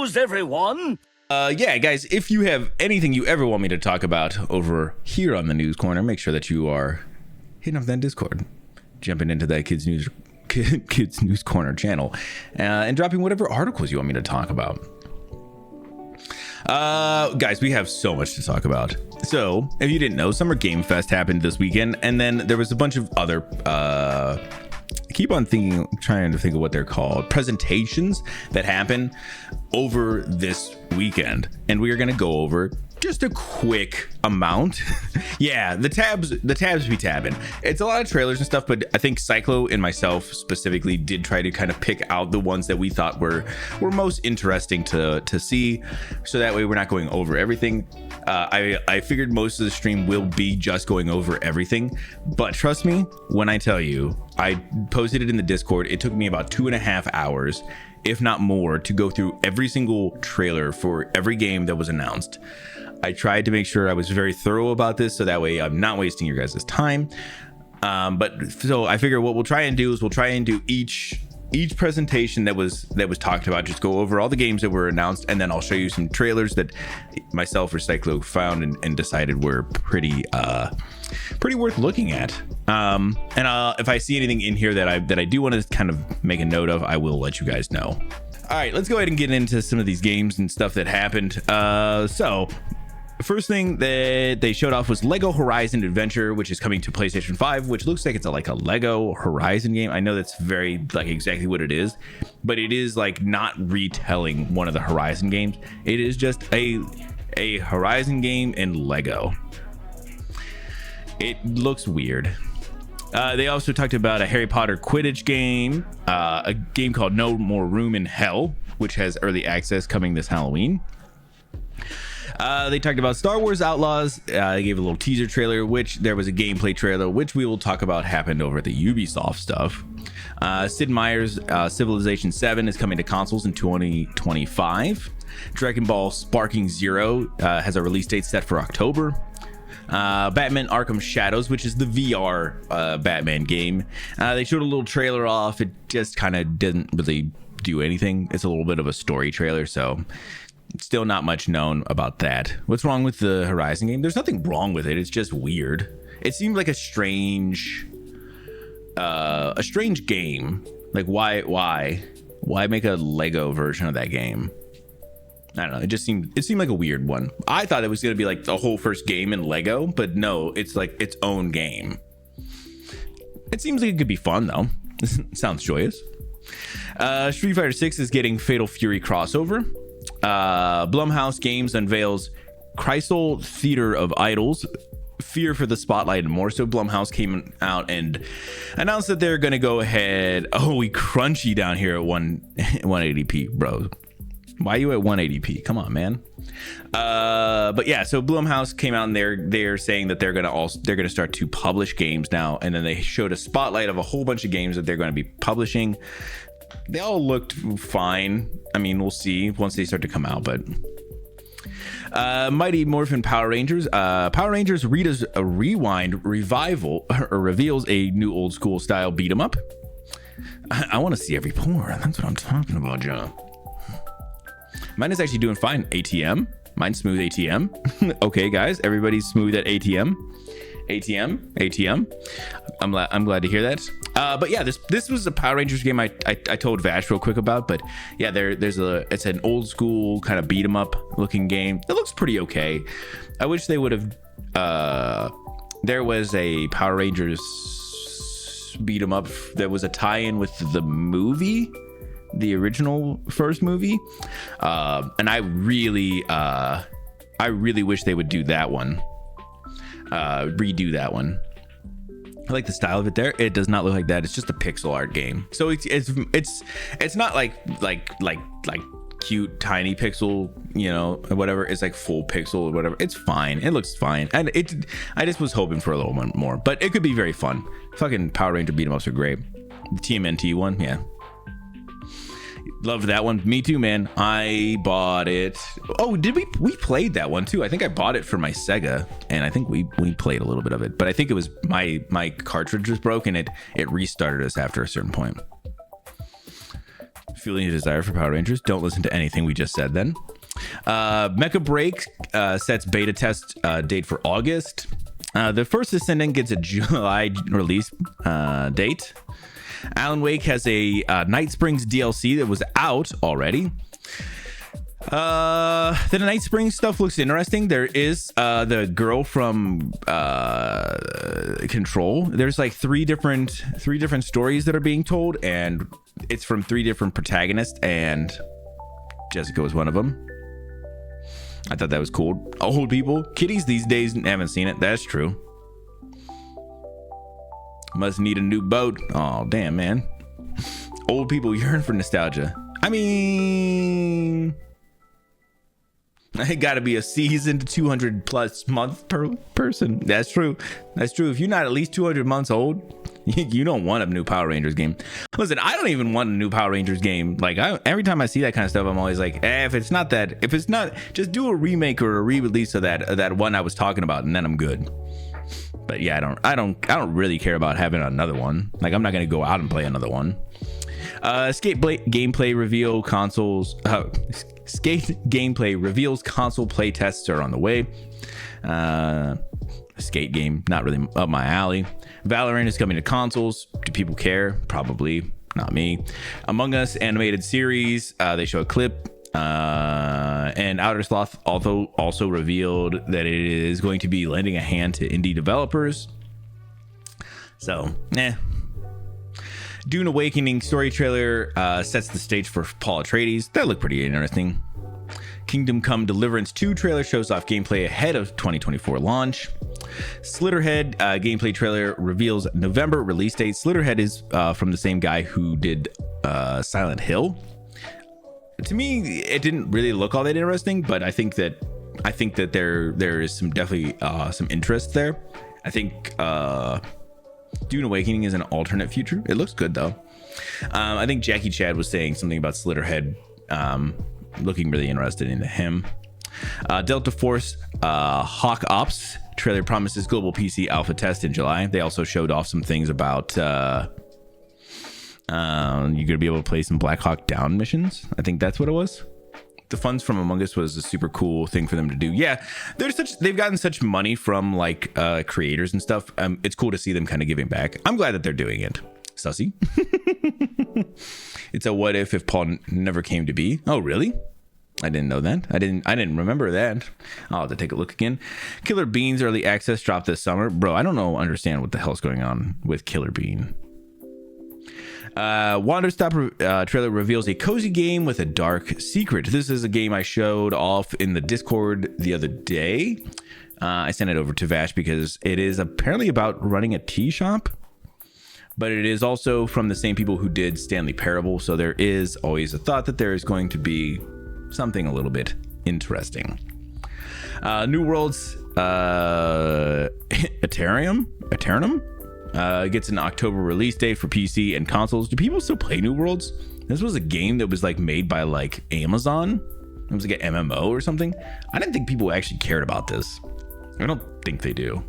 news, everyone. Yeah, guys, if you have anything you ever want me to talk about over here on the News Corner, make sure that you are hitting up that Discord, jumping into that Kids News Corner channel, and dropping whatever articles you want me to talk about. Guys, we have so much to talk about. So, if you didn't know, Summer Game Fest happened this weekend, and then there was a bunch of other, I keep on trying to think of what they're called, presentations that happen over this weekend, and we are going to go over just a quick amount. Yeah, the tabs be tabbing. It's a lot of trailers and stuff, but I think Cyclo and myself specifically did try to kind of pick out the ones that we thought were most interesting to see, so that way we're not going over everything. I figured most of the stream will be just going over everything, but trust me when I tell you, I posted it in the Discord. It took me about 2.5 hours, if not more, to go through every single trailer for every game that was announced. I tried to make sure I was very thorough about this, so that way I'm not wasting your guys' time. But so I figure what we'll try and do is we'll try and do each presentation that was talked about, just go over all the games that were announced, and then I'll show you some trailers that myself or Cyclo found and decided were pretty worth looking at. And if I see anything in here that I do want to kind of make a note of, I will let you guys know. All right, let's go ahead and get into some of these games and stuff that happened. So first thing that they showed off was Lego Horizon Adventure, which is coming to PlayStation 5, which looks like it's like a Lego Horizon game. I know that's very like exactly what it is, but it is like not retelling one of the Horizon games. It is just a Horizon game in Lego. It looks weird. They also talked about a Harry Potter Quidditch game, a game called No More Room in Hell, which has early access coming this Halloween. They talked about Star Wars Outlaws. They gave a little teaser trailer, which there was a gameplay trailer, which we will talk about happened over the Ubisoft stuff. Sid Meier's Civilization 7 is coming to consoles in 2025. Dragon Ball Sparking Zero has a release date set for October. Batman Arkham Shadows, which is the VR Batman game. They showed a little trailer off. It just kind of didn't really do anything. It's a little bit of a story trailer, so still not much known about that. What's wrong with the Horizon game? There's nothing wrong with it. It's just weird. It seemed like a strange game. Like why make a Lego version of that game? I don't know. It seemed like a weird one. I thought it was going to be like the whole first game in Lego, but no, it's like its own game. It seems like it could be fun though. Sounds joyous. Street Fighter 6 is getting Fatal Fury crossover. Blumhouse Games unveils Chrysal Theater of Idols, Fear for the Spotlight, and more. So Blumhouse came out and announced that they're going to go ahead. Oh, we crunchy down here at 180p, bro. Why are you at 180p? Come on, man. But yeah, so Blumhouse came out and they're saying that they're gonna start to publish games now, and then they showed a spotlight of a whole bunch of games that they're going to be publishing. They all looked fine. I mean, we'll see once they start to come out, but Mighty Morphin Power Rangers. Power Rangers Rita's Rewind revival reveals a new old school style beat 'em up. I want to see every pore. That's what I'm talking about, John. Mine is actually doing fine. ATM. Mine's smooth ATM. Okay, guys, everybody's smooth at ATM. ATM. I'm glad to hear that. But yeah, this was a Power Rangers game I told Vash real quick about. But yeah, it's an old school kind of beat 'em up looking game. It looks pretty okay. I wish they would have. There was a Power Rangers beat 'em up that was a tie-in with the movie. The original first movie, and I really wish they would do that one, redo that one. I like the style of it there. It does not look like that. It's just a pixel art game, so it's not like cute tiny pixel, you know, or whatever. It's like full pixel or whatever. It's fine. It looks fine, and I just was hoping for a little bit more, but it could be very fun. Fucking Power Ranger beat 'em ups are great. The TMNT one, yeah. Loved that one. Me too, man. I bought it. Oh, did we played that one too? I think I bought it for my Sega, and I think we played a little bit of it. But I think it was my cartridge was broken. It restarted us after a certain point. Feeling a desire for Power Rangers? Don't listen to anything we just said then. Mecha Break sets beta test date for August. The first Ascendant gets a July release date. Alan Wake has a Night Springs DLC that was out already. The Night Springs stuff looks interesting. There is the girl from Control. There's like three different stories that are being told, and it's from 3 different protagonists, and Jessica was one of them. I thought that was cool. Old people, kiddies these days haven't seen it. That's true. Must need a new boat. Oh damn, man. Old people yearn for nostalgia. I mean, it gotta be a seasoned 200 plus month per person. That's true. That's true. If you're not at least 200 months old, you don't want a new Power Rangers game. Listen, I don't even want a new Power Rangers game. Like, every time I see that kind of stuff, I'm always like, if it's not, just do a remake or a re-release of that one I was talking about, and then I'm good. But yeah, I don't really care about having another one. Like, I'm not gonna go out and play another one. Skate gameplay reveal consoles. Skate gameplay reveals console play tests are on the way. Skate game, not really up my alley. Valorant is coming to consoles. Do people care? Probably not me. Among Us animated series. They show a clip. And Outer Sloth also revealed that it is going to be lending a hand to indie developers. So, Dune Awakening story trailer sets the stage for Paul Atreides. That looked pretty interesting. Kingdom Come Deliverance 2 trailer shows off gameplay ahead of 2024 launch. Slitterhead gameplay trailer reveals November release date. Slitterhead is from the same guy who did Silent Hill. To me, it didn't really look all that interesting, but I think that there is definitely some interest there. I think Dune Awakening is an alternate future. It looks good though. I think Jackie Chad was saying something about Slitterhead. Looking really interested into him. Delta Force Hawk Ops trailer promises global PC alpha test in July. They also showed off some things about you're gonna be able to play some Black Hawk Down missions. I think that's what it was. The funds from Among Us was a super cool thing for them to do. Yeah, they've gotten such money from like creators and stuff. It's cool to see them kind of giving back. I'm glad that they're doing it. Sussy. It's a what if Paul never came to be. Oh really? I didn't know that. I didn't remember that. I'll have to take a look again. Killer Beans early access dropped this summer. Bro, I don't understand what the hell's going on with Killer Bean. Wanderstop trailer reveals a cozy game with a dark secret. This is a game I showed off in the Discord the other day. I sent it over to Vash because it is apparently about running a tea shop, but it is also from the same people who did Stanley Parable. So there is always a thought that there is going to be something a little bit interesting. New Worlds Eternum gets an October release date for PC and consoles. Do people still play New Worlds? This was a game that was like made by like Amazon. It was like an MMO or something. I didn't think people actually cared about this. I don't think they do.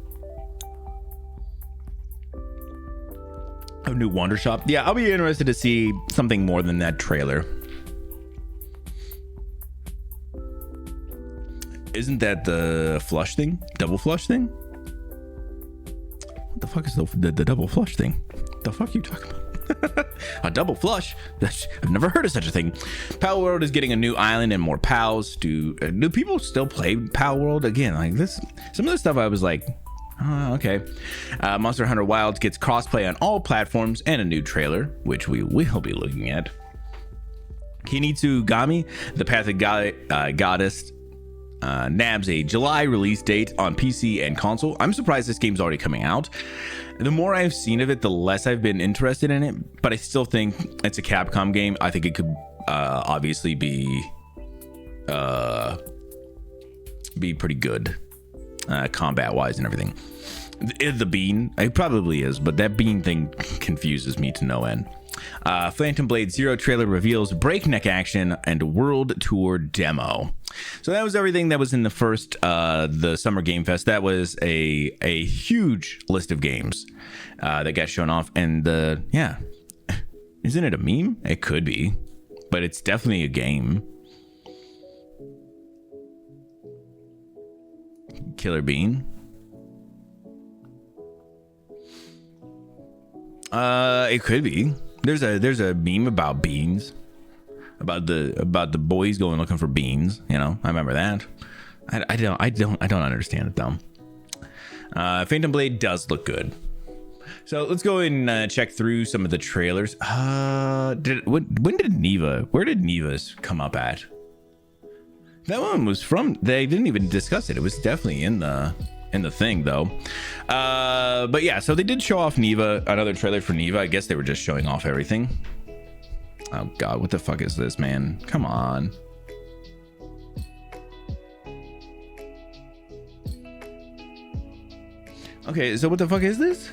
A new Wonder Shop. Yeah, I'll be interested to see something more than that trailer. Isn't that the flush thing? Double flush thing? What the fuck is the double flush thing? The fuck are you talking about? A double flush? I've never heard of such a thing. Pal World is getting a new island and more pals. Do people still play Pal World again? Like this, some of the stuff I was like, oh, okay. Monster Hunter Wilds gets crossplay on all platforms and a new trailer, which we will be looking at. Kinitsugami, the Path of Goddess, nabs a July release date on PC and console. I'm surprised this game's already coming out. The more I've seen of it, the less I've been interested in it, but I still think it's a Capcom game. I think it could obviously be pretty good combat wise and everything. The bean, it probably is, but that bean thing confuses me to no end. Phantom Blade Zero trailer reveals breakneck action and world tour demo. So that was everything that was in the first the Summer Game Fest. That was a huge list of games that got shown off, and yeah, isn't it a meme? It could be. but it's definitely a game. Killer Bean. It could be. There's a meme about beans, about the boys going looking for beans. You know, I remember that. I don't understand it though. Phantom Blade does look good. So let's go and check through some of the trailers. When did Neva? Where did Neva's come up at? That one was from. They didn't even discuss it. It was definitely in the thing though. But yeah, so they did show off Neva, another trailer for Neva. I guess they were just showing off everything. Oh god, what the fuck is this, man? Come on. Okay, so what the fuck is this?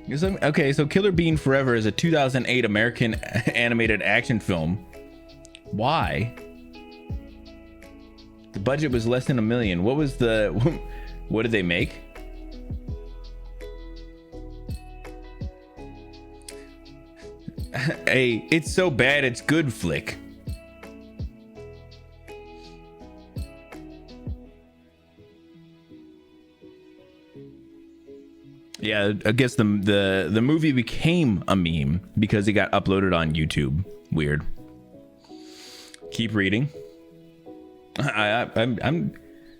Okay, so Killer Bean Forever is a 2008 American animated action film. Why? The budget was less than $1 million. What was the... What did they make? Hey, it's so bad it's good flick. Yeah, I guess the movie became a meme because it got uploaded on YouTube. Weird. Keep reading. I'm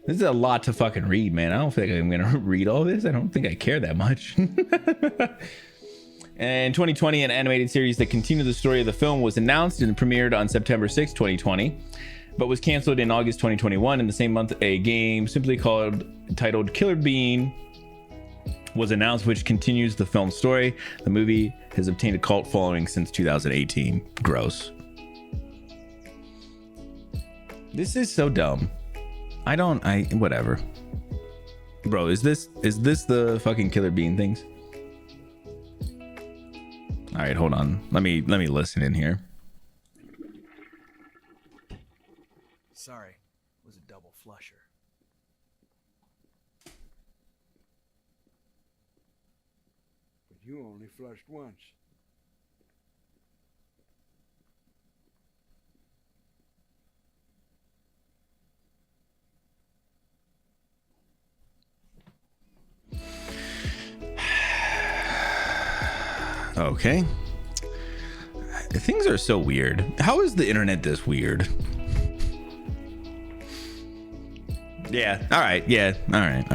this is a lot to fucking read, man. I don't think I'm gonna read all this. I don't think I care that much. And 2020, an animated series that continued the story of the film was announced and premiered on September 6, 2020, but was canceled in August 2021. In the same month, a game titled Killer Bean was announced, which continues the film's story. The movie has obtained a cult following since 2018. Gross. This is so dumb. Whatever. Bro, is this the fucking Killer Bean things? All right, hold on. Let me listen in here. Sorry, it was a double flusher. But you only flushed once. Okay. Things are so weird. How is the internet this weird? Yeah. All right. Yeah. All right.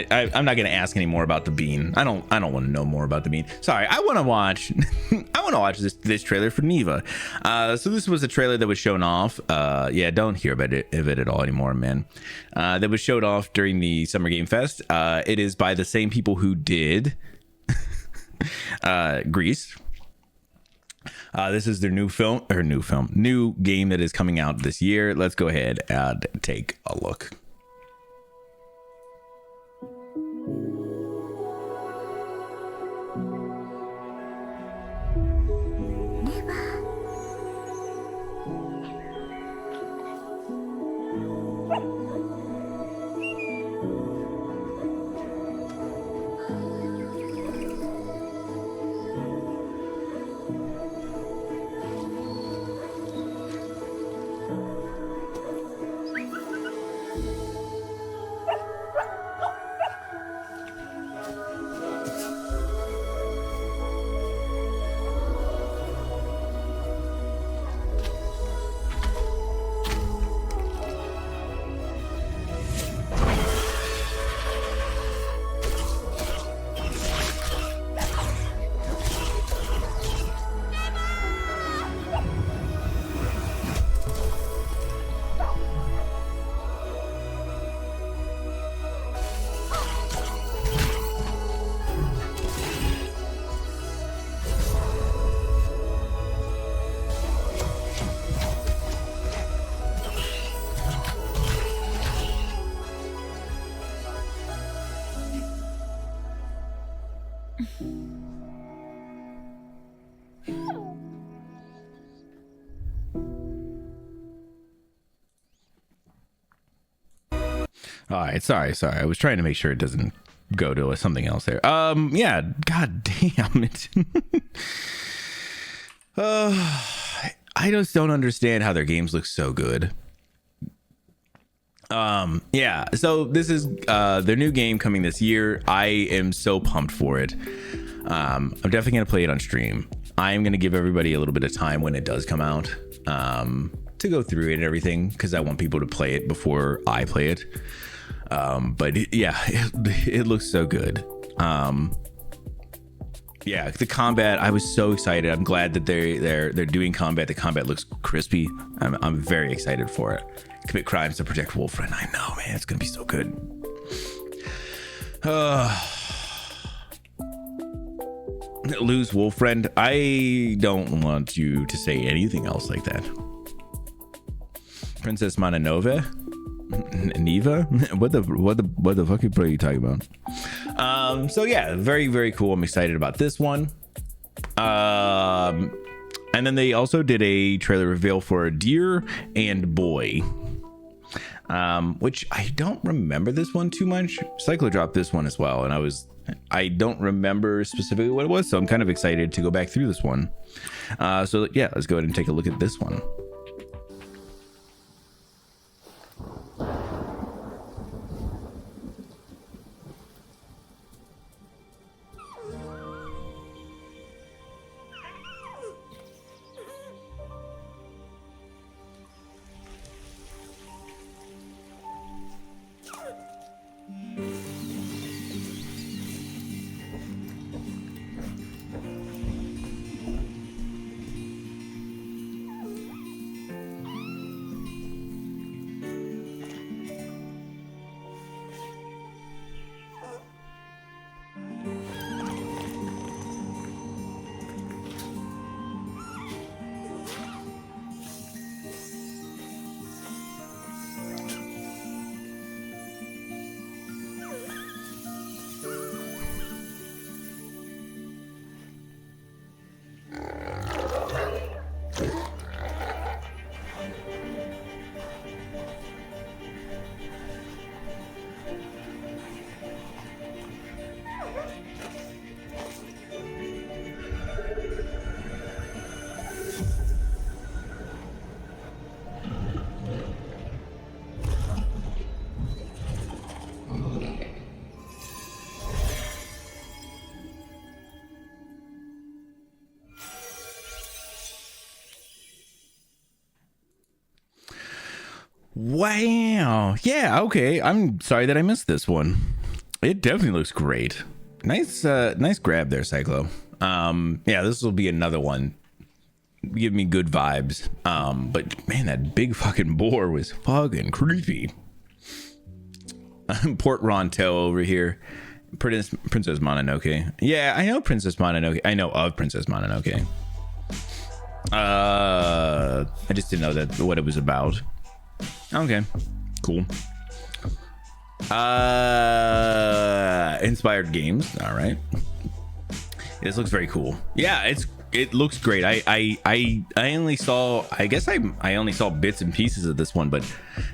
I'm not gonna ask any more about the bean. I don't want to know more about the bean. Sorry. I want to watch. I want to watch this trailer for Neva. So this was a trailer that was shown off. Yeah. Don't hear about it at all anymore, man. That was showed off during the Summer Game Fest. It is by the same people who did Grease. This is their new game that is coming out this year. Let's go ahead and take a look. All right, sorry. I was trying to make sure it doesn't go to something else there. Yeah, god damn it. I just don't understand how their games look so good. Yeah, so this is their new game coming this year. I am so pumped for it. I'm definitely gonna play it on stream. I am gonna give everybody a little bit of time when it does come out to go through it and everything, because I want people to play it before I play it. But it looks so good. Yeah, the combat, I was so excited. I'm glad that they're doing combat. The combat looks crispy. I'm very excited for it. Commit crimes to protect Wolfriend. I know, man, it's gonna be so good. Lose Wolfriend. I don't want you to say anything else like that. Princess Mononoke? Neva? What the fuck are you talking about? So yeah, very, very cool. I'm excited about this one. And then they also did a trailer reveal for Deer and Boy, which I don't remember this one too much. Cyclo dropped this one as well, and I don't remember specifically what it was, so I'm kind of excited to go back through this one. So yeah, let's go ahead and take a look at this one. Wow. Yeah, okay. I'm sorry that I missed this one. It definitely looks great. Nice grab there, Cyclo. Yeah, this will be another one. Give me good vibes. But man, that big fucking boar was fucking creepy. Port Rontel over here. Princess Mononoke. Yeah, I know Princess Mononoke. I know of Princess Mononoke. I just didn't know what it was about. Okay, cool. Inspired games. All right. This looks very cool. Yeah, it looks great. I only saw, I guess I only saw bits and pieces of this one, but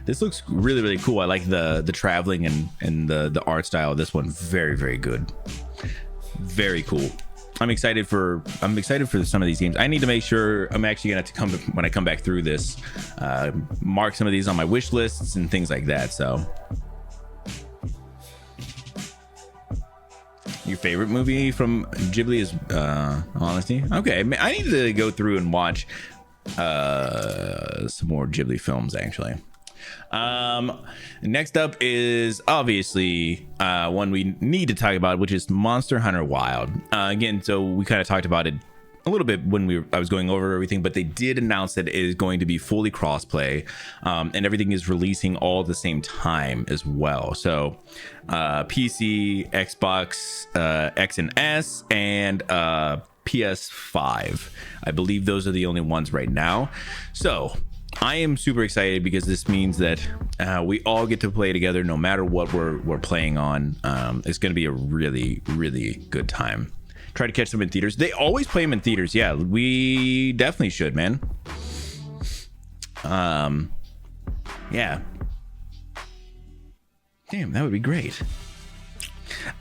this looks really, really cool. I like the traveling and the art style of this one. Very, very good. Very cool. I'm excited for some of these games. I need to make sure I'm actually gonna have to come when I come back through this, mark some of these on my wish lists and things like that. So, your favorite movie from Ghibli is Honesty? Okay, I need to go through and watch some more Ghibli films actually. Next up is obviously one we need to talk about, which is Monster Hunter Wild. Again, so we kind of talked about it a little bit when I was going over everything, but they did announce that it is going to be fully crossplay, and everything is releasing all at the same time as well. So PC, Xbox X and S, and PS5. I believe those are the only ones right now. So I am super excited because this means that we all get to play together no matter what we're playing on. It's going to be a really, really good time. Try to catch them in theaters. They always play them in theaters. Yeah, we definitely should, man. Yeah. Damn, that would be great.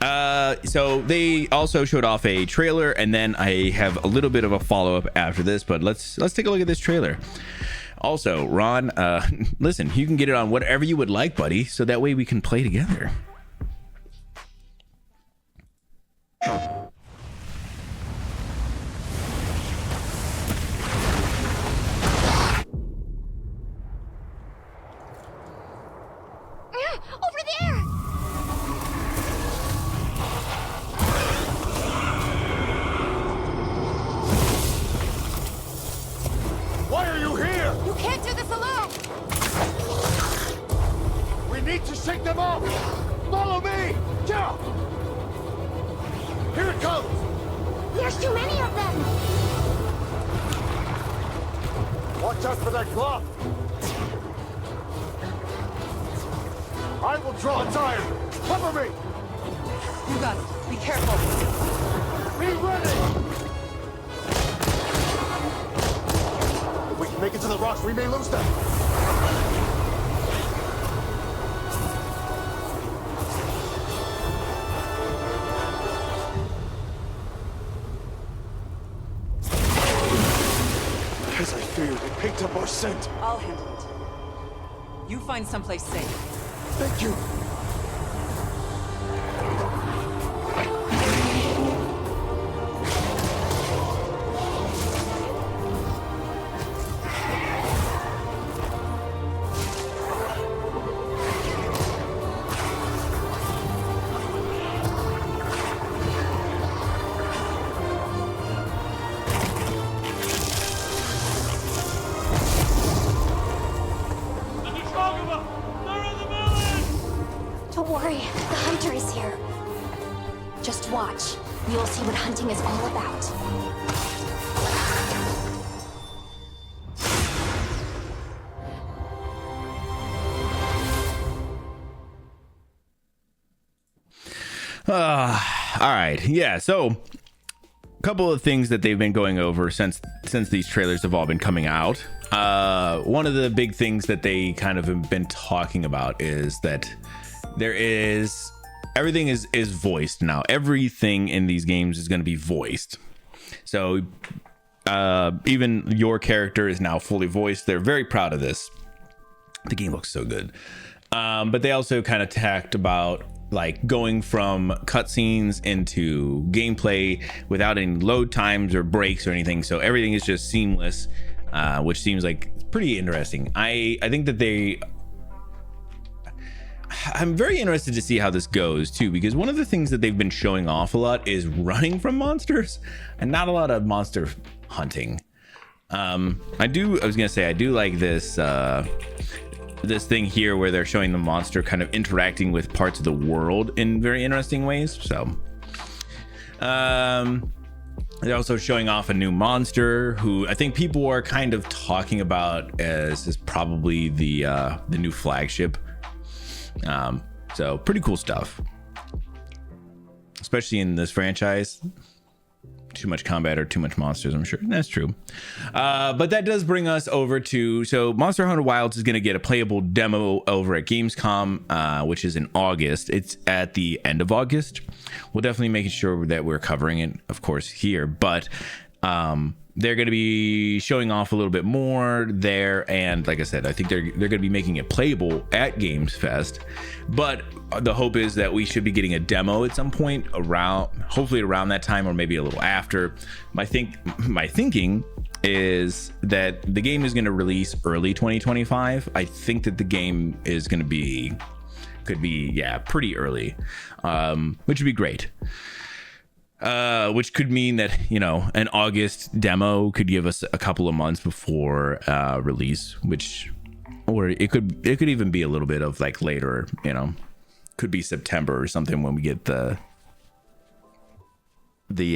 So they also showed off a trailer, and then I have a little bit of a follow-up after this, but let's take a look at this trailer. Also, Ron, listen, you can get it on whatever you would like, buddy, so that way we can play together. Over there! Why are you here? You can't do this alone! We need to shake them off! Follow me! Yeah! Here it comes! There's too many of them! Watch out for that glove! I will draw its iron! Cover me! You got it. Be careful. Be ready! If we can make it to the rocks, we may lose them! As I feared, it picked up our scent. I'll handle it. You find someplace safe. Thank you. Don't worry, the hunter is here. Just watch. You'll see what hunting is all about. All right, yeah. So, a couple of things that they've been going over since these trailers have all been coming out. One of the big things that they kind of have been talking about is that everything is voiced now. Everything in these games is going to be voiced. So, even your character is now fully voiced. They're very proud of this. The game looks so good. But they also kind of talked about like going from cutscenes into gameplay without any load times or breaks or anything. So everything is just seamless, which seems like pretty interesting. I think that I'm very interested to see how this goes too, because one of the things that they've been showing off a lot is running from monsters and not a lot of monster hunting. I do like this thing here where they're showing the monster kind of interacting with parts of the world in very interesting ways. So they're also showing off a new monster who I think people are kind of talking about as is probably the new flagship. So pretty cool stuff, especially in this franchise. Too much combat or too much monsters, I'm sure. That's true. But that does bring us over to, so Monster Hunter Wilds is going to get a playable demo over at Gamescom, which is in August. It's at the end of August. We'll definitely make sure that we're covering it, of course, here. But they're going to be showing off a little bit more there, and like I said, I think they're going to be making it playable at Games Fest. But the hope is that we should be getting a demo at some point hopefully around that time, or maybe a little after. My thinking is that the game is going to release early 2025. I think that the game is going to could be pretty early, which would be great. Which could mean that, an August demo could give us a couple of months before release, or it could even be a little bit of like later, could be September or something when we get the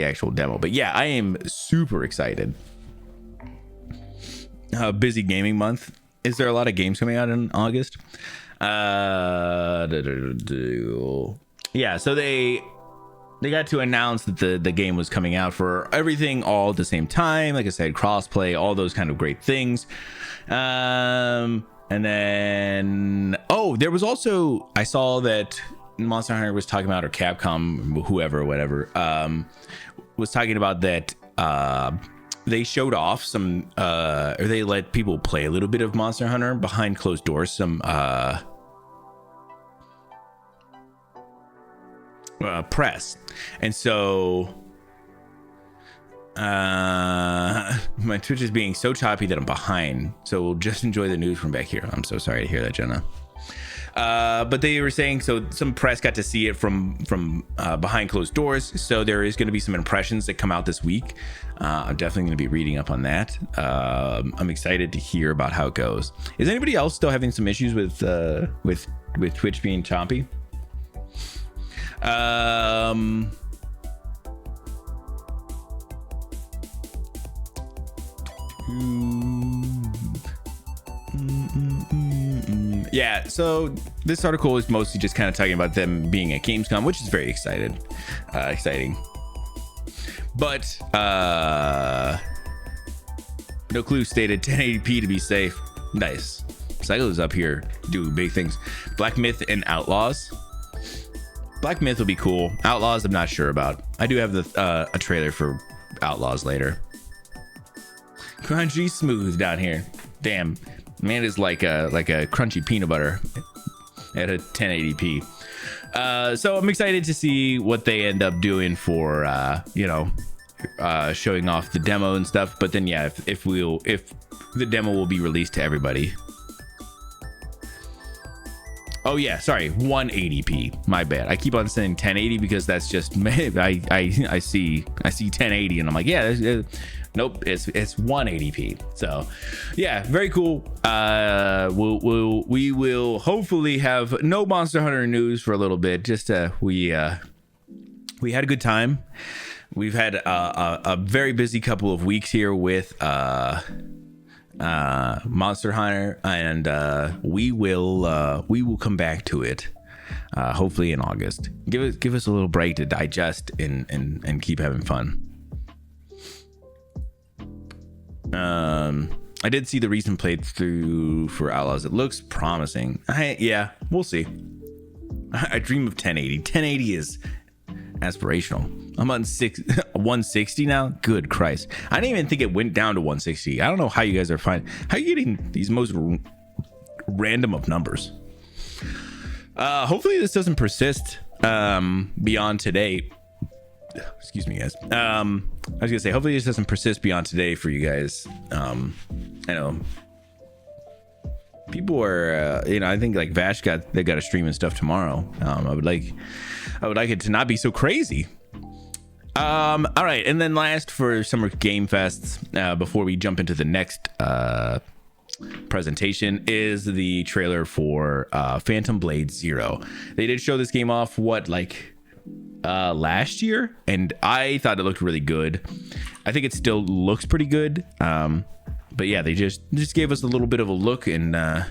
actual demo. But yeah, I am super excited. Busy gaming month. Is there a lot of games coming out in August? Yeah, so they got to announce that the game was coming out for everything all at the same time. Like I said, crossplay, all those kind of great things. And then, there was also, I saw that Monster Hunter was talking about, or Capcom, whoever, whatever, was talking about that they showed off some, or they let people play a little bit of Monster Hunter behind closed doors, some press. And so my Twitch is being so choppy that I'm behind, so we'll just enjoy the news from back here. I'm so sorry to hear that, Jenna. But they were saying, so some press got to see it from behind closed doors, so there is going to be some impressions that come out this week. I'm definitely going to be reading up on that. I'm excited to hear about how it goes. Is anybody else still having some issues with Twitch being choppy? Yeah, so this article is mostly just kind of talking about them being at Gamescom, which is very exciting. But No Clue stated 1080p to be safe. Nice. Cyclo's up here doing big things. Black Myth and Outlaws. Black Myth will be cool. Outlaws, I'm not sure about. I do have a trailer for Outlaws later. Crunchy smooth down here. Damn, man is like a crunchy peanut butter at a 1080p. So I'm excited to see what they end up doing for showing off the demo and stuff. But then yeah, if the demo will be released to everybody. Oh yeah, sorry, 180p. My bad. I keep on saying 1080 because that's just I see 1080 and I'm like, yeah, nope, it's 180p. So yeah, very cool. We will hopefully have no Monster Hunter news for a little bit. Just we had a good time. We've had a very busy couple of weeks here with Monster Hunter, and we will come back to it hopefully in August. Give us a little break to digest and keep having fun. I did see the recent playthrough for Outlaws. It looks promising. Yeah, we'll see. I dream of 1080. 1080 is aspirational. I'm on 160 now. Good Christ. I didn't even think it went down to 160. I don't know how you guys are finding. How are you getting these most random of numbers? Hopefully this doesn't persist beyond today. Excuse me, guys. I was gonna say, hopefully this doesn't persist beyond today for you guys. I know people are, I think like Vash they got a stream and stuff tomorrow. I would like it to not be so crazy. All right, and then last for Summer Game Fests, before we jump into the next presentation, is the trailer for Phantom Blade Zero. They did show this game off last year, and I thought it looked really good. I think it still looks pretty good. But yeah, they just gave us a little bit of a look, and I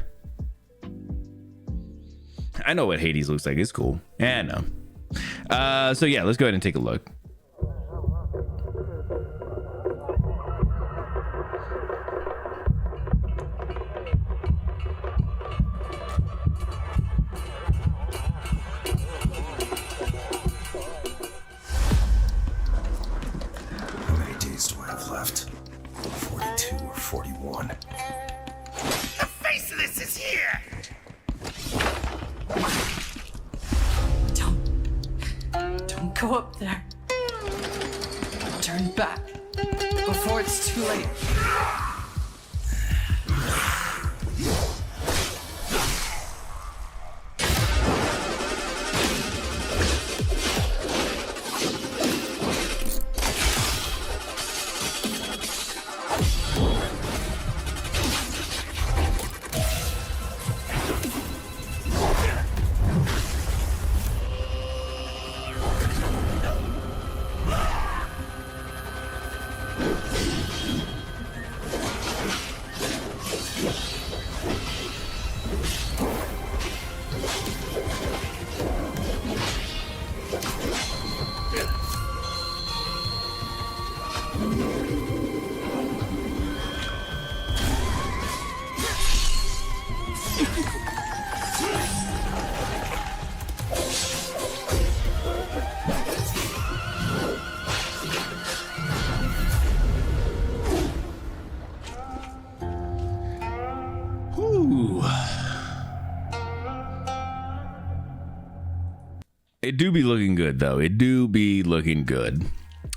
know what Hades looks like. It's cool. Yeah, I know. So yeah, let's go ahead and take a look. How many days do I have left? 42 or 41? The Faceless is here! Don't go up there. Turn back before it's too late. It do be looking good though. It do be looking good.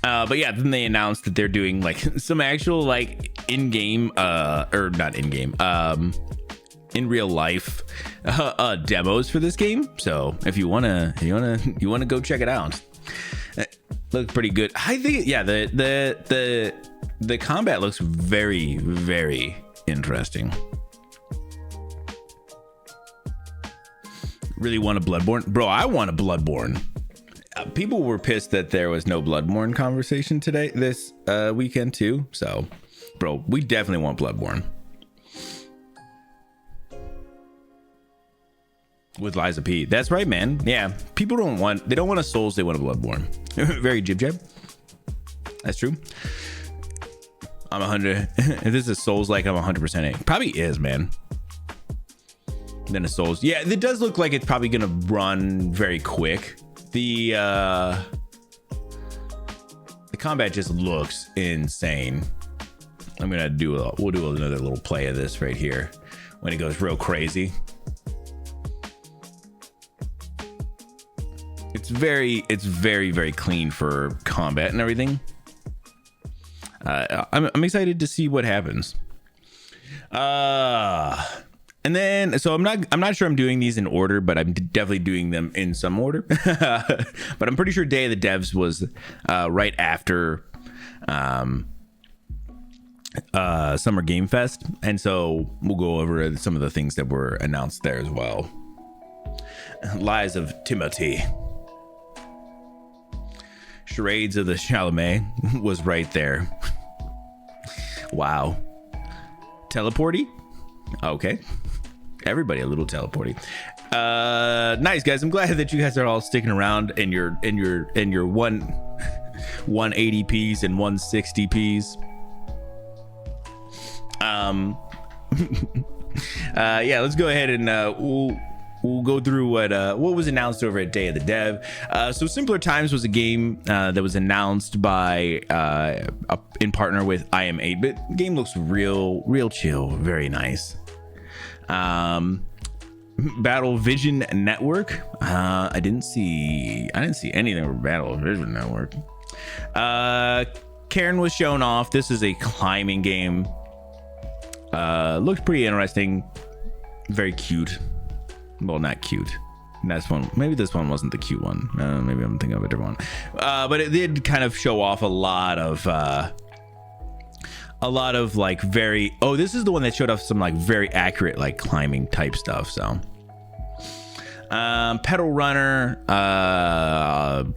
But yeah, then they announced that they're doing like some actual like in-game or not in-game in real life demos for this game. So if you wanna go check it out, look pretty good. I think yeah, the combat looks very, very interesting. Really want a Bloodborne? Bro, I want a Bloodborne. People were pissed that there was no Bloodborne conversation this weekend too. So, bro, we definitely want Bloodborne. With Liza P. That's right, man. Yeah, people don't want a Souls, they want a Bloodborne. Very jib jab. That's true. I'm 100. If this is Souls like, I'm 100% A. Probably is, man. Then a Souls. Yeah, it does look like it's probably gonna run very quick. The combat just looks insane. I'm gonna we'll do another little play of this right here when it goes real crazy. It's very, very clean for combat and everything. I'm excited to see what happens. And then, so I'm not sure I'm doing these in order, but I'm definitely doing them in some order. But I'm pretty sure Day of the Devs was right after Summer Game Fest, and so we'll go over some of the things that were announced there as well. Lies of Timothy. Charades of the Chalamet was right there. Wow. Teleporty? Okay. Everybody a little teleporty. Nice, guys. I'm glad that you guys are all sticking around in your 180p's and 160p's. Yeah, let's go ahead and we'll go through what was announced over at Day of the Dev. So Simpler Times was a game that was announced by in partner with IM 8-Bit. Game looks real chill, very nice. Battle Vision Network. I didn't see anything for Battle Vision Network. Karen was shown off. This is a climbing game. Looked pretty interesting. Very cute. Well, not cute. That's one. Maybe this one wasn't the cute one. Maybe I'm thinking of a different one. But it did kind of show off a lot of like very. Oh, this is the one that showed off some like very accurate like climbing type stuff. So, Pedal Runner.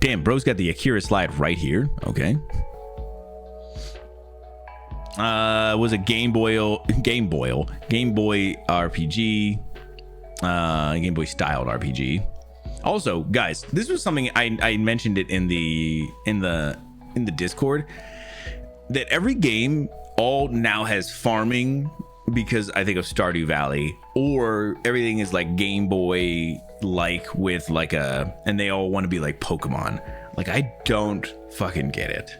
Damn, bro's got the Akira slide right here. Okay. Was a Game Boy RPG. Game Boy styled RPG. Also, guys, this was something I mentioned it in the Discord, that every game all now has farming, because I think of Stardew Valley, or everything is like Game Boy like with like and they all want to be like Pokemon. Like, I don't fucking get it.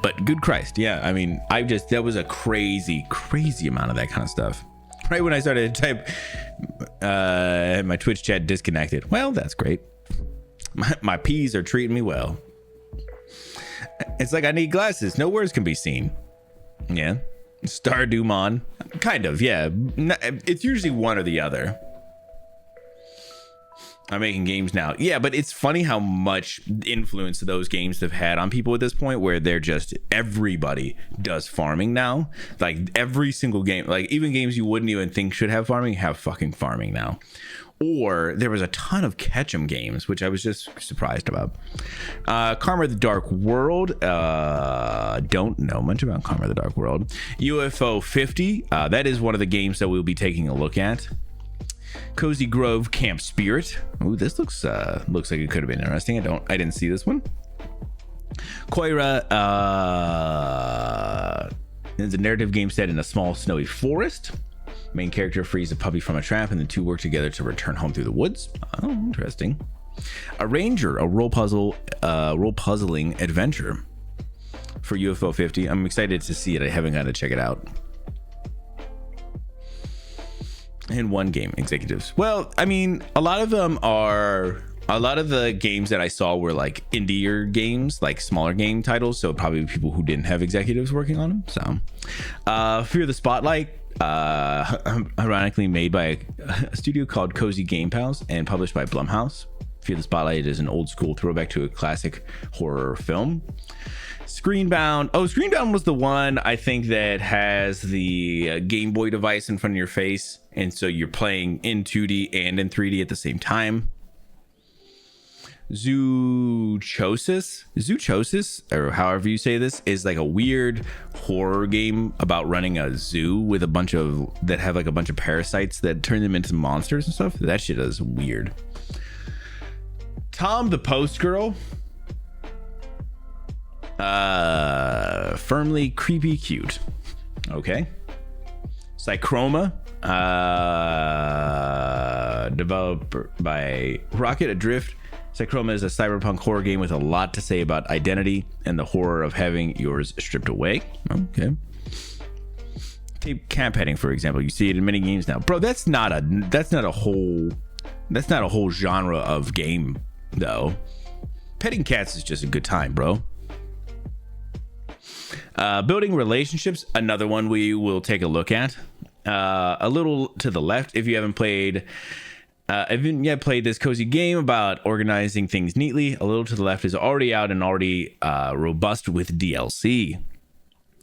But good Christ, yeah, I mean, that was a crazy amount of that kind of stuff. Right when I started to type, my Twitch chat disconnected. Well, that's great. My P's are treating me well. It's like I need glasses. No words can be seen. Yeah. Stardew Mon. Kind of, yeah. It's usually one or the other. I'm making games now. Yeah, but it's funny how much influence those games have had on people at this point, where they're just, everybody does farming now. Like every single game, like even games you wouldn't even think should have farming, have fucking farming now. Or there was a ton of Ketchum games, which I was just surprised about. Karma the Dark World. Don't know much about Karma the Dark World. UFO 50. That is one of the games that we'll be taking a look at. Cozy Grove Camp Spirit. Ooh, this looks like it could have been interesting. I didn't see this one. Koira is a narrative game set in a small snowy forest. Main character frees a puppy from a trap, and the two work together to return home through the woods. Oh, interesting. A Ranger, a role puzzling adventure for UFO 50. I'm excited to see it. I haven't got to check it out. And one game executives. Well, I mean, a lot of the games that I saw were like indie games, like smaller game titles. So probably people who didn't have executives working on them. So Fear the Spotlight, ironically made by a studio called Cozy Game Pals and published by Blumhouse. Fear the Spotlight is an old school throwback to a classic horror film. Screenbound. Oh, Screenbound was the one I think that has the Game Boy device in front of your face. And so you're playing in 2D and in 3D at the same time. Zoochosis, or however you say this, is like a weird horror game about running a zoo with a bunch of parasites that turn them into monsters and stuff. That shit is weird. Tom the Post Girl. Firmly creepy cute. Okay. Psychroma, developed by Rocket Adrift. Psychroma is a cyberpunk horror game with a lot to say about identity and the horror of having yours stripped away. Okay. Take cat petting, for example. You see it in many games now, bro. That's not a whole genre of game, though. Petting cats is just a good time, bro. Building relationships, another one we will take a look at. A little to the left, if you haven't played this cozy game about organizing things neatly, a little to the left is already out and already robust with DLC.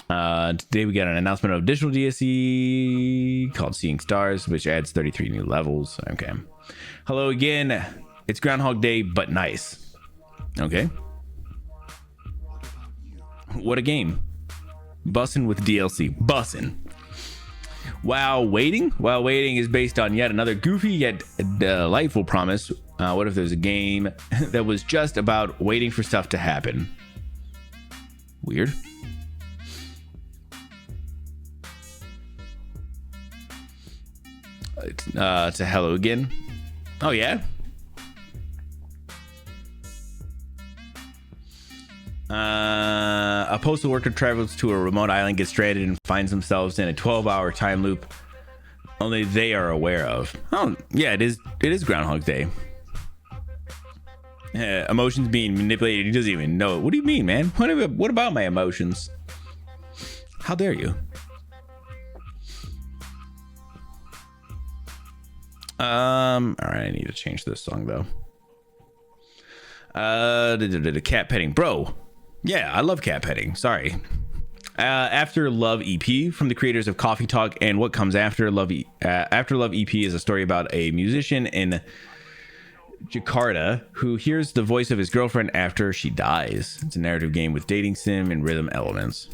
Today we got an announcement of additional DLC called Seeing Stars, which adds 33 new levels. Okay. Hello again. It's Groundhog Day, but nice. Okay. What a game. Bussin' with DLC. Bussin'. While Waiting is based on yet another goofy yet delightful promise. What if there's a game that was just about waiting for stuff to happen? Weird. To Hello Again. Oh yeah. A postal worker travels to a remote island, gets stranded, and finds themselves in a 12-hour time loop only they are aware of. Oh, yeah, it is Groundhog Day. Emotions being manipulated. He doesn't even know it. What do you mean, man? What about my emotions? How dare you? All right, I need to change this song though. The cat petting, bro. Yeah, I love cat petting. Sorry. After Love EP from the creators of Coffee Talk and What Comes After Love. After Love EP is a story about a musician in Jakarta who hears the voice of his girlfriend after she dies. It's a narrative game with dating sim and rhythm elements.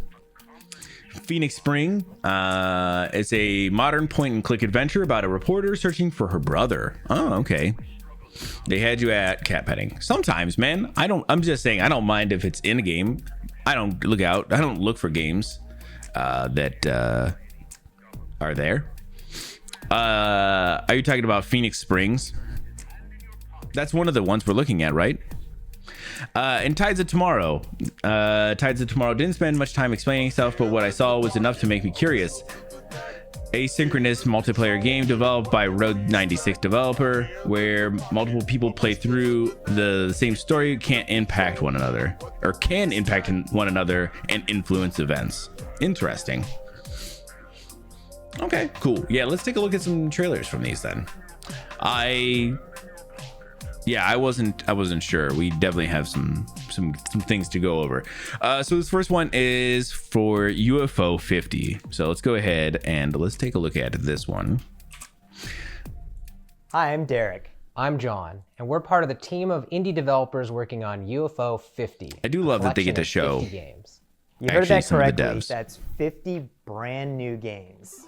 Phoenix Spring. It's a modern point-and-click adventure about a reporter searching for her brother. Oh, okay. They had you at cat petting. Sometimes, man. I'm just saying, I don't mind if it's in a game. I don't look for games that are there. Are you talking about Phoenix Springs? That's one of the ones we're looking at, right? And Tides of Tomorrow. Tides of Tomorrow didn't spend much time explaining stuff, but what I saw was enough to make me curious. Asynchronous multiplayer game developed by Road 96 developer, where multiple people play through the same story, can impact one another and influence events. Interesting. Okay, cool. Yeah, let's take a look at some trailers from these then. I wasn't sure. We definitely have some things to go over. So this first one is for UFO 50. So let's go ahead and let's take a look at this one. Hi, I'm Derek. I'm John, and we're part of the team of indie developers working on UFO 50. I do love that they get to show 50 games. You heard that some of the correctly. devs. That's 50 brand new games.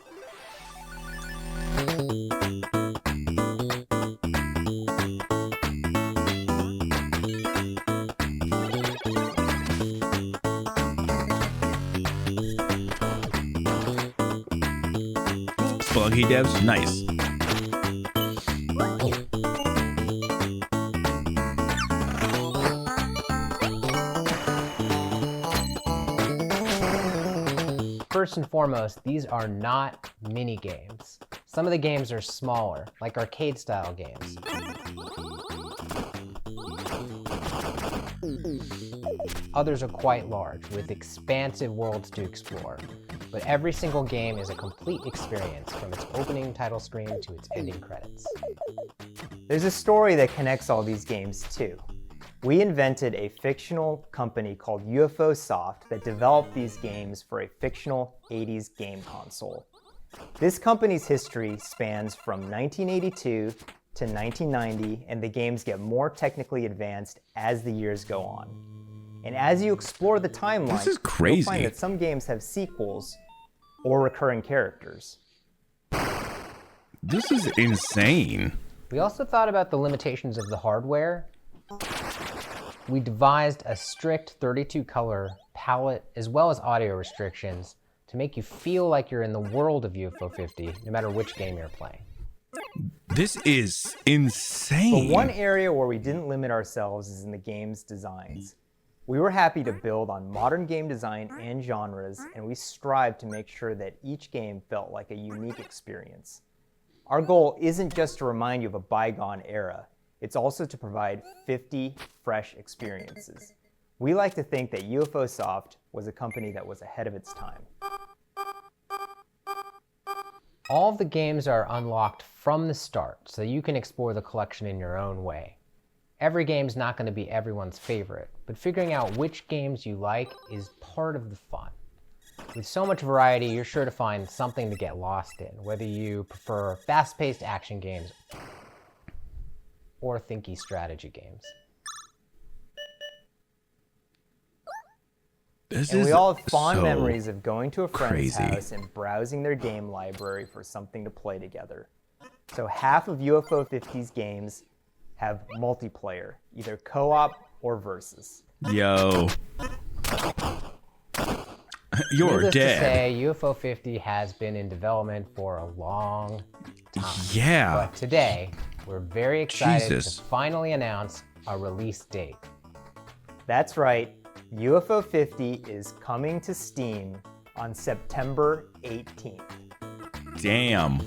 Spelunky devs, nice. First and foremost, these are not mini games. Some of the games are smaller, like arcade-style games. Others are quite large, with expansive worlds to explore. But every single game is a complete experience, from its opening title screen to its ending credits. There's a story that connects all these games too. We invented a fictional company called UFO Soft that developed these games for a fictional 80s game console. This company's history spans from 1982 to 1990, and the games get more technically advanced as the years go on. And as you explore the timeline, This is crazy. you'll find that some games have sequels or recurring characters. This is insane. We also thought about the limitations of the hardware. We devised a strict 32 color palette as well as audio restrictions to make you feel like you're in the world of UFO 50, no matter which game you're playing. This is insane. But one area where we didn't limit ourselves is in the game's designs. We were happy to build on modern game design and genres, and we strived to make sure that each game felt like a unique experience. Our goal isn't just to remind you of a bygone era, it's also to provide 50 fresh experiences. We like to think that UFO Soft was a company that was ahead of its time. All of the games are unlocked from the start, so you can explore the collection in your own way. Every game's not going to be everyone's favorite, but figuring out which games you like is part of the fun. With so much variety, you're sure to find something to get lost in, whether you prefer fast-paced action games or thinky strategy games. This And is we all have fond so memories of going to a friend's crazy. house and browsing their game library for something to play together. So half of UFO 50's games have multiplayer, either co-op or versus. Yo. You're Needless to dead. say, UFO 50 has been in development for a long time. Yeah. But today, we're very excited Jesus. to finally announce a release date. That's right, UFO 50 is coming to Steam on September 18th. Damn.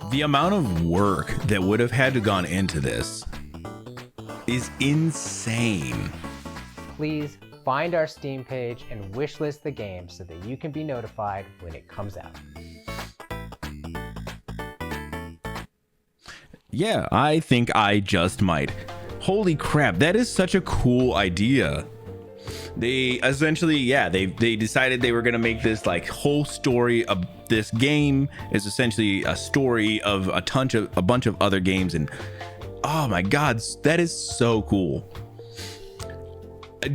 The amount of work that would have had to gone into this is insane. Please find our Steam page and wishlist the game so that you can be notified when it comes out. Yeah, I think I just might. Holy crap, that is such a cool idea. They essentially, yeah, they decided they were gonna make this like whole story of this game is essentially a story of a bunch of other games, and oh my god, that is so cool.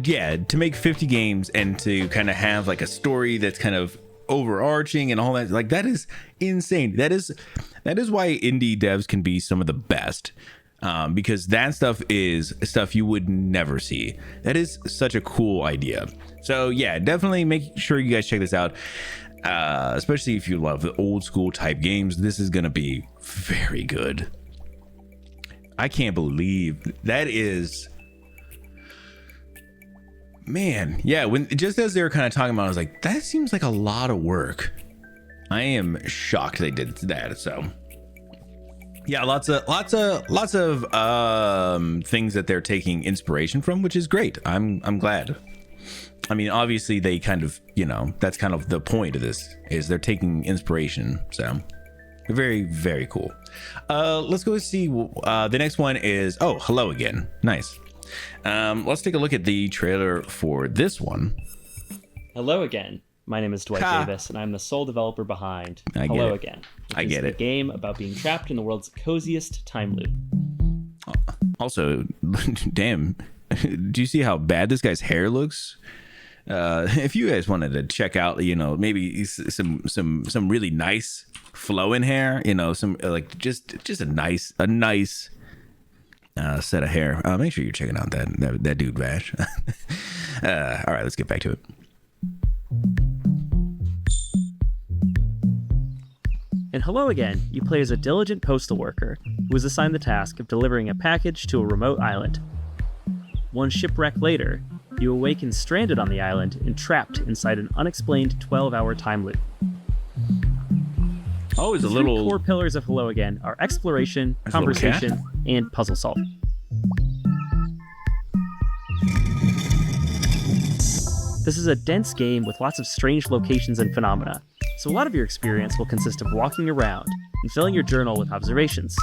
Yeah, to make 50 games and to kind of have like a story that's kind of overarching and all that, like that is insane. That is why indie devs can be some of the best. Because that stuff is stuff you would never see. That is such a cool idea. So yeah, definitely make sure you guys check this out. Especially if you love the old school type games, this is gonna be very good. I can't believe that is, man. Yeah, when just as they were kind of talking about it, I was like, that seems like a lot of work. I am shocked they did that. So yeah, lots of things that they're taking inspiration from, which is great. I'm glad. I mean, obviously they kind of, you know, that's kind of the point of this, is they're taking inspiration. So very, very cool. Let's go see. The next one is, oh, hello again. Nice. Let's take a look at the trailer for this one. Hello again. My name is Dwight Ha. Davis, and I'm the sole developer behind I get Hello it. Again. which I is get a it. game about being trapped in the world's coziest time loop. Also, damn, do you see how bad this guy's hair looks? If you guys wanted to check out, you know, maybe some really nice flowing hair, you know, some like just a nice set of hair. Make sure you're checking out that dude Vash. All right, let's get back to it. In Hello Again, you play as a diligent postal worker who is assigned the task of delivering a package to a remote island. One shipwreck later, you awaken stranded on the island and trapped inside an unexplained 12-hour time loop. Always a The little. three core pillars of Hello Again are exploration, There's a little cat. conversation, and puzzle solving. This is a dense game with lots of strange locations and phenomena, so a lot of your experience will consist of walking around and filling your journal with observations.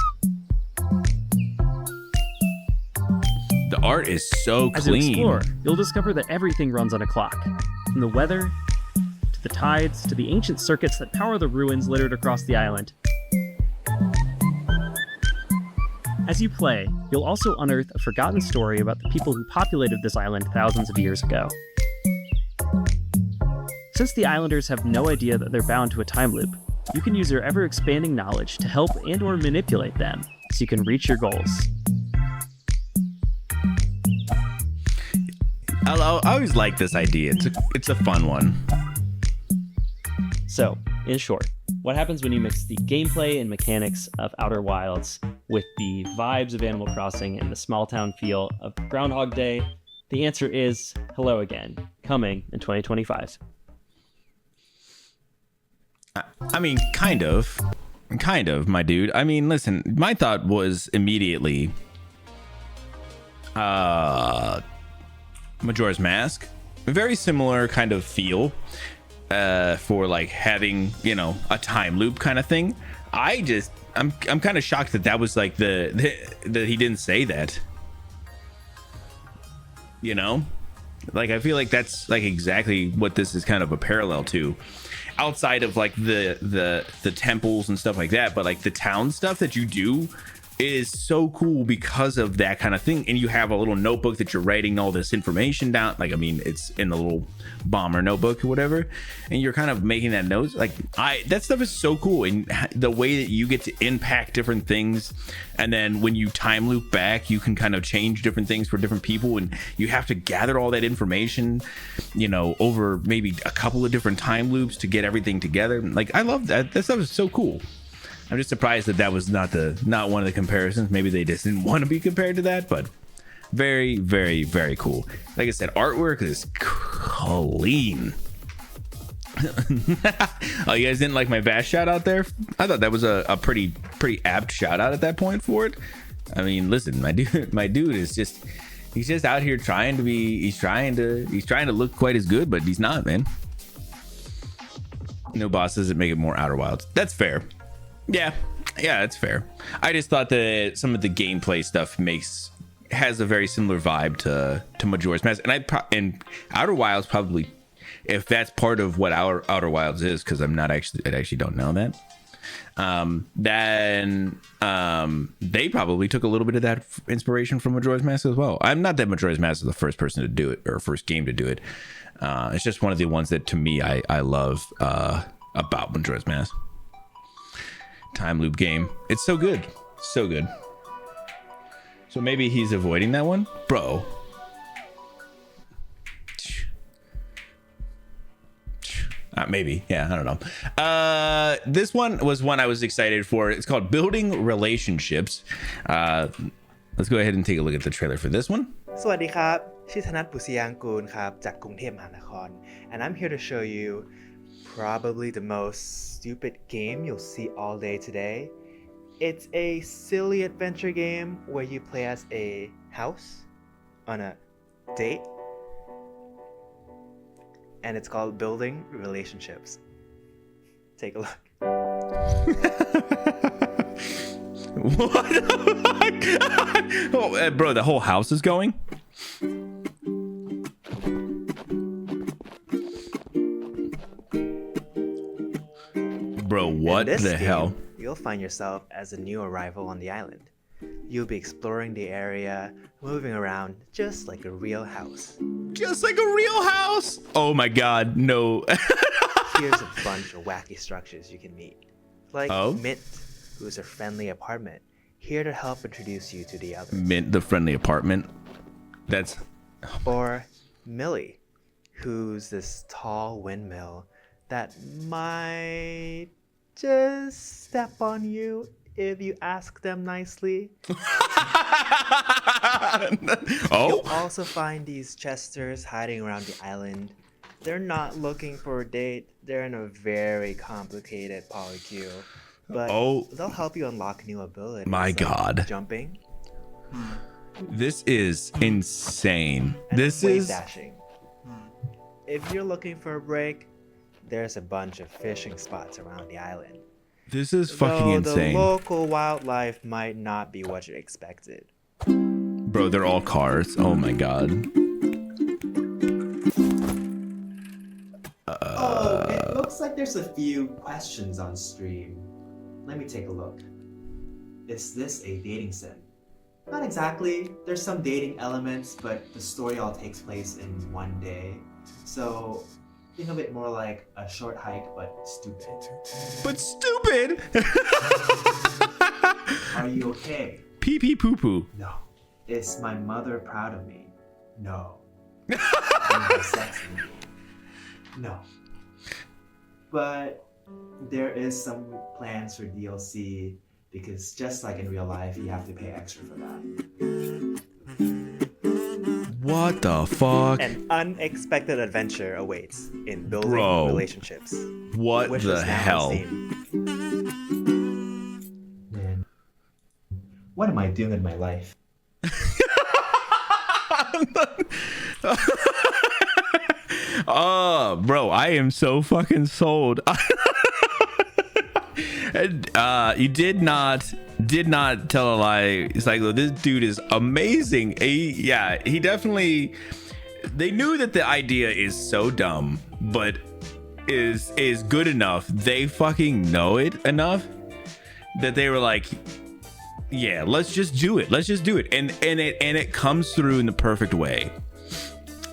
The art is so As you clean. explore, you'll discover that everything runs on a clock, from the weather, to the tides, to the ancient circuits that power the ruins littered across the island. As you play, you'll also unearth a forgotten story about the people who populated this island thousands of years ago. Since the islanders have no idea that they're bound to a time loop, you can use your ever-expanding knowledge to help and/or manipulate them so you can reach your goals. I always like this idea. It's a fun one. So, in short, what happens when you mix the gameplay and mechanics of Outer Wilds with the vibes of Animal Crossing and the small town feel of Groundhog Day? The answer is Hello Again, coming in 2025. I mean, kind of, my dude. I mean, listen, my thought was immediately, Majora's Mask, very similar kind of feel, for like having, you know, a time loop kind of thing. I'm kind of shocked that was like that he didn't say that. You know, like I feel like that's like exactly what this is kind of a parallel to. Outside of like the temples and stuff like that, but like the town stuff that you do is so cool because of that kind of thing. And you have a little notebook that you're writing all this information down. Like, I mean, it's in the little bomber notebook or whatever, and you're kind of making that notes. Like, that stuff is so cool. And the way that you get to impact different things, and then when you time loop back, you can kind of change different things for different people, and you have to gather all that information, you know, over maybe a couple of different time loops to get everything together. Like, I love that. That stuff is so cool. I'm just surprised that was not one of the comparisons. Maybe they just didn't want to be compared to that, but very, very, very cool. Like I said, artwork is clean. Oh, you guys didn't like my Vash shout out there? I thought that was a pretty apt shout out at that point for it. I mean, listen, my dude is just, he's just out here trying to look quite as good, but he's not, man. No boss doesn't make it more Outer Wilds. That's fair. Yeah, that's fair. I just thought that some of the gameplay stuff has a very similar vibe to Majora's Mask, and Outer Wilds probably, if that's part of what our Outer Wilds is, because I actually don't know that. Then they probably took a little bit of that inspiration from Majora's Mask as well. I'm not that Majora's Mask is the first person to do it or first game to do it. It's just one of the ones that to me I love about Majora's Mask. Time loop game. It's so good. So good. So maybe he's avoiding that one? Bro. Maybe. Yeah, I don't know. This one was one I was excited for. It's called Building Relationships. Let's go ahead and take a look at the trailer for this one. สวัสดีครับชื่อธนัท ปุษยางกูลครับจากกรุงเทพมหานคร and I'm here to show you probably the most stupid game you'll see all day today. It's a silly adventure game where you play as a house on a date, and it's called Building Relationships. Take a look. What? Oh, bro, the whole house is going? Bro, what the hell? You'll find yourself as a new arrival on the island. You'll be exploring the area, moving around just like a real house. Just like a real house? Oh my god, no. Here's a bunch of wacky structures you can meet. Like Mint, who's a friendly apartment, here to help introduce you to the others. Mint, the friendly apartment? That's... Or Millie, who's this tall windmill that might just step on you if you ask them nicely. You'll also find these chesters hiding around the island. They're not looking for a date. They're in a very complicated polycule. But they'll help you unlock new abilities. My like God. Jumping. This is insane. And This wave is dashing. If you're looking for a break, there's a bunch of fishing spots around the island. this is fucking Though insane. The local wildlife might not be what you expected. Bro, they're all cars. Oh my god. Oh, it looks like there's a few questions on stream. Let me take a look. Is this a dating sim? Not exactly. There's some dating elements, but the story all takes place in one day. So think of it more like a short hike, but stupid. But stupid. Are you okay? Pee pee poo poo. No. Is my mother proud of me? No. Can you have sex with me? No. But there is some plans for DLC because just like in real life, you have to pay extra for that. What the fuck? An unexpected adventure awaits in building Bro. relationships. What Which the is now on hell? Steam. Man, what am I doing in my life? Oh, bro, I am so fucking sold. And, you did not tell a lie. It's like, look, this dude is amazing. He definitely. They knew that the idea is so dumb, but is good enough. They fucking know it enough that they were like, yeah, let's just do it. Let's just do it. And it comes through in the perfect way.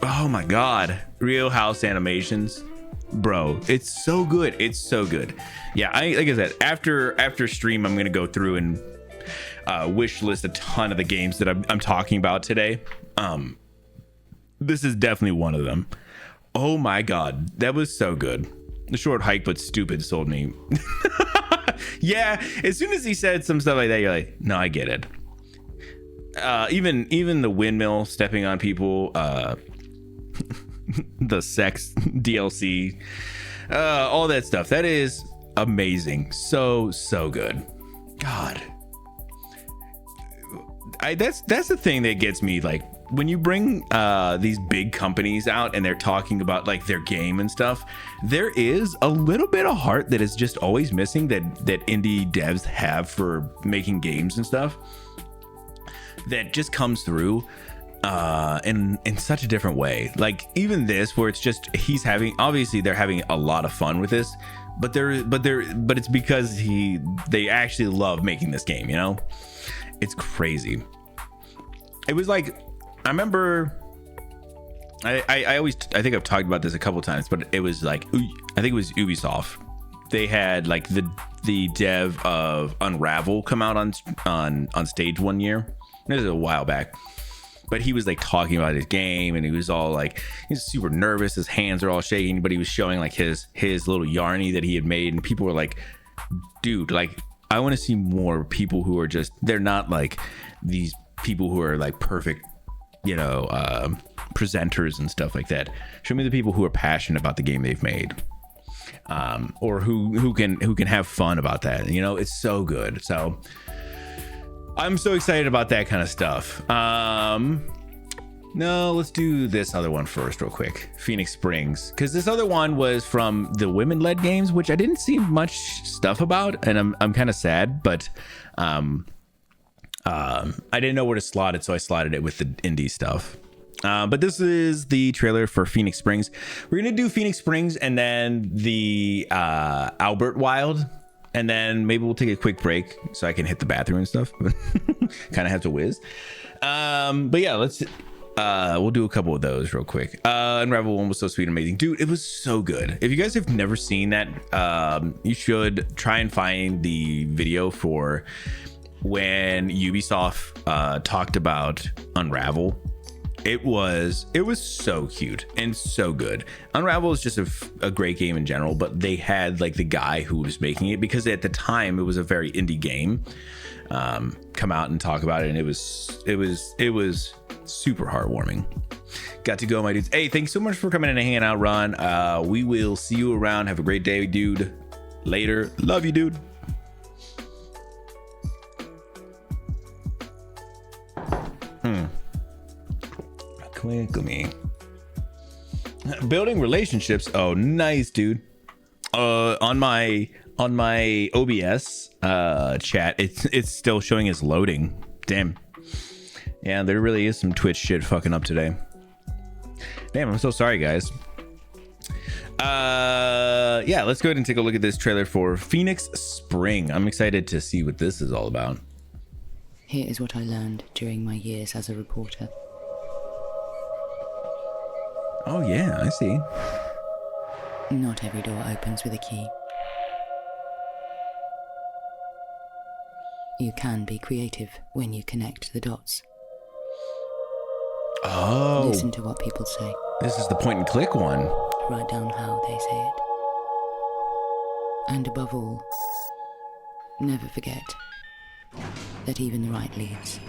Oh my god, Real House Animations, bro, it's so good. It's so good. Yeah, like I said, after stream, I'm gonna go through and wish list a ton of the games that I'm talking about today. This is definitely one of them. Oh my god, that was so good. The short hike but stupid sold me. Yeah, as soon as he said some stuff like that, you're like, no, I get it. Even the windmill stepping on people, the sex DLC, all that stuff, that is amazing. So good. God, that's the thing that gets me. Like, when you bring these big companies out and they're talking about like their game and stuff, there is a little bit of heart that is just always missing that indie devs have for making games and stuff, that just comes through in such a different way. Like even this, where it's just obviously they're having a lot of fun with this, but it's because they actually love making this game, you know? It's crazy. It was like, I remember, I think I've talked about this a couple times, but it was like, I think it was Ubisoft. They had like the dev of Unravel come out on stage one year. This is a while back, but he was like talking about his game, and he was all like, he's super nervous, his hands are all shaking, but he was showing like his little yarny that he had made, and people were like, dude, like, I want to see more people who are just, they're not like these people who are like perfect, you know, presenters and stuff like that. Show me the people who are passionate about the game they've made, or who can have fun about that. You know, it's so good. So I'm so excited about that kind of stuff. No, let's do this other one first real quick. Phoenix Springs, because this other one was from the women-led games, which I didn't see much stuff about, and I'm kind of sad, but I didn't know where to slot it, so I slotted it with the indie stuff. But this is the trailer for Phoenix Springs. We're gonna do Phoenix Springs and then the Albert Wild, and then maybe we'll take a quick break so I can hit the bathroom and stuff. Kind of have to whiz. But yeah, we'll do a couple of those real quick. Unravel 1 was so sweet and amazing. Dude, it was so good. If you guys have never seen that, you should try and find the video for when Ubisoft talked about Unravel. It was so cute and so good. Unravel is just a great game in general, but they had like the guy who was making it, because at the time it was a very indie game. come out and talk about it, and it was super heartwarming. Got to go, my dudes. Hey, thanks so much for coming in and hanging out, Ron. We will see you around. Have a great day, dude. Later. Love you, dude. Click me. Building relationships. Oh, nice, dude. On my OBS chat, it's still showing as loading. Damn. Yeah, there really is some Twitch shit fucking up today. Damn, I'm so sorry, guys. Yeah, let's go ahead and take a look at this trailer for Phoenix Spring. I'm excited to see what this is all about. Here is what I learned during my years as a reporter. Oh yeah, I see. Not every door opens with a key. You can be creative when you connect the dots. Oh. Listen to what people say. This is the point and click one. Write down how they say it. And above all, never forget that even the right leads.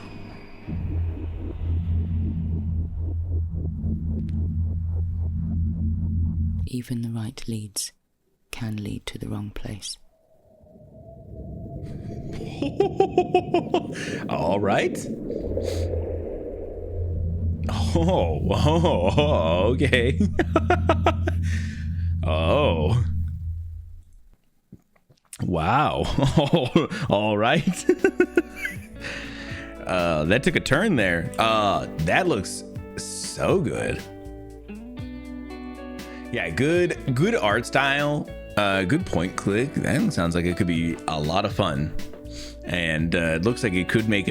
Even the right leads can lead to the wrong place. All right. Oh, okay. Oh. Wow. All right. That took a turn there. That looks so good. Yeah, good art style. Good point click. That sounds like it could be a lot of fun. And it looks like it could make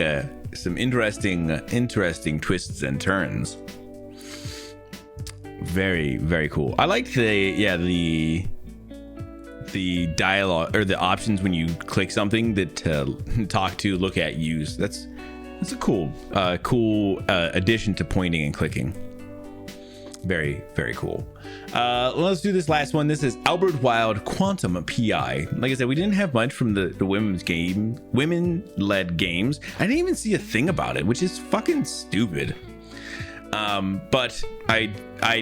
some interesting twists and turns. Very, very cool. I like the dialogue or the options when you click something that talk to, look at, use. That's a cool addition to pointing and clicking. Very, very cool. Let's do this last one. This is Albert Wild Quantum PI. Like I said, we didn't have much from the women-led games. I didn't even see a thing about it, which is fucking stupid. But I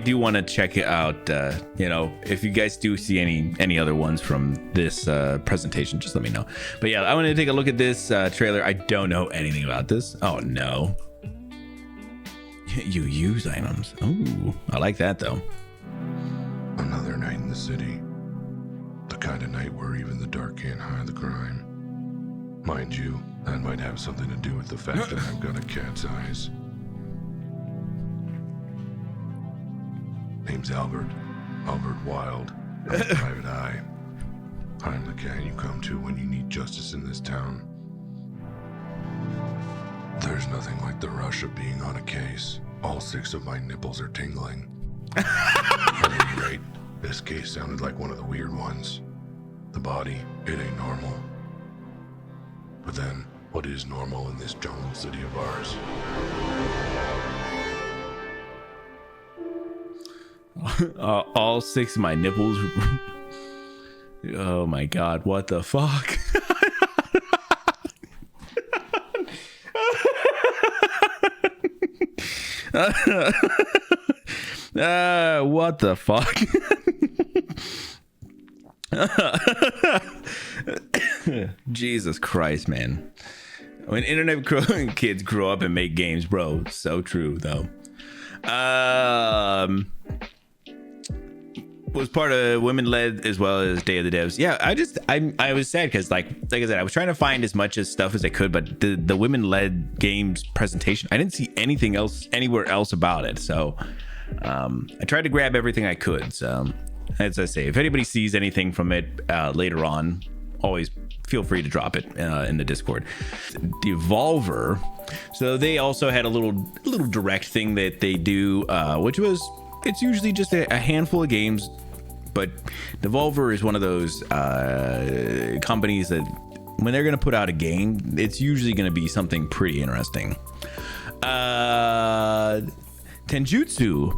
do want to check it out. If you guys do see any other ones from this presentation, just let me know. But yeah, I want to take a look at this trailer. I don't know anything about this. Oh no. You use items. Oh, I like that though. Another night in the city. The kind of night where even the dark can't hide the crime. Mind you, that might have something to do with the fact that I've got a cat's eyes. Name's Albert Wild. I'm a private eye. I'm the cat you come to when you need justice in this town. There's nothing like the rush of being on a case. All 6 of my nipples are tingling. At any rate, this case sounded like one of the weird ones. The body, it ain't normal. But then, what is normal in this jungle city of ours? All 6 of my nipples. Oh my god, what the fuck? What the fuck? Jesus Christ, man. When internet kids grow up and make games, bro. So true, though. Was part of women-led as well as Day of the Devs. Yeah, I was sad because like I said, I was trying to find as much as stuff as I could, but the women-led games presentation, I didn't see anything else anywhere else about it. So I tried to grab everything I could. So as I say, if anybody sees anything from it later on, always feel free to drop it in the Discord. Devolver, so they also had a little direct thing that they do, which was, it's usually just a handful of games, but Devolver is one of those companies that when they're going to put out a game, it's usually going to be something pretty interesting. 10 Tenjutsu,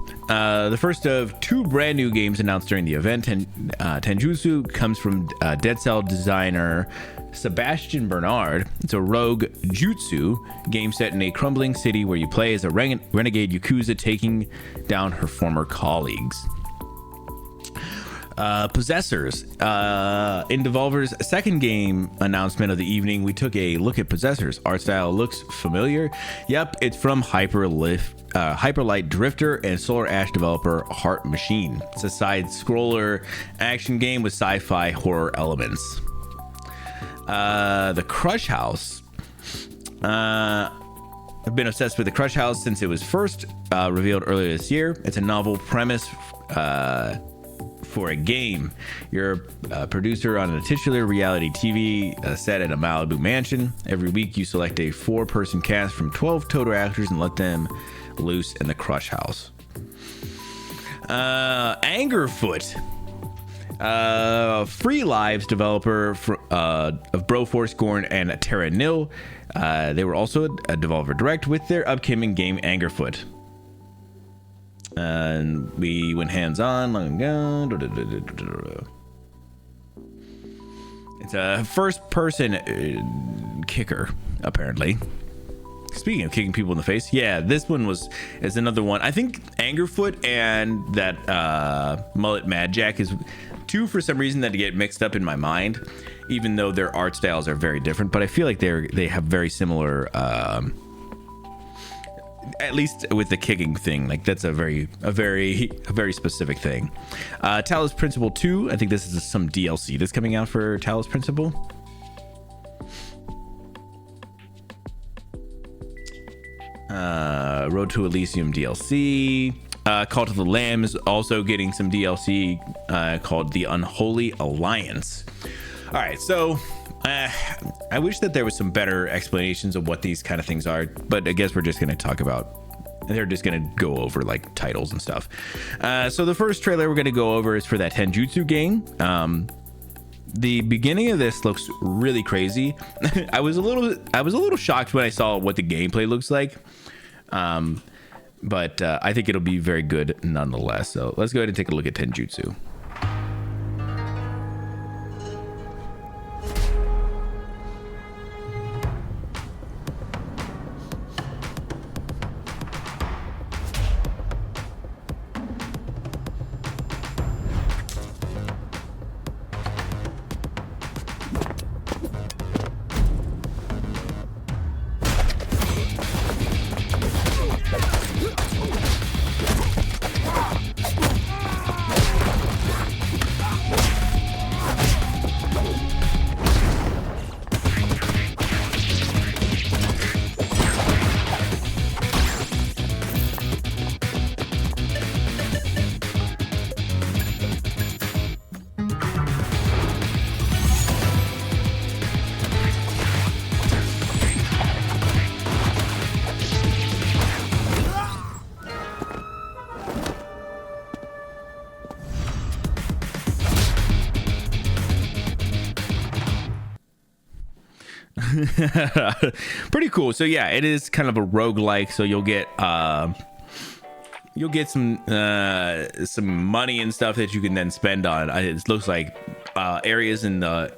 the first of 2 brand new games announced during the event. Tenjutsu comes from Dead Cell designer Sebastian Bernard. It's a rogue jutsu game set in a crumbling city where you play as a renegade Yakuza taking down her former colleagues. Possessors. In Devolver's second game announcement of the evening, we took a look at Possessors. Art style looks familiar. Yep, it's from Hyperlight Drifter and Solar Ash developer Heart Machine. It's a side-scroller action game with sci-fi horror elements. The Crush House. I've been obsessed with the Crush House since it was first revealed earlier this year. It's a novel premise for a game. You're a producer on a titular reality TV set at a Malibu mansion. Every week you select a 4-person cast from 12 total actors and let them loose in the Crush House. Angerfoot. Free Lives developer of Broforce, Gorn, and Terra Nil. They were also a Devolver Direct with their upcoming game Angerfoot. And we went hands-on long ago. It's a first-person kicker, apparently. Speaking of kicking people in the face, yeah, this one is another one. I think Angerfoot and that Mullet Mad Jack is 2 for some reason that get mixed up in my mind, even though their art styles are very different. But I feel like they have very similar. At least with the kicking thing, like that's a very specific thing. Talos Principle 2, I think this is some DLC that's coming out for Talos Principle. Road to Elysium DLC. Cult of the Lamb is also getting some DLC called The Unholy Alliance. All right, so I wish that there was some better explanations of what these kind of things are, but I guess we're just going to talk about, they're just going to go over like titles and stuff. So the first trailer we're going to go over is for that Tenjutsu game. The beginning of this looks really crazy. I was a little shocked when I saw what the gameplay looks like. But I think it'll be very good nonetheless. So let's go ahead and take a look at Tenjutsu. Pretty cool. So yeah, it is kind of a roguelike, so you'll get some money and stuff that you can then spend on. It looks like areas in the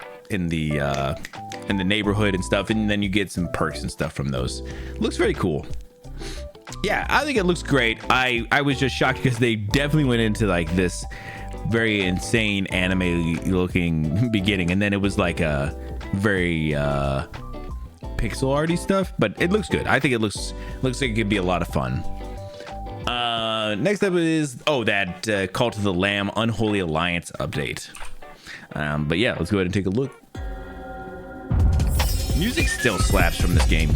neighborhood and stuff, and then you get some perks and stuff from those. Looks very cool. Yeah, I think it looks great. I was just shocked because they definitely went into like this very insane anime looking beginning, and then it was like a very pixel arty stuff, but it looks good. I think it looks like it could be a lot of fun. Next up is that Cult of the Lamb Unholy Alliance update. But yeah, let's go ahead and take a look. Music still slaps from this game.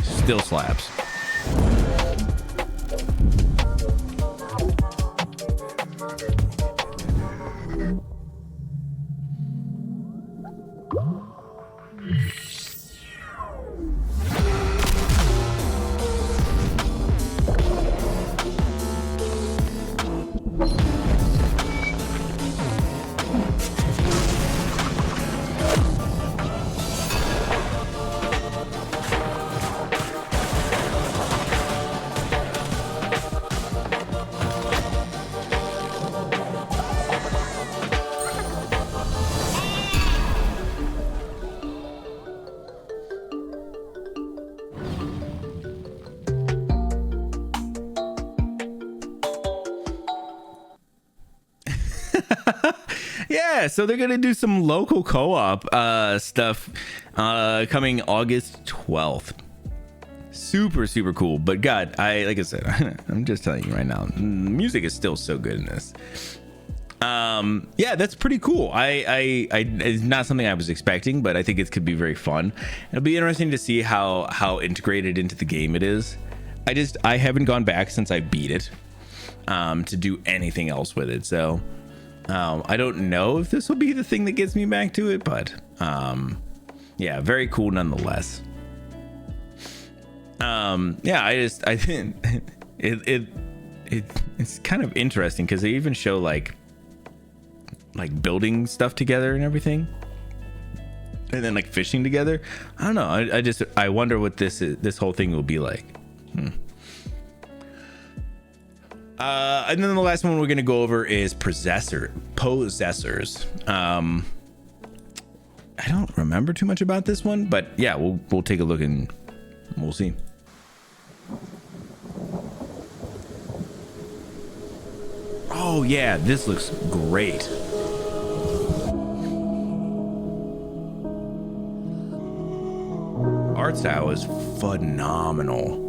Still slaps. Yeah, so they're gonna do some local co-op stuff coming August 12th. Super cool. But God, like I said, I'm just telling you right now, music is still so good in this. Yeah, that's pretty cool. It's not something I was expecting, but I think it could be very fun. It'll be interesting to see how integrated into the game it is. I haven't gone back since I beat it to do anything else with it, so I don't know if this will be the thing that gets me back to it, but yeah, very cool nonetheless. Yeah, I think it's kind of interesting because they even show like building stuff together and everything, and then like fishing together. I don't know. I wonder what this whole thing will be like. And then the last one we're gonna go over is Possessors. I don't remember too much about this one, but yeah, we'll take a look and we'll see. Oh yeah, this looks great. Art style is phenomenal.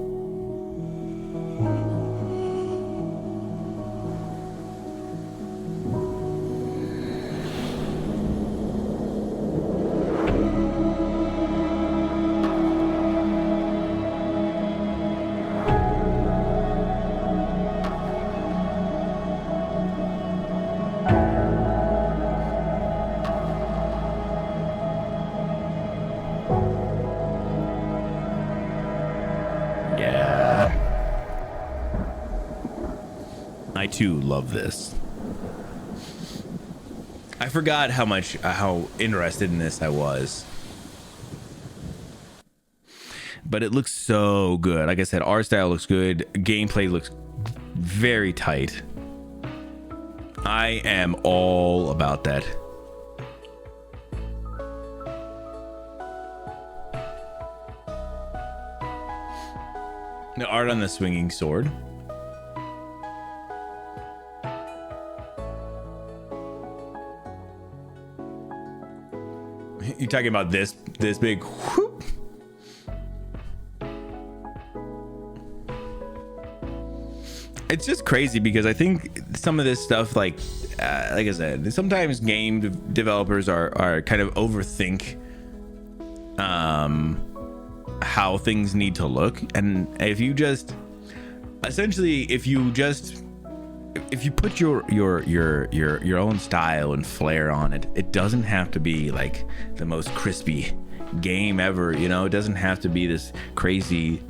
I too love this. I forgot how interested in this I was. But it looks so good. Like I said, art style looks good. Gameplay looks very tight. I am all about that. The art on the swinging sword. You're talking about this big whoop. It's just crazy because I think some of this stuff, like I said, sometimes game developers are kind of overthink how things need to look, and if you just put your own style and flair on it, it doesn't have to be like the most crispy game ever, you know. It doesn't have to be this crazy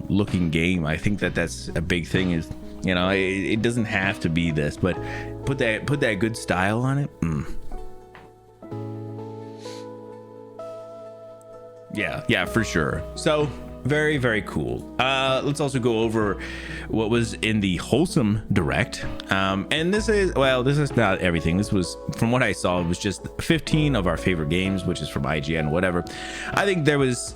looking game. I think that's a big thing, is, you know, it doesn't have to be this, but put that good style on it. Yeah, for sure. So very, very cool. Let's also go over what was in the Wholesome Direct. And this is not everything. This was, from what I saw, it was just 15 of our favorite games, which is from IGN, whatever. I think there was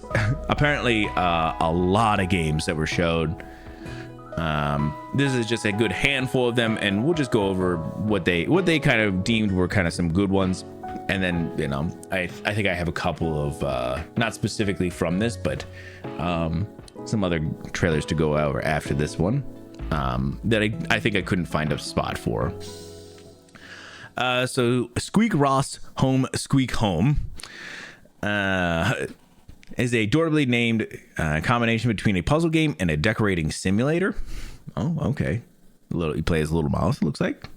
apparently a lot of games that were showed. This is just a good handful of them, and we'll just go over what they kind of deemed were kind of some good ones. And then, you know, I think I have a couple of not specifically from this, but some other trailers to go over after this one that I think I couldn't find a spot for. So Squeak Ross Home Squeak Home is a adorably named combination between a puzzle game and a decorating simulator. Oh, okay. You play as a little mouse, it looks like.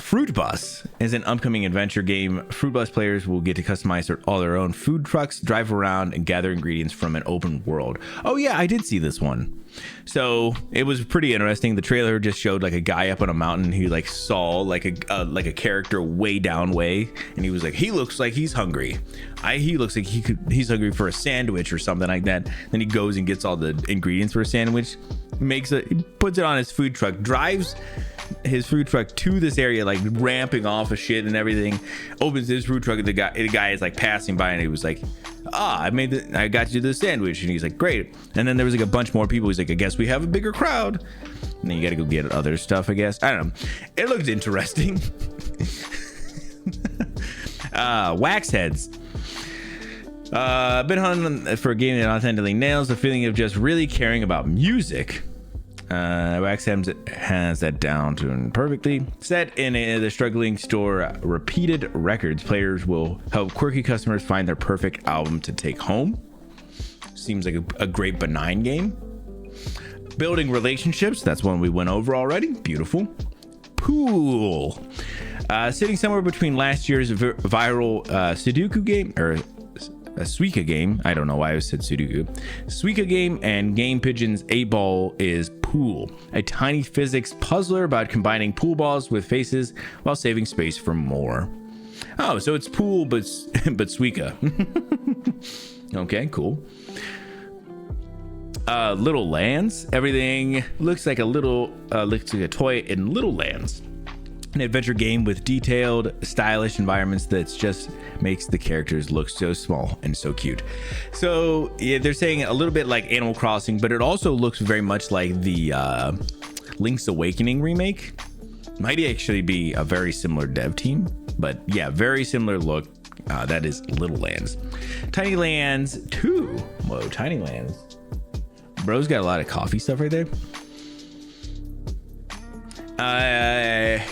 Fruit Bus is an upcoming adventure game. Fruit Bus players will get to customize all their own food trucks, drive around, and gather ingredients from an open world. Oh yeah, I did see this one. So it was pretty interesting. The trailer just showed like a guy up on a mountain. He like saw like a character way down, and he was like, he looks like he's hungry. He looks like he's hungry for a sandwich or something like that. Then he goes and gets all the ingredients for a sandwich, puts it on his food truck, drives his food truck to this area, like ramping off of shit and everything, opens his food truck, and the guy is like passing by, and he was like, I got you the sandwich, and he's like, great. And then there was like a bunch more people. He's like, I guess we have a bigger crowd. And then you gotta go get other stuff, I guess. I don't know. It looked interesting. Wax Heads. Been hunting for a game that authentically nails the feeling of just really caring about music. Wax Heads has that down to perfectly. Set in the struggling store Repeated Records, players will help quirky customers find their perfect album to take home. Seems like a great benign game. Building relationships, that's one we went over already. Beautiful. Pool. Sitting somewhere between last year's viral Sudoku game, or a Suika game. I don't know why I said Sudoku. Suika game and Game Pigeon's 8-Ball is Pool, a tiny physics puzzler about combining pool balls with faces while saving space for more. Oh, so it's Pool, but Suika. Okay, cool. Little Lands. Everything looks like a toy in Little Lands. An adventure game with detailed, stylish environments that just makes the characters look so small and so cute. So yeah, they're saying a little bit like Animal Crossing, but it also looks very much like the Link's Awakening remake. Might actually be a very similar dev team, but yeah, very similar look. That is Little Lands. Tiny Lands 2. Whoa, Tiny Lands. Bro's got a lot of coffee stuff right there.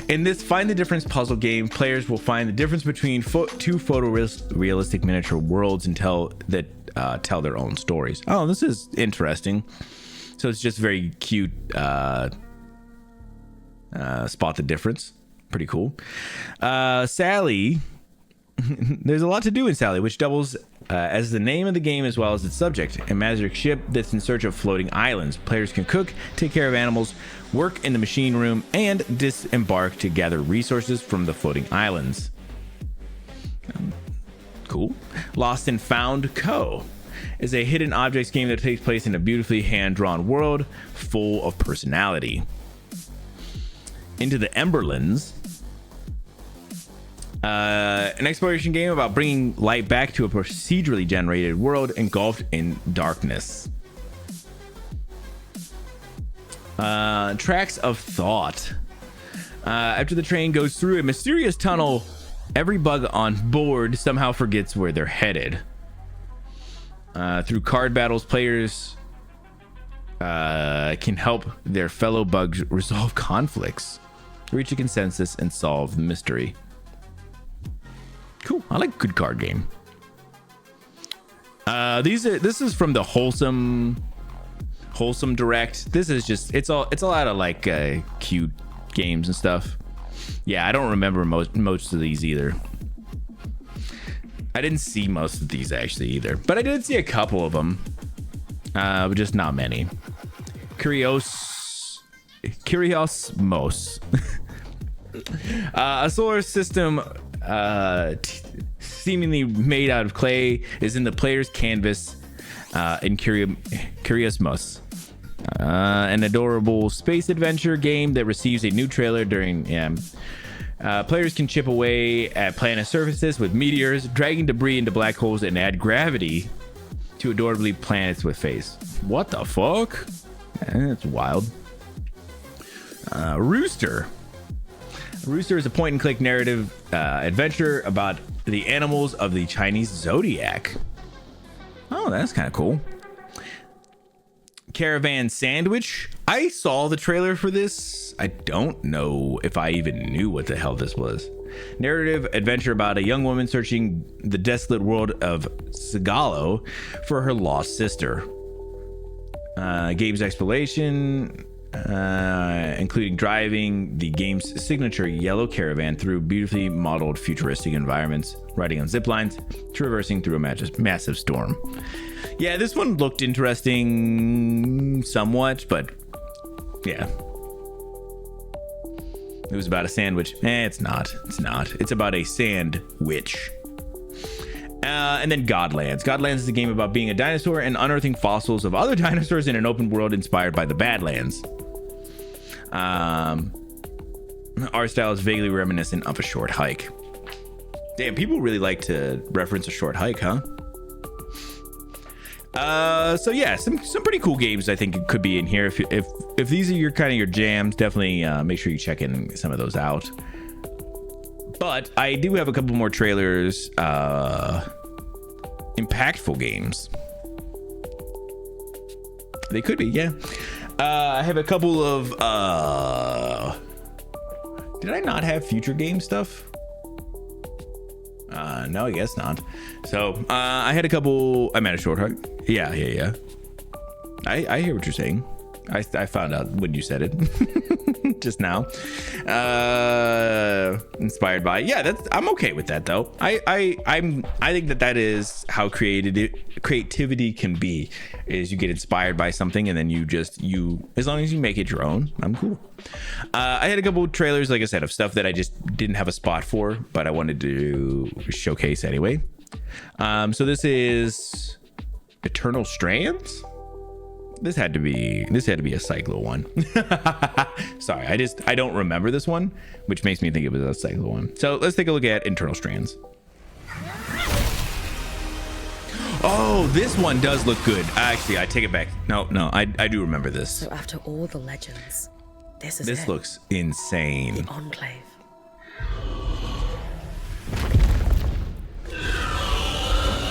In this Find the Difference puzzle game, players will find the difference between two photorealistic miniature worlds and tell their own stories. Oh, this is interesting. So it's just very cute. Spot the difference. Pretty cool. Sally. There's a lot to do in Sally, which doubles as the name of the game as well as its subject. A magic ship that's in search of floating islands. Players can cook, take care of animals, work in the machine room, and disembark to gather resources from the floating islands. Cool. Lost and Found Co. is a hidden objects game that takes place in a beautifully hand-drawn world full of personality. Into the Emberlands. An exploration game about bringing light back to a procedurally generated world engulfed in darkness. Tracks of Thought. After the train goes through a mysterious tunnel, every bug on board somehow forgets where they're headed. Through card battles, players can help their fellow bugs resolve conflicts, reach a consensus, and solve the mystery. Cool. I like good card game. This is from the Wholesome Direct. This is just it's a lot of like cute games and stuff. Yeah, I don't remember most of these either. I didn't see most of these actually either, but I did see a couple of them, but just not many. Curiosmos. A solar system seemingly made out of clay is in the player's canvas in Curiosmos, an adorable space adventure game that receives a new trailer during players can chip away at planet surfaces with meteors, dragging debris into black holes, and add gravity to adorably planets with face. What the fuck? That's wild. Rooster is a point-and-click narrative adventure about the animals of the Chinese zodiac. Oh, that's kind of cool. Caravan Sandwich. I saw the trailer for this. I don't know if I even knew what the hell this was. Narrative adventure about a young woman searching the desolate world of Sagalo for her lost sister. Game's exploration, including driving the game's signature yellow caravan through beautifully modeled futuristic environments, riding on zip lines, traversing through a massive storm. Yeah, this one looked interesting somewhat, but yeah. It was about a sandwich. It's not. It's about a sandwich. And then Godlands. Godlands is a game about being a dinosaur and unearthing fossils of other dinosaurs in an open world inspired by the Badlands. Art style is vaguely reminiscent of A Short Hike. Damn, people really like to reference A Short Hike, huh? So yeah, some pretty cool games I think could be in here. If these are your jams, definitely make sure you check in some of those out. But I do have a couple more trailers. Impactful games. They could be, yeah. I have a couple of did I not have future game stuff? No, I guess not. So I had a couple. I'm at a short hug. Yeah. I hear what you're saying. I found out when you said it just now. Inspired by, yeah, that's, I'm okay with that though. I think that is how creativity can be, is you get inspired by something and then you as long as you make it your own, I'm cool. I had a couple of trailers, like I said, of stuff that I just didn't have a spot for, but I wanted to showcase anyway. So this is Eternal Strands. This had to be a Cyclo one. Sorry, I don't remember this one, which makes me think it was a Cyclo one. So let's take a look at Eternal Strands. Oh, this one does look good. Actually, I take it back. No, I do remember this. So after all the legends, this is This it. looks insane. The Enclave.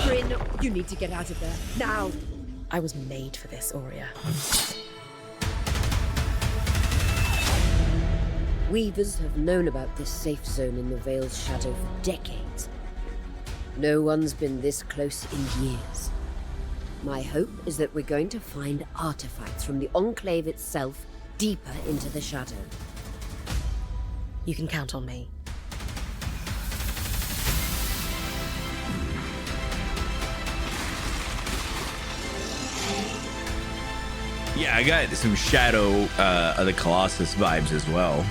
Bryn, you need to get out of there now. I was made for this, Aurea. Weavers have known about this safe zone in the Veil's shadow for decades. No one's been this close in years. My hope is that we're going to find artifacts from the Enclave itself deeper into the shadow. You can count on me. Yeah, I got some Shadow of the Colossus vibes as well.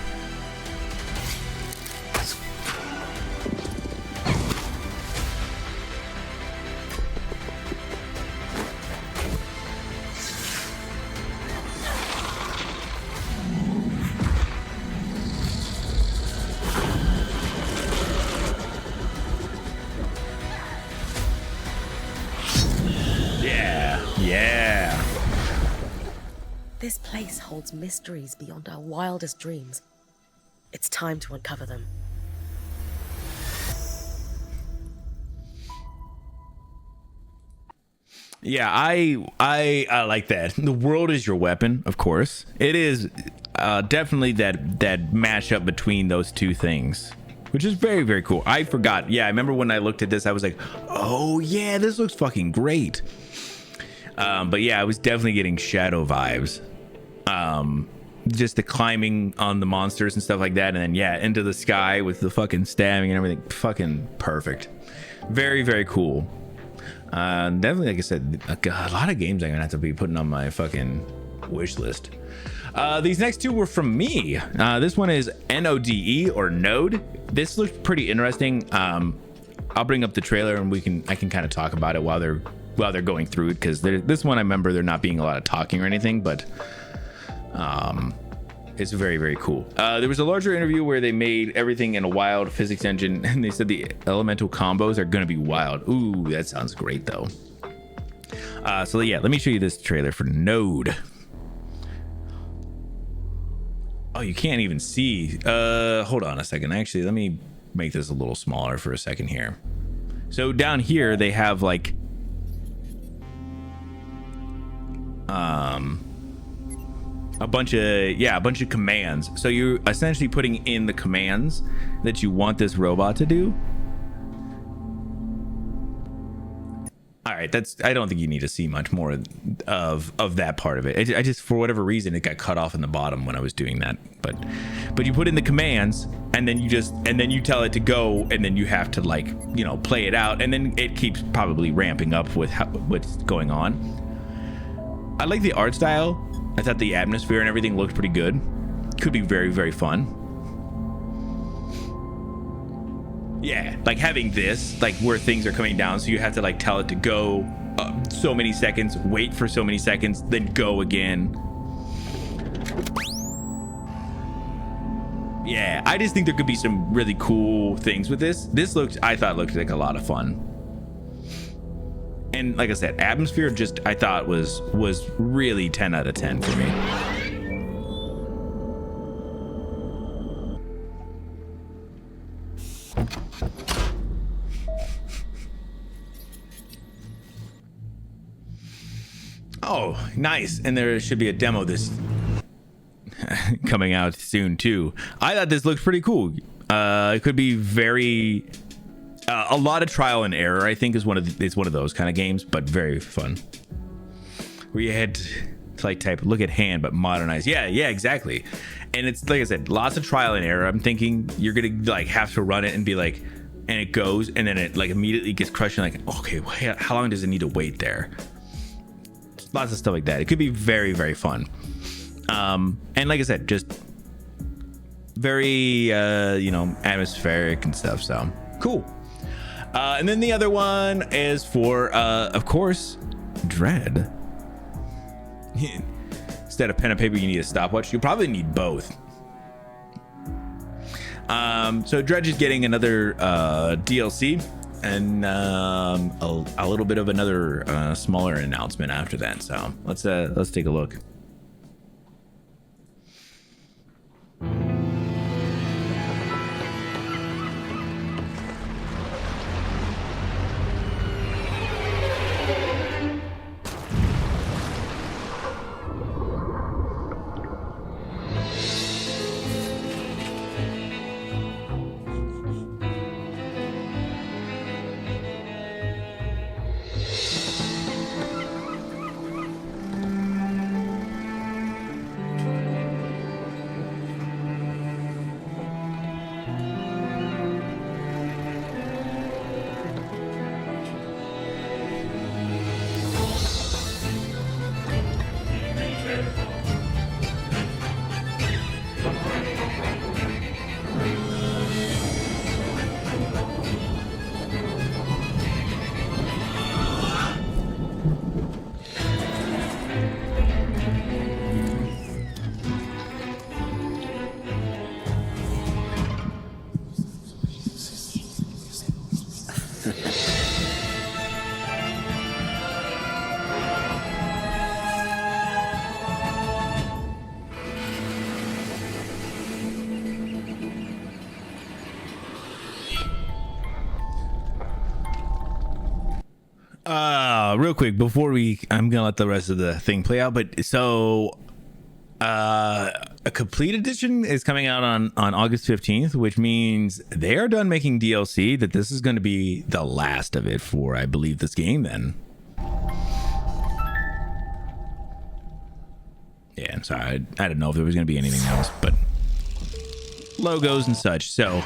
Yeah. This place holds mysteries beyond our wildest dreams. It's time to uncover them. Yeah, I like that. The world is your weapon, of course. It is definitely that mashup between those two things, which is very, very cool. I forgot. Yeah, I remember when I looked at this, I was like, oh yeah, this looks fucking great. But yeah, I was definitely getting Shadow vibes. Just the climbing on the monsters and stuff like that, and then yeah, into the sky with the fucking stabbing and everything. Fucking perfect. Very, very cool. Definitely, like I said, a lot of games I'm gonna have to be putting on my fucking wish list. These next two were from me. This one is NODE or Node. This looks pretty interesting. I'll bring up the trailer and I can kind of talk about it while they're going through it, because this one I remember there not being a lot of talking or anything, but it's very, very cool. There was a larger interview where they made everything in a wild physics engine, and they said the elemental combos are going to be wild. Ooh, that sounds great though. So yeah, let me show you this trailer for Node. Oh, you can't even see. Hold on a second. Actually, let me make this a little smaller for a second here. So down here they have like a bunch of commands. So you're essentially putting in the commands that you want this robot to do. All right, I don't think you need to see much more of that part of it. I just, for whatever reason, it got cut off in the bottom when I was doing that. But you put in the commands, and then you tell it to go, and then you have to, like, you know, play it out, and then it keeps probably ramping up with what's going on. I like the art style. I thought the atmosphere and everything looked pretty good. Could be very, very fun. Yeah, like having this, like where things are coming down, so you have to like tell it to go so many seconds, wait for so many seconds, then go again. Yeah, I just think there could be some really cool things with this. I thought looked like a lot of fun. And like I said, atmosphere I thought was really 10 out of 10 for me. Oh, nice. And there should be a demo this coming out soon too. I thought this looked pretty cool. It could be very a lot of trial and error. I think is one of those kind of games, but very fun. Where you had to like type look at hand, but modernize. Yeah, exactly. And it's like I said, lots of trial and error. I'm thinking you're gonna like have to run it and be like, and it goes, and then it like immediately gets crushed. And like, okay, how long does it need to wait there? Lots of stuff like that. It could be very, very fun. And like I said, just very atmospheric and stuff. So cool. And then the other one is for of course Dread. Instead of pen and paper, you need a stopwatch. You probably need both. So Dredge is getting another DLC and a little bit of another smaller announcement after that. So let's take a look. Real quick before I'm gonna let the rest of the thing play out, but so a complete edition is coming out on August 15th, which means they are done making DLC, that this is going to be the last of it for, I believe, this game then. Yeah, I'm sorry, I didn't know if there was going to be anything else, but logos and such. So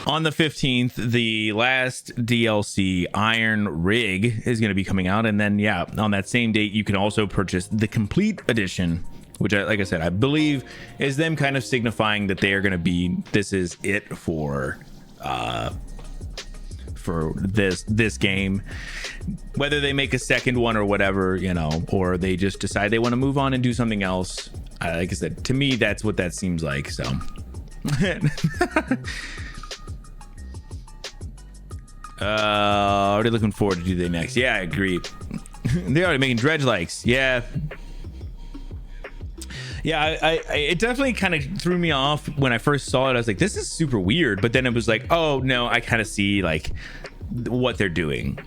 on the 15th, the last DLC, Iron Rig, is going to be coming out. And then, yeah, on that same date, you can also purchase the complete edition, which, like I said, I believe is them kind of signifying that they are going to be, this is it for this game. Whether they make a second one or whatever, or they just decide they want to move on and do something else. Like I said, to me, that's what that seems like. So already looking forward to do they next. Yeah, I agree. They're already making Dredge likes. Yeah, it definitely kind of threw me off when I first saw it. I was like, this is super weird, but then it was like, oh no, I kind of see like what they're doing.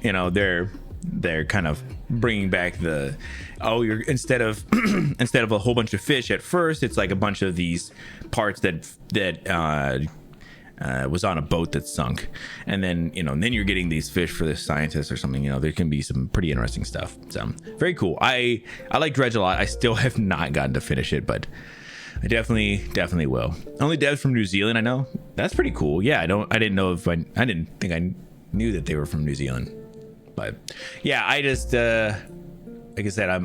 They're kind of bringing back the, you're instead of a whole bunch of fish at first, it's like a bunch of these parts that was on a boat that sunk, and then then you're getting these fish for the scientists or something. There can be some pretty interesting stuff. So very cool. I like Dredge a lot. I still have not gotten to finish it, but I definitely will. Only devs from New Zealand, I know. That's pretty cool. Yeah, I didn't know if I didn't think I knew that they were from New Zealand. But yeah, I just like I said, I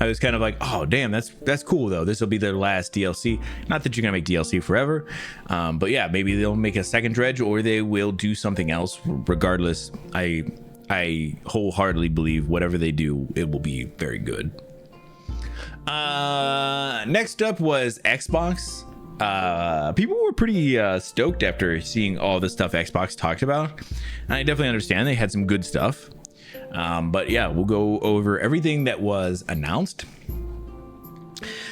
was kind of like, oh damn, that's cool though. This will be their last DLC. Not that you're gonna make DLC forever, but yeah, maybe they'll make a second Dredge or they will do something else. Regardless, I wholeheartedly believe whatever they do, it will be very good. Next up was Xbox. People were pretty stoked after seeing all the stuff Xbox talked about, and I definitely understand they had some good stuff. But yeah, we'll go over everything that was announced.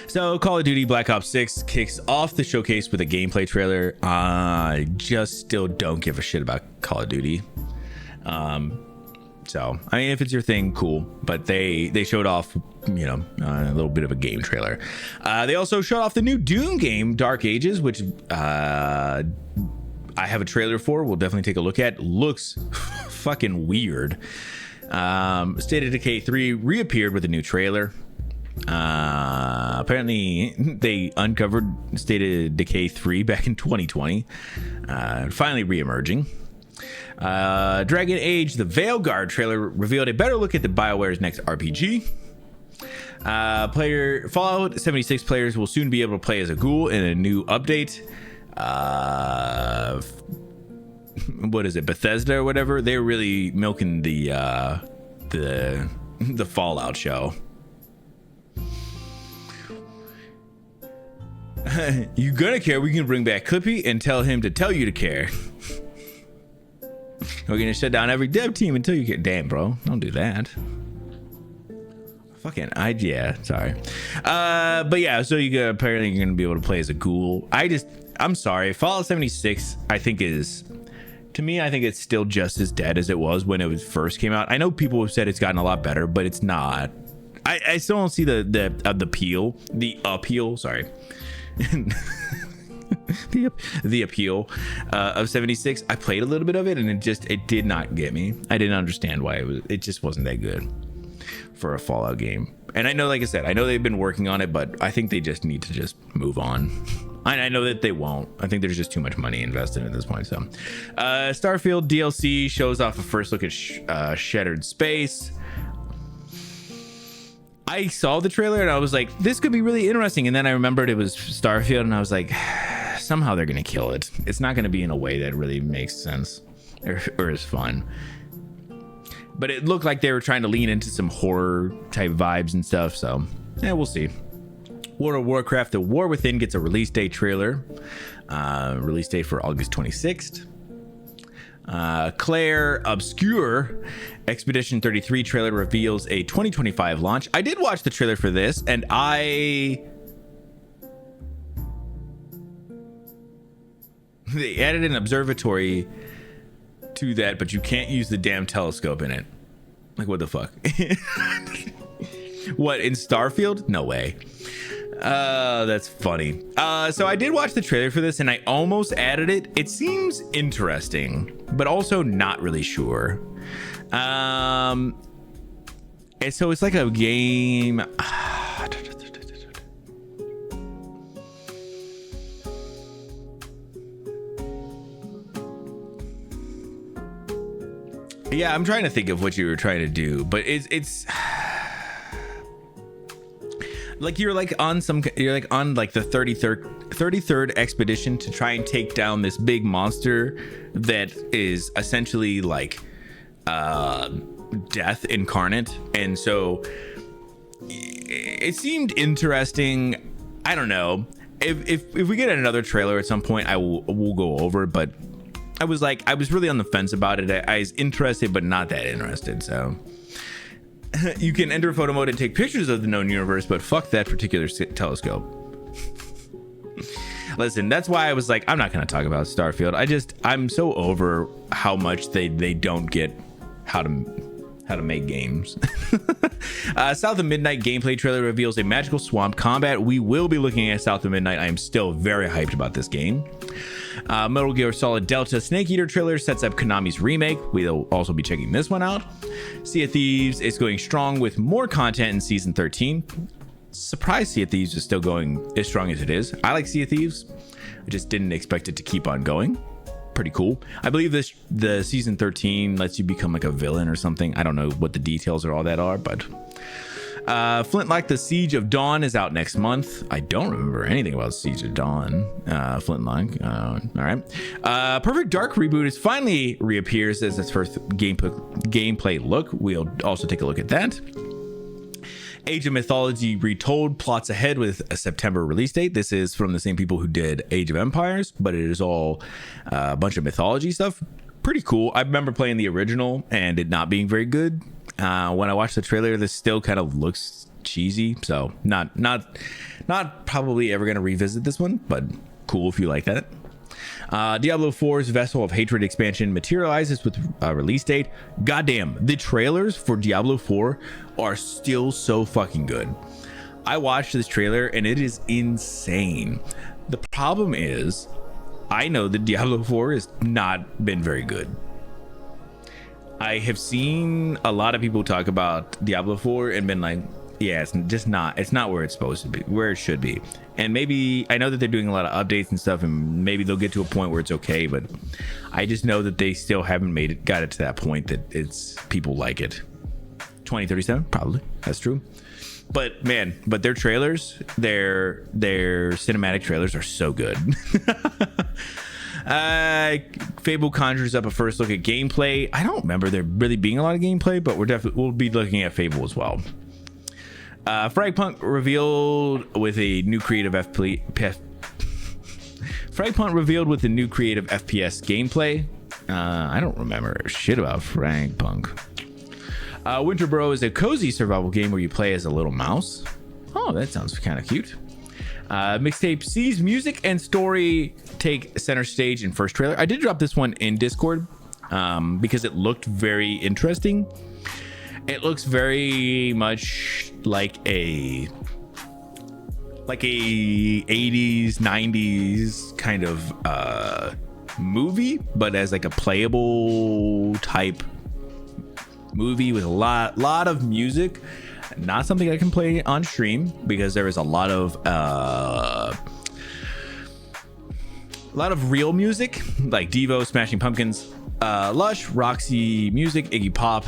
So Call of Duty Black Ops 6 kicks off the showcase with a gameplay trailer. I just still don't give a shit about Call of Duty. So, I mean, if it's your thing, cool. But they showed off, you know, a little bit of a game trailer. They also showed off the new Doom game, Dark Ages, which I have a trailer for. We'll definitely take a look at. Looks fucking weird. State of Decay 3 reappeared with a new trailer. Apparently they uncovered State of Decay 3 back in 2020. Finally re-emerging. Dragon Age the Veilguard trailer revealed a better look at the BioWare's next RPG. Fallout 76 players will soon be able to play as a ghoul in a new update. What is it, Bethesda or whatever? They're really milking the Fallout show. You gonna care? We can bring back Clippy and tell him to tell you to care. We're gonna shut down every dev team until you get. Damn, bro, don't do that. Fucking yeah, sorry. But yeah, so apparently you're gonna be able to play as a ghoul. I'm sorry, Fallout 76 I think is, to me, I think it's still just as dead as it was when it first came out. I know people have said it's gotten a lot better, but it's not. I still don't see the appeal, sorry. the appeal of 76. I played a little bit of it and it did not get me. I didn't understand why it just wasn't that good for a Fallout game. And I know, like I said, I know they've been working on it, but I think they just need to just move on. I know that they won't. I think there's just too much money invested at this point. So Starfield DLC shows off a first look at Shattered Space. I saw the trailer and I was like, this could be really interesting. And then I remembered it was Starfield and I was like, somehow they're going to kill it. It's not going to be in a way that really makes sense or is fun. But it looked like they were trying to lean into some horror type vibes and stuff. So yeah, we'll see. World of Warcraft, The War Within gets a release date trailer. Release date for August 26th. Claire Obscure Expedition 33 trailer reveals a 2025 launch. I did watch the trailer for this and they added an observatory to that, but you can't use the damn telescope in it. Like, what the fuck? What, in Starfield? No way. That's funny. So I did watch the trailer for this and I almost added it. It seems interesting, but also not really sure. And so it's like a game. Yeah, I'm trying to think of what you were trying to do, but it's like you're like on the 33rd expedition to try and take down this big monster that is essentially like death incarnate. And so it seemed interesting. I don't know if we get another trailer at some point, we'll go over it, but I was really on the fence about it. I was interested, but not that interested. So you can enter photo mode and take pictures of the known universe, but fuck that particular telescope. Listen, that's why I was like, I'm not going to talk about Starfield. I'm so over how much they don't get how to make games. South of Midnight gameplay trailer reveals a magical swamp combat. We will be looking at South of Midnight. I am still very hyped about this game. Metal Gear Solid Delta Snake Eater trailer sets up Konami's remake. We'll also be checking this one out. Sea of Thieves is going strong with more content in season 13. Surprised Sea of Thieves is still going as strong as it is. I like Sea of Thieves. I just didn't expect it to keep on going. Pretty cool. I believe the season 13 lets you become like a villain or something. I don't know what the details or all that are, but Flintlock The Siege of Dawn is out next month. I don't remember anything about Siege of Dawn. Flintlock. All right. Perfect Dark reboot finally reappears as its first gameplay look. We'll also take a look at that. Age of Mythology Retold plots ahead with a September release date. This is from the same people who did Age of Empires, but it is all a bunch of mythology stuff. Pretty cool. I remember playing the original and it not being very good. When I watched the trailer, this still kind of looks cheesy, so not probably ever gonna revisit this one, but cool if you like that. Diablo 4's Vessel of Hatred expansion materializes with a release date. Goddamn, the trailers for Diablo 4 are still so fucking good. I watched this trailer and it is insane. The problem is, I know that Diablo 4 has not been very good. I have seen a lot of people talk about Diablo 4 and been like, yeah, it's not where it's supposed to be, where it should be. And maybe, I know that they're doing a lot of updates and stuff, and maybe they'll get to a point where it's okay, but I just know that they still haven't got it to that point that it's, people like it. 2037, probably, that's true. But man, their trailers, their cinematic trailers are so good. Fable conjures up a first look at gameplay. I don't remember there really being a lot of gameplay, but we'll be looking at Fable as well. Fragpunk revealed with a new creative FPS gameplay. I don't remember shit about Fragpunk. Winterboro is a cozy survival game where you play as a little mouse. Oh, that sounds kind of cute. Mixtape sees music and story take center stage in first trailer. I did drop this one in Discord because it looked very interesting. It looks very much like a 80s 90s kind of movie, but as like a playable type movie with a lot of music. Not something I can play on stream because there is a lot of real music like Devo, Smashing Pumpkins, Lush, Roxy Music, Iggy Pop,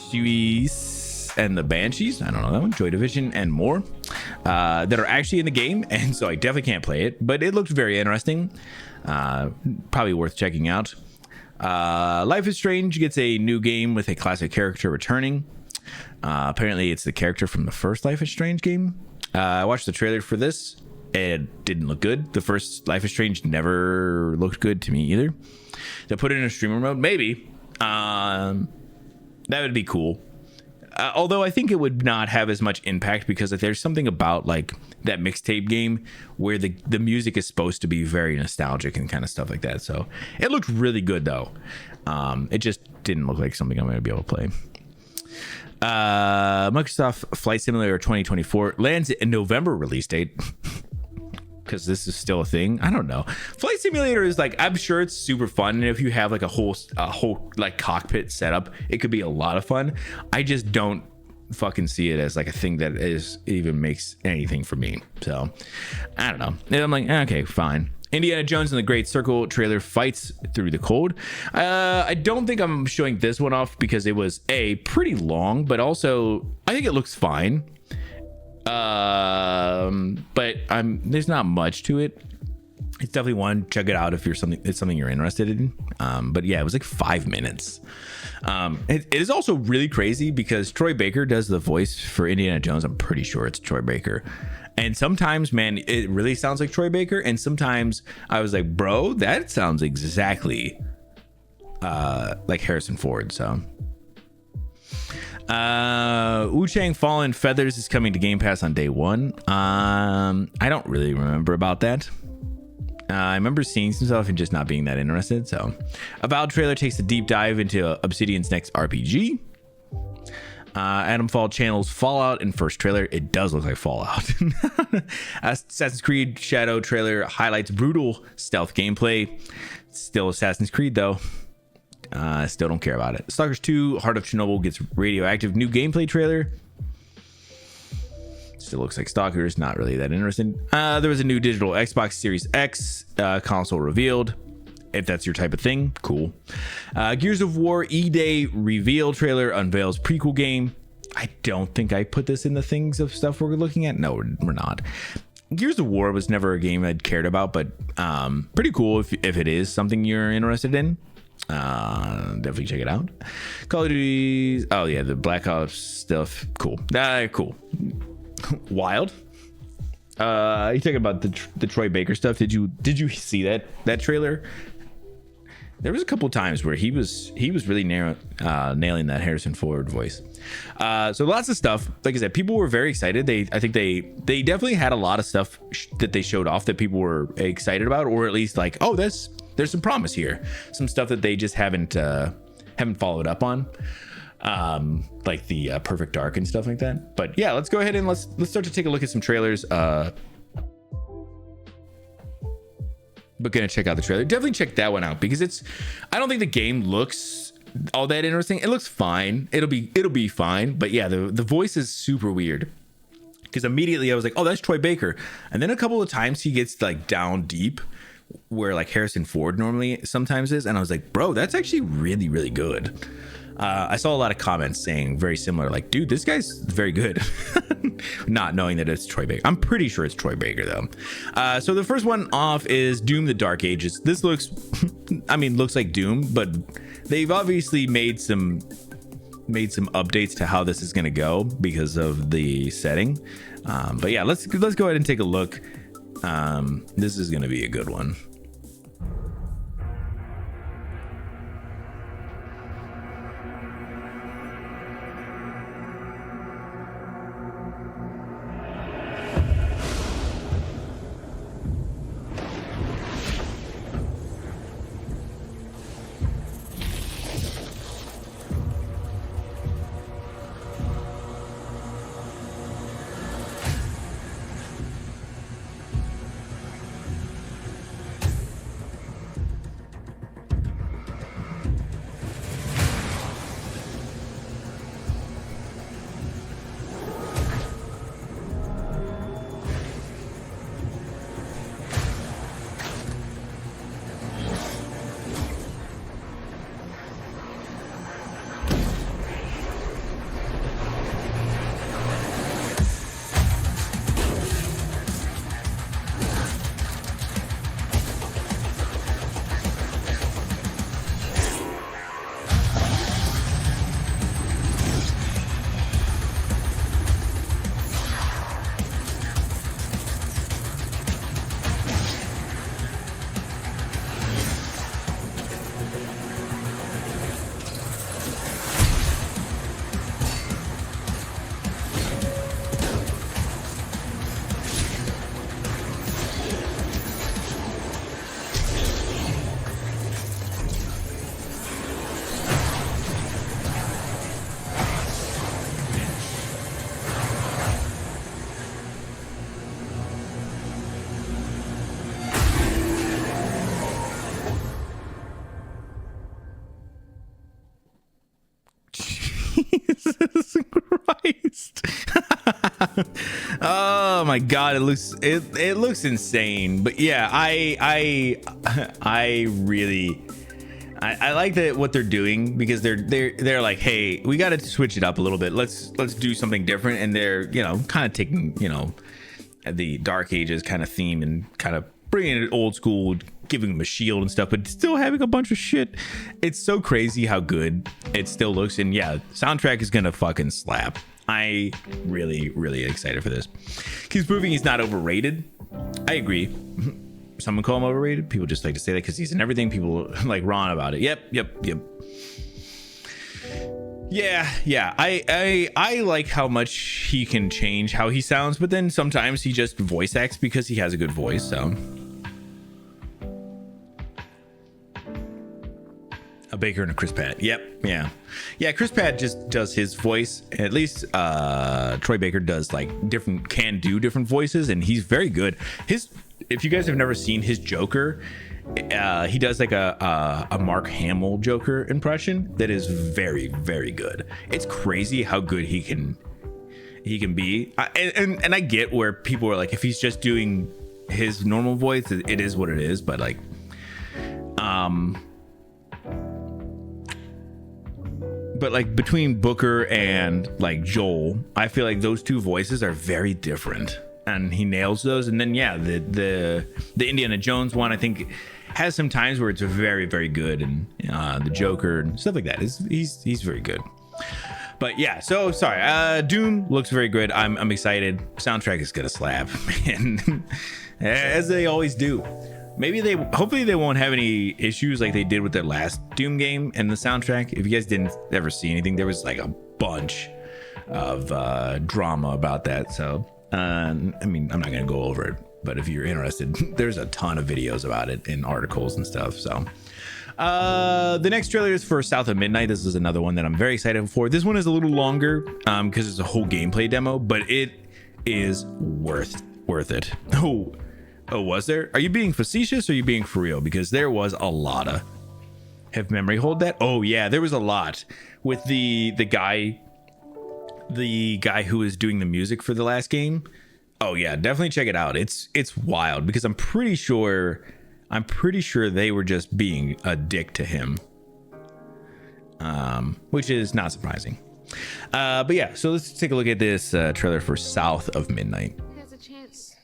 Suisse and the Banshees, I don't know that one, Joy Division, and more that are actually in the game, and so I definitely can't play it, but it looked very interesting. Probably worth checking out. Life is Strange gets a new game with a classic character returning. Apparently it's the character from the first Life is Strange game. I watched the trailer for this. It didn't look good. The first Life is Strange never looked good to me either. They'll put it in a streamer mode, maybe. That would be cool. Although I think it would not have as much impact because there's something about like that mixtape game where the music is supposed to be very nostalgic and kind of stuff like that. So it looked really good though. It just didn't look like something I'm going to be able to play. Microsoft Flight Simulator 2024 lands in November release date. Because this is still a thing. I don't know. Flight Simulator is like, I'm sure it's super fun, and if you have like a whole like cockpit setup, it could be a lot of fun. I just don't fucking see it as like a thing that even makes anything for me. So I don't know. And I'm like, okay, fine. Indiana Jones and the Great Circle trailer fights through the cold. I don't think I'm showing this one off because it was pretty long, but also I think it looks fine. But there's not much to it. It's definitely one, check it out if it's something you're interested in. But yeah, it was like 5 minutes. It is also really crazy because Troy Baker does the voice for Indiana Jones. I'm pretty sure it's Troy Baker. And sometimes, man, it really sounds like Troy Baker. And sometimes I was like, bro, that sounds exactly like Harrison Ford. So Wu-Chang Fallen Feathers is coming to Game Pass on day one. I don't really remember about that. I remember seeing some stuff and just not being that interested. So Avowed trailer takes a deep dive into Obsidian's next RPG. Adamfall channels Fallout in first trailer. It does look like Fallout. Assassin's Creed Shadow trailer highlights brutal stealth gameplay. Still Assassin's Creed though. Still don't care about it. Stalkers 2 Heart of Chernobyl gets radioactive new gameplay trailer. Still looks like Stalkers, not really that interesting. There was a new digital Xbox Series X console revealed. If that's your type of thing, cool. Gears of War E-Day reveal trailer unveils prequel game. I don't think I put this in the things of stuff we're looking at. No, we're not. Gears of War was never a game I'd cared about, but pretty cool if it is something you're interested in. Definitely check it out. Call of Duty, oh yeah, the Black Ops stuff, cool. Cool. Wild. You talking about the Troy Baker stuff? Did you see that trailer? there was a couple times where he was really nailing that Harrison Ford voice. So lots of stuff. Like I said, people were very excited. I think they definitely had a lot of stuff that they showed off that people were excited about, or at least like, oh, there's some promise here. Some stuff that they just haven't followed up on, like the Perfect Dark and stuff like that. But yeah, let's go ahead and let's start to take a look at some trailers. But gonna check out the trailer. Definitely check that one out because I don't think the game looks all that interesting. It looks fine. It'll be fine. But yeah, the voice is super weird. Because immediately I was like, oh, that's Troy Baker. And then a couple of times he gets like down deep where like Harrison Ford normally sometimes is. And I was like, bro, that's actually really, really good. I saw a lot of comments saying very similar, like, dude, this guy's very good. Not knowing that it's Troy Baker. I'm pretty sure it's Troy Baker though. So the first one off is Doom: The Dark Ages. This looks like Doom, but they've obviously made some updates to how this is going to go because of the setting. But yeah, let's go ahead and take a look. This is going to be a good one. Jesus Christ. Oh my god, it looks insane. But yeah, I really like that what they're doing, because they're like, hey, we got to switch it up a little bit. Let's do something different. And they're, kind of taking, the Dark Ages kind of theme and kind of bringing it old school, giving them a shield and stuff, but still having a bunch of shit. It's so crazy how good it still looks. And yeah, soundtrack is gonna fucking slap. I really excited for this. He's proving he's not overrated. I agree. Someone call him overrated. People just like to say that because he's in everything. People like Ron about it. Yep. Yeah. I like how much he can change how he sounds, but then sometimes he just voice acts because he has a good voice. So a Baker and a Chris Pratt. Yep. Yeah. Chris Pratt just does his voice. At least Troy Baker does can do different voices, and he's very good. If you guys have never seen his Joker, he does like a Mark Hamill Joker impression that is very, very good. It's crazy how good he can be. And I get where people are like, if he's just doing his normal voice, it is what it is. But between Booker and Joel, I feel like those two voices are very different, and he nails those. And then the Indiana Jones one, I think, has some times where it's very, very good, and the Joker and stuff like that he's very good. But yeah, so sorry. Doom looks very good. I'm excited. Soundtrack is gonna slap, and as they always do. hopefully they won't have any issues like they did with their last Doom game and the soundtrack. If you guys didn't ever see anything, there was like a bunch of drama about that. So I mean, I'm not gonna go over it, but if you're interested, there's a ton of videos about it in articles and stuff. So the next trailer is for South of Midnight. This is another one that I'm very excited for. This one is a little longer because it's a whole gameplay demo, but it is worth it. Oh, was there? Are you being facetious or are you being for real? Because there was a lot of. Have memory hold that? Oh yeah, there was a lot with the guy who was doing the music for the last game. Oh yeah, definitely check it out. It's wild because I'm pretty sure they were just being a dick to him, which is not surprising. But yeah, so let's take a look at this trailer for South of Midnight. There's a chance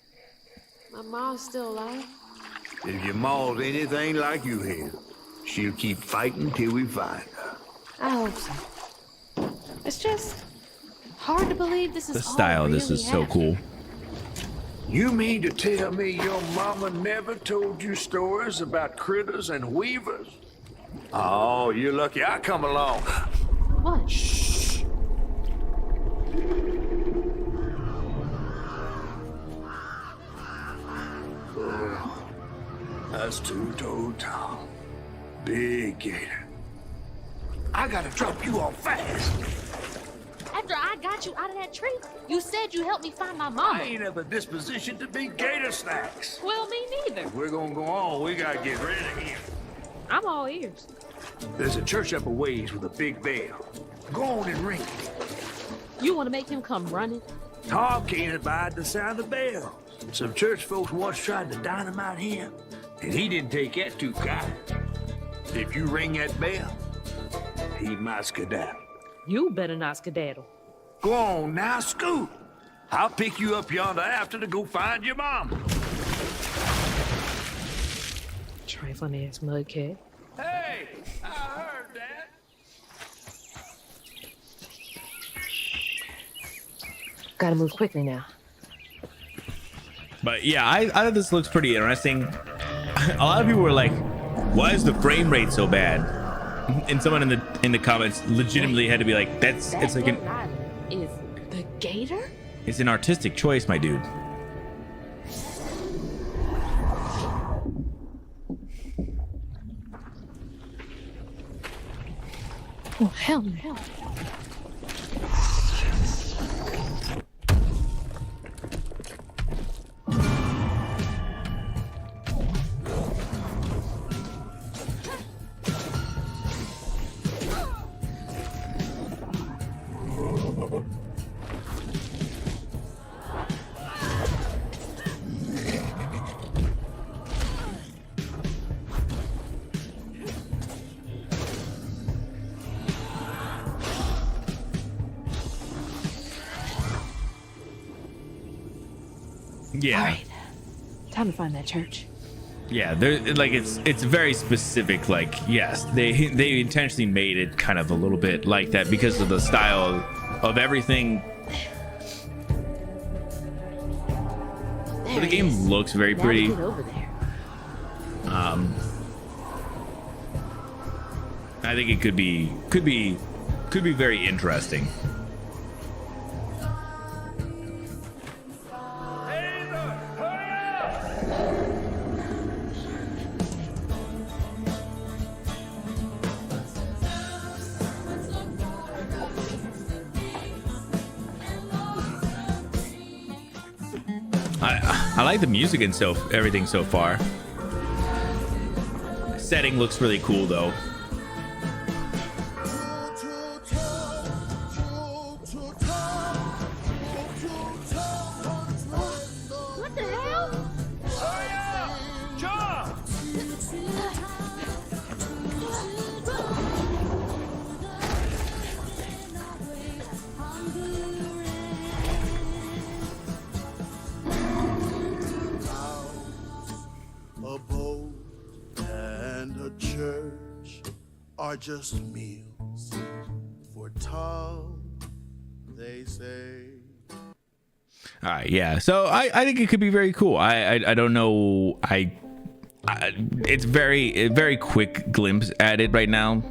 my mom's still alive. If your ma's anything like you have, she'll keep fighting till we find her. I hope so. It's just hard to believe this is The style of this is so cool. You mean to tell me your mama never told you stories about critters and weavers? Oh, you're lucky I come along. What? Shh. Oh, that's two-toed Tom. Big gator. I gotta drop you off fast. After I got you out of that tree, you said you helped me find my mama. I ain't have a disposition to be gator snacks. Well, me neither. If we're gonna go on, we gotta get rid of him. I'm all ears. There's a church up a ways with a big bell. Go on and ring it. You want to make him come running? Tom can't abide the sound of bells. Some church folks once tried to dynamite him, and he didn't take that too kind. If you ring that bell, he might skedaddle. You better not skedaddle. Go on now, scoot. I'll pick you up yonder after to go find your mom. Trifling ass mudcat. Hey, I heard that. Gotta move quickly now. But yeah, I thought this looks pretty interesting. A lot of people were like, why is the frame rate so bad? And someone in the comments legitimately had to be like, it's like Is the gator? it's an artistic choice, my dude. Oh, hell no. Yeah. All right. Time to find that church. Yeah, they're like it's very specific. Like, yes, they intentionally made it kind of a little bit like that because of the style of everything. But the game looks very pretty. Over there. I think it could be very interesting. I like the music and everything so far. Setting looks really cool though. What the hell? Hurry up! Jump! A boat and a church are just meals for Tom, they say. All right, yeah. So I think it could be very cool. I don't know. it's very quick glimpse at it right now.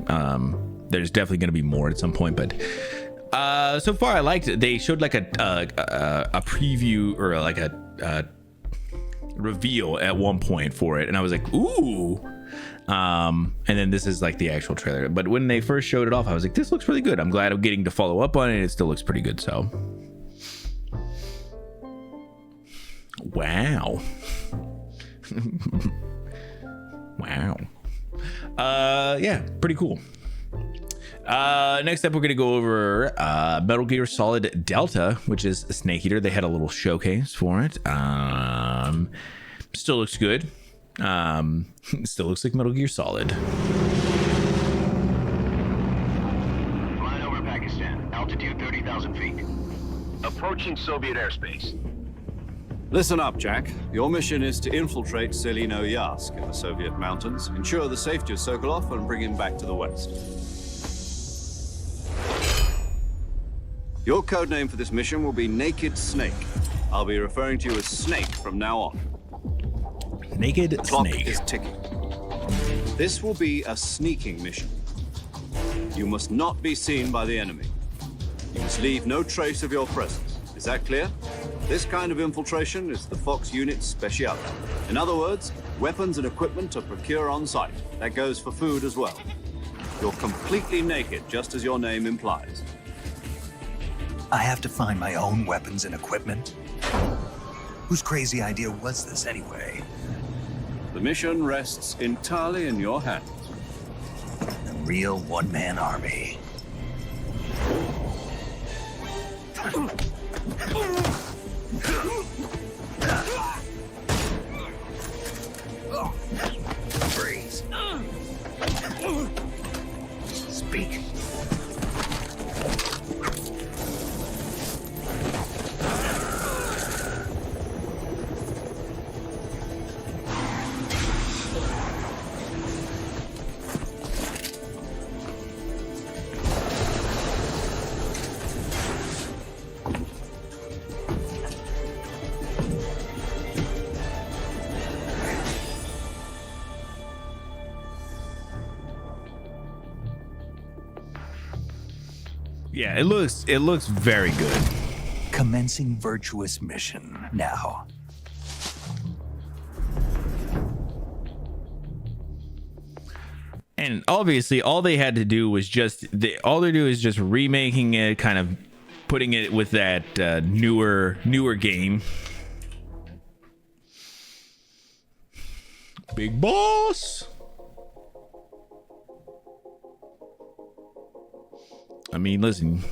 There's definitely going to be more at some point, but so far I liked it. They showed like a preview or like a reveal at one point for it, and I was like, ooh. And then this is like the actual trailer. But when they first showed it off, I was like, this looks really good. I'm glad I'm getting to follow up on it. It still looks pretty good. So, wow. Wow. Yeah, pretty cool. Next up, we're gonna go over Metal Gear Solid Delta, which is Snake Eater. They had a little showcase for it. Still looks good. Still looks like Metal Gear Solid. Flying over Pakistan, altitude 30,000 feet. Approaching Soviet airspace. Listen up, Jack. Your mission is to infiltrate Selino Yask in the Soviet mountains, ensure the safety of Sokolov, and bring him back to the West. Your codename for this mission will be Naked Snake. I'll be referring to you as Snake from now on. Naked the clock Snake is ticking. This will be a sneaking mission. You must not be seen by the enemy. You must leave no trace of your presence. Is that clear? This kind of infiltration is the Fox unit's specialty. In other words, weapons and equipment are procured on site. That goes for food as well. You're completely naked, just as your name implies. I have to find my own weapons and equipment? Whose crazy idea was this anyway? The mission rests entirely in your hands. A real one-man army. Freeze. Speak. Yeah, it looks very good. Commencing virtuous mission now. And obviously, all they had to do was just remaking it, kind of putting it with that newer game. Big Boss. I mean, listen.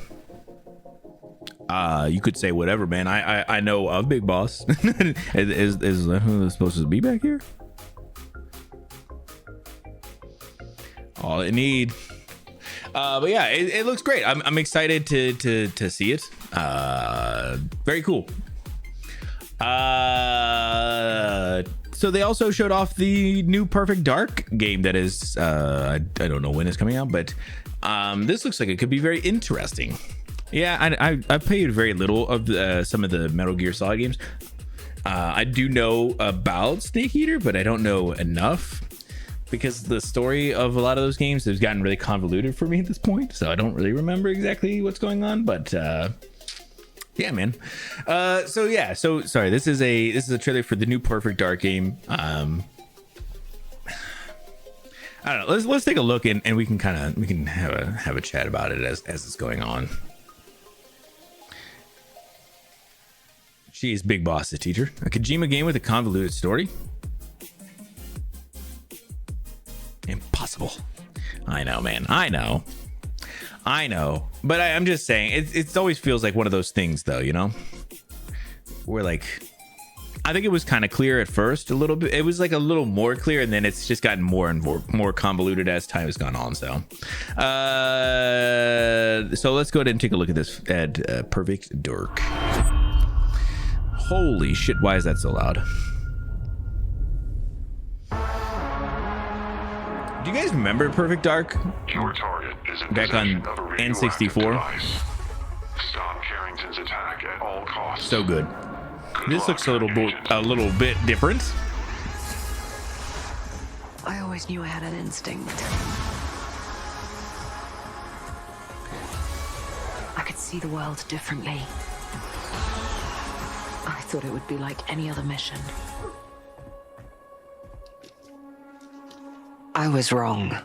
You could say whatever, man. I know of Big Boss. is who supposed to be back here? All it need. But yeah, it looks great. I'm excited to see it. Very cool. So they also showed off the new Perfect Dark game that is I don't know when it's coming out, but this looks like it could be very interesting. Yeah, I've played very little of some of the Metal Gear Solid games. I do know about Snake Eater, but I don't know enough because the story of a lot of those games has gotten really convoluted for me at this point. So I don't really remember exactly what's going on, but yeah, man. So sorry. This is a trailer for the new Perfect Dark game. I don't know. Let's take a look and we can have a chat about it as it's going on. Jeez, Big Boss, the teacher. A Kojima game with a convoluted story. Impossible. I know, man. I know. But I'm just saying, it always feels like one of those things, though. You know, where like, I think it was kind of clear at first, a little bit. It was like a little more clear, and then it's just gotten more and more convoluted as time has gone on. So let's go ahead and take a look at this at Perfect Dark. Holy shit! Why is that so loud? Do you guys remember Perfect Dark? Your target is in back on N64. Stop Carrington's attack at all costs. So good. This looks a little bit different. always knew I had an instinct. I could see the world differently. I thought it would be like any other mission. I was wrong.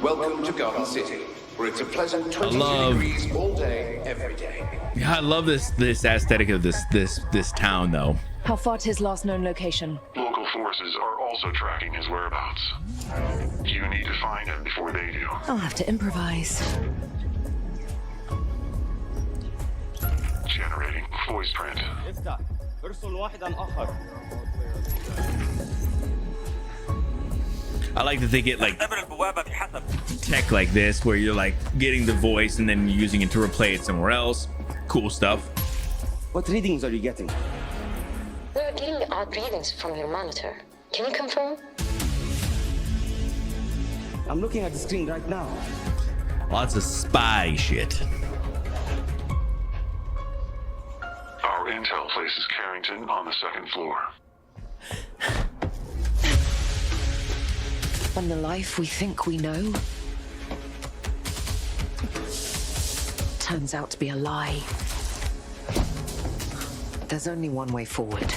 Welcome to Garden City, where it's a pleasant 22 degrees all day, every day. Yeah, I love this aesthetic of this town though. How far to his last known location? Local forces are also tracking his whereabouts. You need to find him before they do. I'll have to improvise. Generating voice print. I like that they get like tech like this where you're like getting the voice and then using it to replay it somewhere else. Cool stuff. What readings are you getting? We're getting odd readings from your monitor. Can you confirm? I'm looking at the screen right now. Lots of spy shit. Our intel places Carrington on the 2nd floor. And the life we think we know turns out to be a lie. There's only one way forward.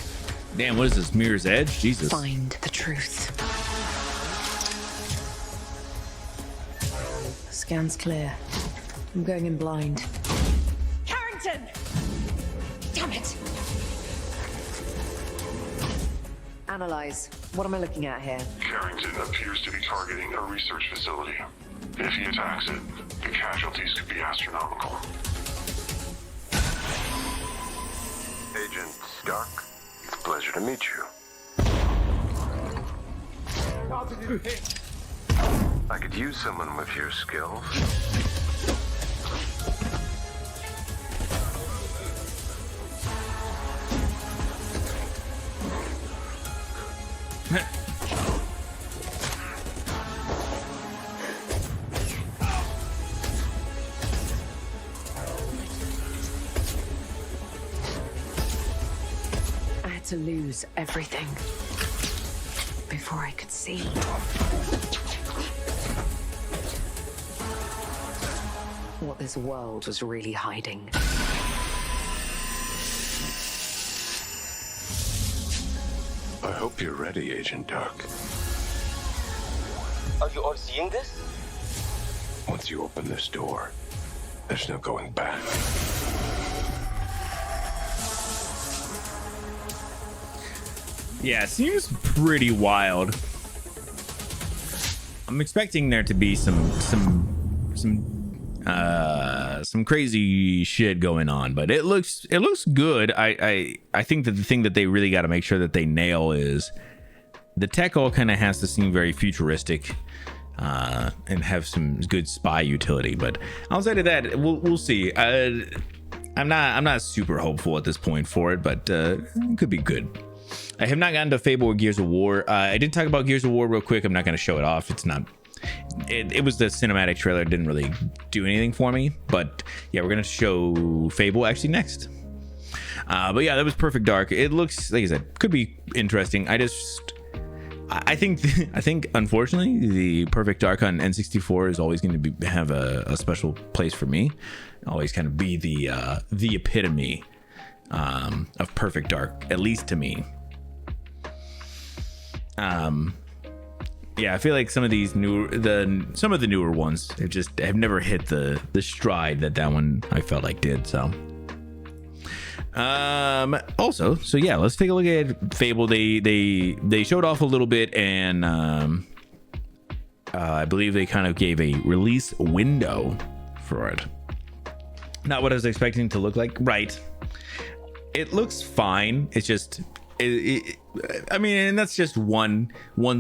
Damn, what is this, Mirror's Edge? Jesus. Find the truth. Scan's clear. I'm going in blind. Carrington! Damn it! Analyze. What am I looking at here? Carrington appears to be targeting a research facility. If he attacks it, the casualties could be astronomical. Agent Stark, it's a pleasure to meet you. I could use someone with your skills. I had to lose everything before I could see. What this world was really hiding. I hope you're ready, Agent Dark. Are you all seeing this? Once you open this door, there's no going back. Yeah, it seems pretty wild. I'm expecting there to be some crazy shit going on, but it looks good. I think that the thing that they really got to make sure that they nail is the tech all kind of has to seem very futuristic and have some good spy utility. But outside of that, we'll see. I'm not super hopeful at this point for it, but it could be good. I have not gotten to Fable or Gears of War. I did talk about Gears of War real quick. I'm not going to show it off. It's not. It was the cinematic trailer. It didn't really do anything for me. But yeah, we're going to show Fable actually next. But yeah, that was Perfect Dark. It looks, like I said, could be interesting. I think unfortunately the Perfect Dark on N64 is always going to have a special place for me. Always kind of be the epitome of Perfect Dark, at least to me. Yeah, I feel like some of the newer ones have never hit the stride that one I felt like did. So also, so yeah, let's take a look at Fable. They showed off a little bit, and I believe they kind of gave a release window for it. Not what I was expecting to look like. Right. It looks fine. It's just, I mean, and that's just one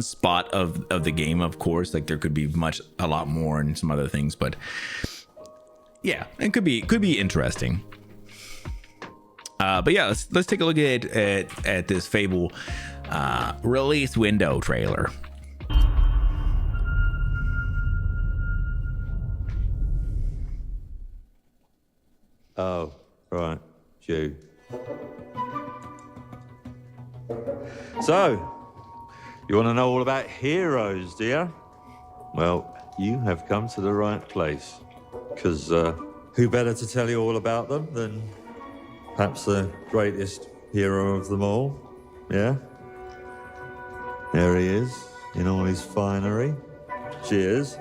spot of the game, of course. Like there could be a lot more and some other things, but yeah, it could be interesting. But yeah, let's take a look at this Fable release window trailer. Oh, right, you. So, You want to know all about heroes, do you? Well, you have come to the right place. Because who better to tell you all about them than perhaps the greatest hero of them all? Yeah? There he is, in all his finery. Cheers.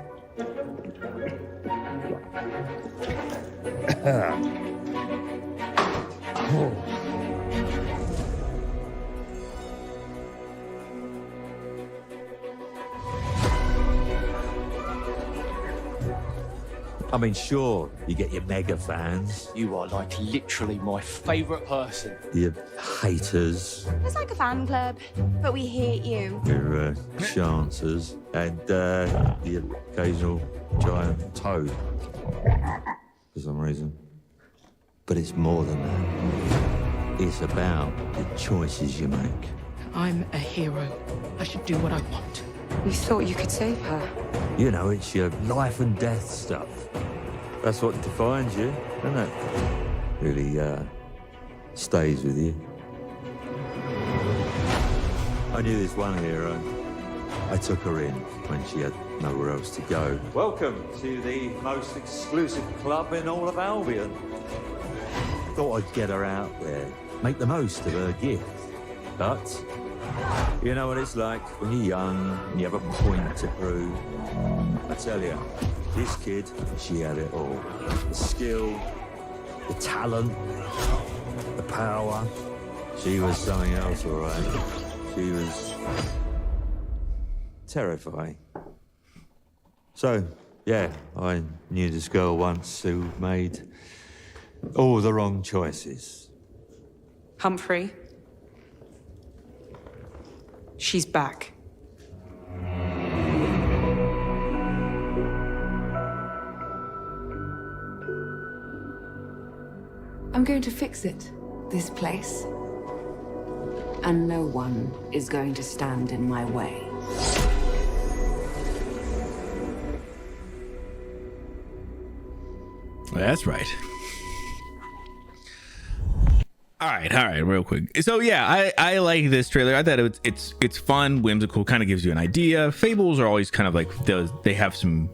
I mean, sure, you get your mega fans, You are like literally my favourite person. your haters, It's like a fan club, but we hate you. your chancers, and the occasional giant toad, for some reason. But it's more than that. It's about the choices you make. I'm a hero. I should do what I want. You thought you could save her? You know, it's your life and death stuff. That's what defines you, isn't it? Really, stays with you. I knew this one hero. I took her in when she had nowhere else to go. Welcome to the most exclusive club in all of Albion. Thought I'd get her out there, make the most of her gift. But you know what it's like when you're young and you have a point to prove. I tell you, this kid, she had it all. The skill, the talent, the power. She was something else, all right. She was terrifying. So, yeah, I knew this girl once who made all the wrong choices. Humphrey. She's back. I'm going to fix it, this place. And no one is going to stand in my way. That's right. All right, real quick. So yeah, I like this trailer. I thought it's fun, whimsical, kind of gives you an idea. Fables are always kind of like they have some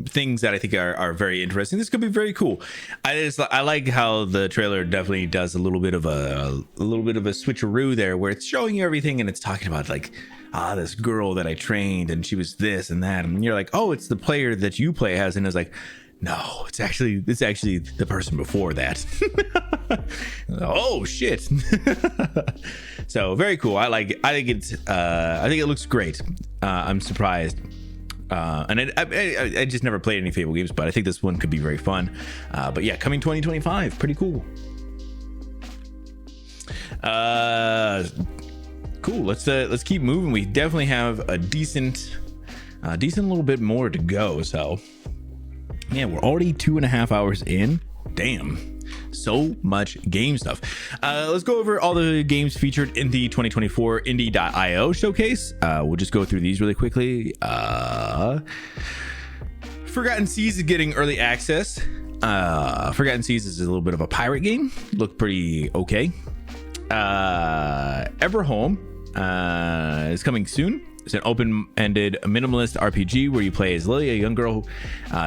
things that I think are very interesting. This could be very cool. I like how the trailer definitely does a little bit of a switcheroo there, where it's showing you everything and it's talking about like this girl that I trained and she was this and that, and you're like, oh, it's the player that you play as, and it's like, no, it's actually the person before that. Oh shit. So very cool. I think it looks great. I'm surprised. And I just never played any Fable games, but I think this one could be very fun. But yeah, coming 2025, pretty cool. Cool. Let's keep moving. We definitely have a decent little bit more to go. So yeah, we're already 2.5 hours in. Damn. So much game stuff. Let's go over all the games featured in the 2024 Indie.io showcase. We'll just go through these really quickly. Forgotten Seas is getting early access. Forgotten Seas is a little bit of a pirate game. Looked pretty okay. Everhome is coming soon. It's an open-ended minimalist RPG where you play as Lily, a young girl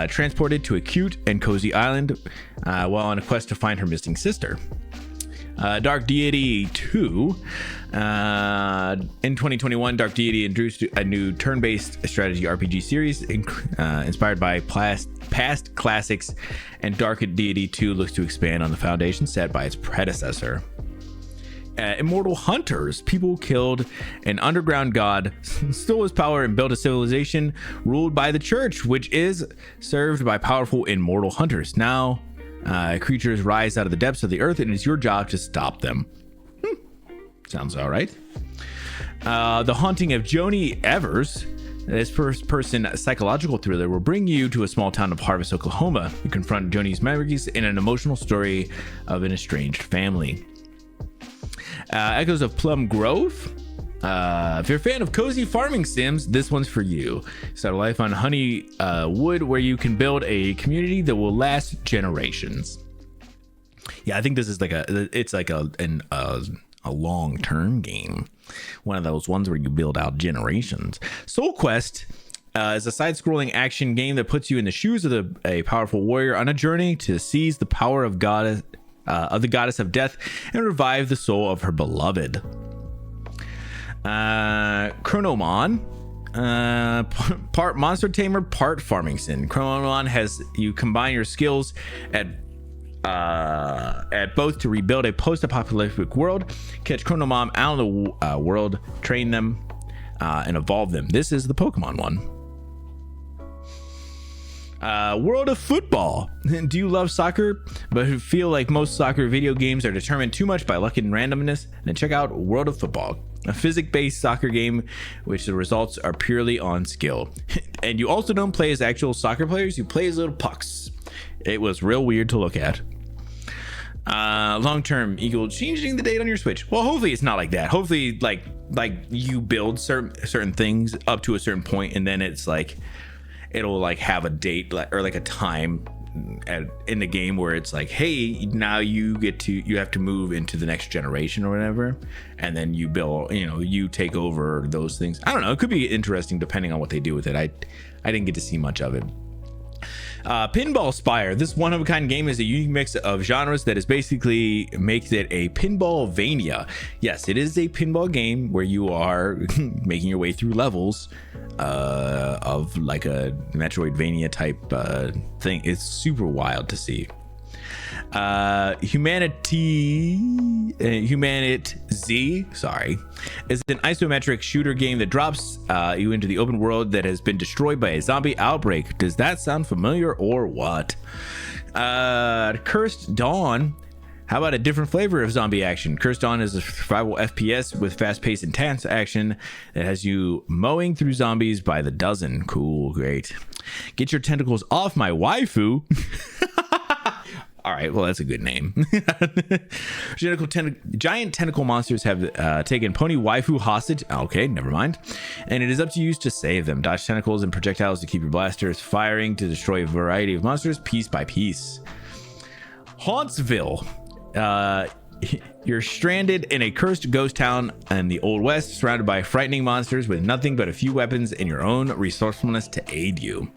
transported to a cute and cozy island while on a quest to find her missing sister. Dark Deity 2. In 2021, Dark Deity introduced a new turn-based strategy RPG series inspired by past classics, and Dark Deity 2 looks to expand on the foundation set by its predecessor. Immortal Hunters. People killed an underground god, stole his power, and built a civilization ruled by the church, which is served by powerful immortal hunters. Now, creatures rise out of the depths of the earth, and it's your job to stop them. Sounds all right. The Haunting of Joni Evers. This first-person psychological thriller will bring you to a small town of Harvest, Oklahoma. You confront Joni's memories in an emotional story of an estranged family. Echoes of Plum Grove. If you're a fan of cozy farming sims, this one's for you. Start a life on Honey Wood, where you can build a community that will last generations. Yeah, I think this is like a a long-term game. One of those ones where you build out generations. Soul Quest is a side-scrolling action game that puts you in the shoes of a powerful warrior on a journey to seize the power of the goddess of death and revive the soul of her beloved. Chronomon, part monster tamer, part farming sim. Chronomon has you combine your skills at both to rebuild a post-apocalyptic world, catch Chronomon out of the world, train them, and evolve them. This is the Pokemon one. World of Football. Do you love soccer but feel like most soccer video games are determined too much by luck and randomness? Then check out World of Football, a physics-based soccer game which the results are purely on skill. And you also don't play as actual soccer players, you play as little pucks. It was real weird to look at. Long-term equal changing the date on your Switch. Well, hopefully it's not like that. Hopefully like you build certain things up to a certain point, and then it's like it'll like have a date or like a time in the game where it's like, hey, now you have to move into the next generation or whatever, and then you build, you take over those things. I don't know, it could be interesting depending on what they do with it. I didn't get to see much of it. Pinball Spire. This one-of-a-kind game is a unique mix of genres that is basically makes it a Pinballvania. Yes, it is a pinball game where you are making your way through levels of like a Metroidvania type thing. It's super wild to see. Humanit Z, sorry, is an isometric shooter game that drops you into the open world that has been destroyed by a zombie outbreak. Does that sound familiar or what? Cursed Dawn. How about a different flavor of zombie action? Cursed Dawn is a survival FPS with fast-paced, intense action that has you mowing through zombies by the dozen. Cool, great. Get your tentacles off my waifu. All right, well, that's a good name. Giant tentacle monsters have taken Pony Waifu hostage. Okay, never mind. And it is up to you to save them. Dodge tentacles and projectiles to keep your blasters firing to destroy a variety of monsters piece by piece. Hauntsville. You're stranded in a cursed ghost town in the Old West, surrounded by frightening monsters with nothing but a few weapons and your own resourcefulness to aid you.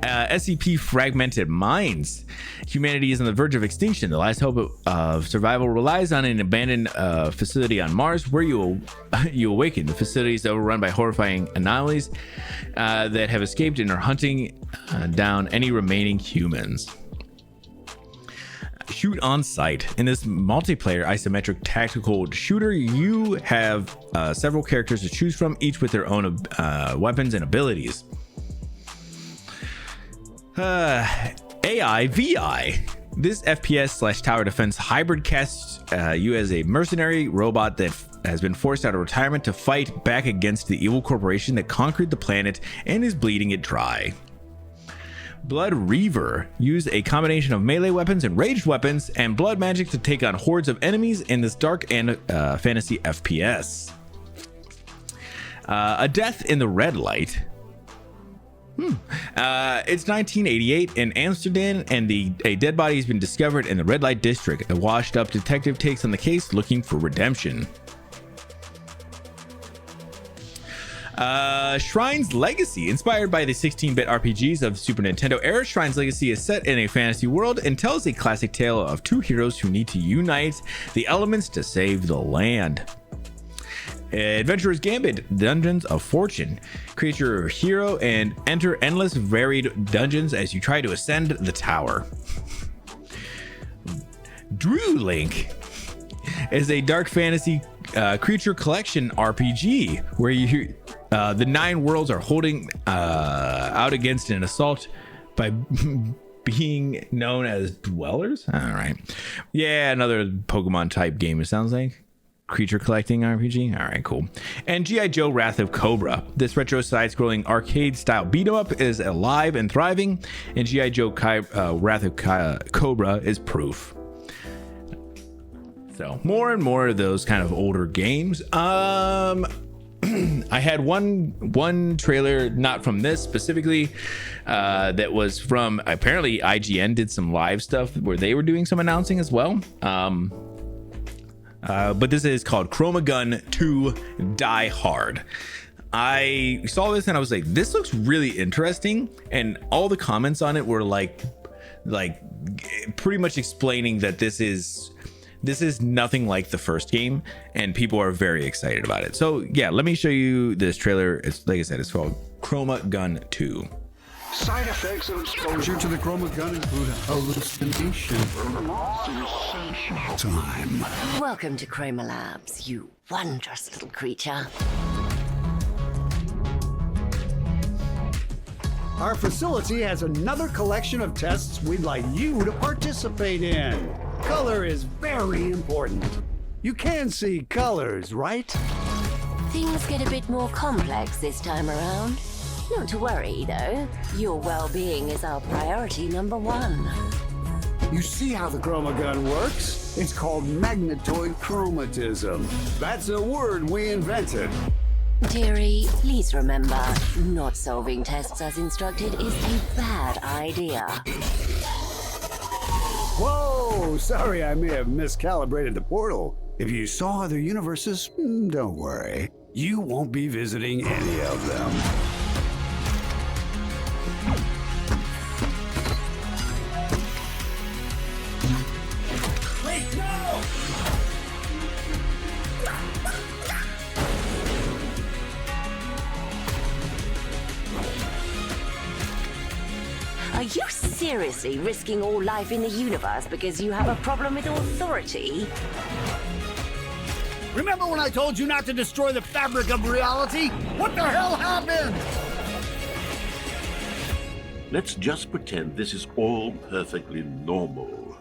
SCP Fragmented Minds. Humanity is on the verge of extinction. The last hope of survival relies on an abandoned facility on Mars where you awaken. The facility is overrun by horrifying anomalies that have escaped and are hunting down any remaining humans. Shoot on sight. In this multiplayer isometric tactical shooter, you have several characters to choose from, each with their own weapons and abilities. AI-VI. This FPS/tower defense hybrid casts you as a mercenary robot that has been forced out of retirement to fight back against the evil corporation that conquered the planet and is bleeding it dry. Blood Reaver. Use a combination of melee weapons and ranged weapons and blood magic to take on hordes of enemies in this dark and fantasy FPS. A Death in the Red Light. It's 1988 in Amsterdam, and a dead body has been discovered in the red light district. A washed up detective takes on the case looking for redemption. Shrine's Legacy. Inspired by the 16-bit RPGs of the Super Nintendo era, Shrine's Legacy is set in a fantasy world and tells a classic tale of two heroes who need to unite the elements to save the land. Adventurer's Gambit. Dungeons of Fortune. Create your hero and enter endless varied dungeons as you try to ascend the tower. Drew Link is a dark fantasy creature collection RPG where the 9 worlds are holding out against an assault by being known as dwellers. All right, yeah, another Pokemon type game, it sounds like. Creature collecting RPG. All right, cool. And G.I. Joe Wrath of Cobra. This retro side-scrolling arcade-style beat-em-up is alive and thriving, and G.I. Joe Wrath of Cobra is proof. So more and more of those kind of older games. I had one trailer, not from this specifically, that was from, apparently IGN did some live stuff where they were doing some announcing as well. But this is called Chroma Gun 2 Die Hard. I saw this and I was like, this looks really interesting. And all the comments on it were like pretty much explaining that this is nothing like the first game, and people are very excited about it. So yeah, let me show you this trailer. It's like I said, it's called Chroma Gun 2. Side effects of exposure to the chroma gun include hallucination. Time. Welcome to Chroma Labs, you wondrous little creature. Our facility has another collection of tests we'd like you to participate in. Color is very important. You can see colors, right? Things get a bit more complex this time around. Not to worry, though. Your well-being is our priority number one. You see how the chroma gun works? It's called magnetoid chromatism. That's a word we invented. Dearie, please remember, not solving tests as instructed is a bad idea. Whoa! Sorry, I may have miscalibrated the portal. If you saw other universes, don't worry. You won't be visiting any of them. Wait, no! Are you seriously risking all life in the universe because you have a problem with authority? Remember when I told you not to destroy the fabric of reality? What the hell happened? Let's just pretend this is all perfectly normal.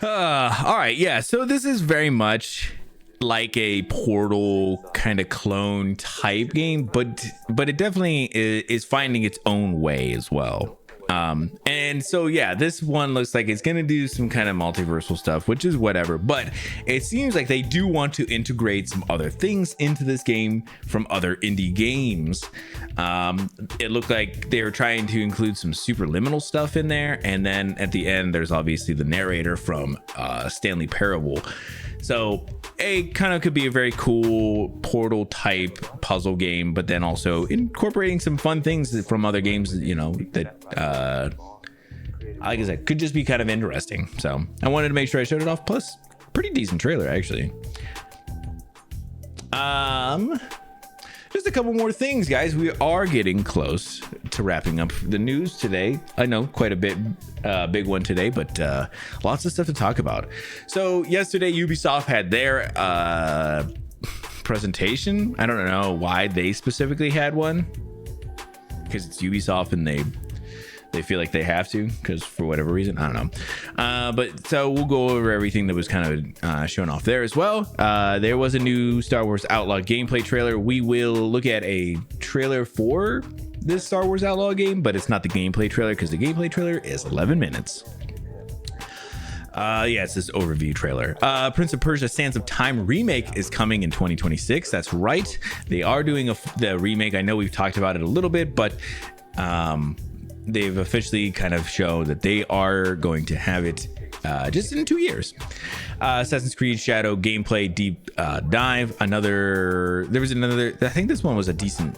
All right, yeah. So this is very much like a Portal kind of clone type game, but it definitely is finding its own way as well. And so yeah, this one looks like it's gonna do some kind of multiversal stuff, which is whatever, but it seems like they do want to integrate some other things into this game from other indie games. It looked like they were trying to include some superliminal stuff in there, and then at the end there's obviously the narrator from Stanley Parable. So it kind of could be a very cool Portal type puzzle game, but then also incorporating some fun things from other games, you know, that like I said, could just be kind of interesting. So I wanted to make sure I showed it off. Plus, pretty decent trailer actually. Just a couple more things, guys. We are getting close to wrapping up the news today. I know, quite a bit, big one today, but lots of stuff to talk about. So yesterday, Ubisoft had their presentation. I don't know why they specifically had one, because it's Ubisoft and they feel like they have to, because for whatever reason, I don't know. But so we'll go over everything that was kind of shown off there as well. There was a new Star Wars Outlaw gameplay trailer. We will look at a trailer for this Star Wars Outlaw game, but it's not the gameplay trailer, because the gameplay trailer is 11 minutes. Yeah, it's this overview trailer. Prince of Persia Sands of Time remake is coming in 2026. That's right. They are doing the remake. I know we've talked about it a little bit, but they've officially kind of shown that they are going to have it just in 2 years. Assassin's Creed Shadow gameplay deep dive. There was another, I think this one was a decent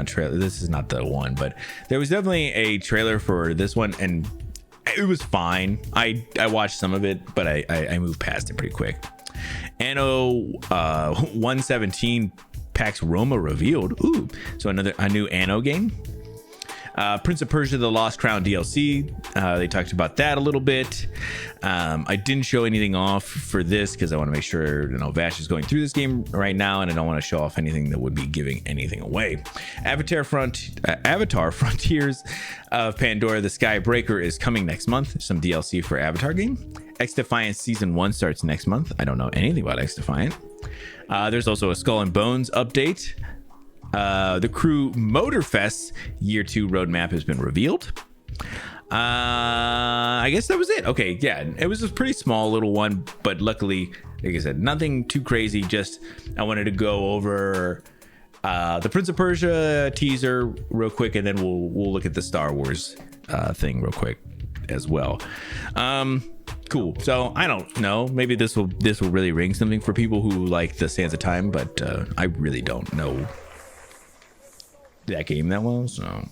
trailer. This is not the one, but there was definitely a trailer for this one, and it was fine. I watched some of it, but I moved past it pretty quick. Anno 117 Pax Roma revealed. Ooh, so a new Anno game. Prince of Persia The Lost Crown DLC, they talked about that a little bit. I didn't show anything off for this because I want to make sure, you know, Vash is going through this game right now, and I don't want to show off anything that would be giving anything away. Avatar Frontiers of Pandora the Skybreaker is coming next month. Some DLC for Avatar game. X Defiant Season 1 starts next month. I don't know anything about X Defiant. There's also a Skull and Bones update. The Crew Motorfest Year 2 roadmap has been revealed. I guess that was it. Okay, yeah, it was a pretty small little one, but luckily, like I said, nothing too crazy. Just I wanted to go over the Prince of Persia teaser real quick, and then we'll look at the Star Wars thing real quick as well. Cool. So I don't know. Maybe this will really ring something for people who like the Sands of Time, but I really don't know that game that well. So.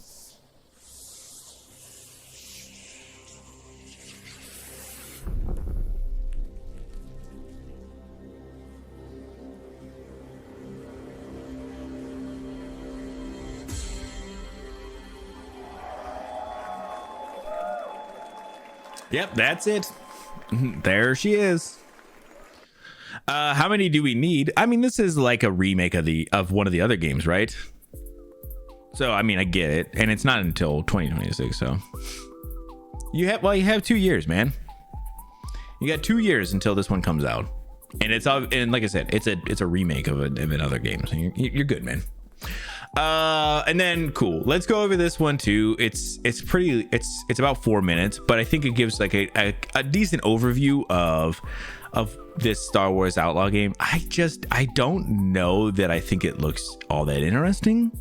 Yep, that's it. There she is. How many do we need? I mean, this is like a remake of one of the other games, right? So I mean, I get it, and it's not until 2026. So you have 2 years, man. You got 2 years until this one comes out, and and like I said, it's a remake of another game. So you're good, man. And then cool, let's go over this one too. It's about 4 minutes, but I think it gives like a decent overview of this Star Wars Outlaw game. I don't know that I think it looks all that interesting,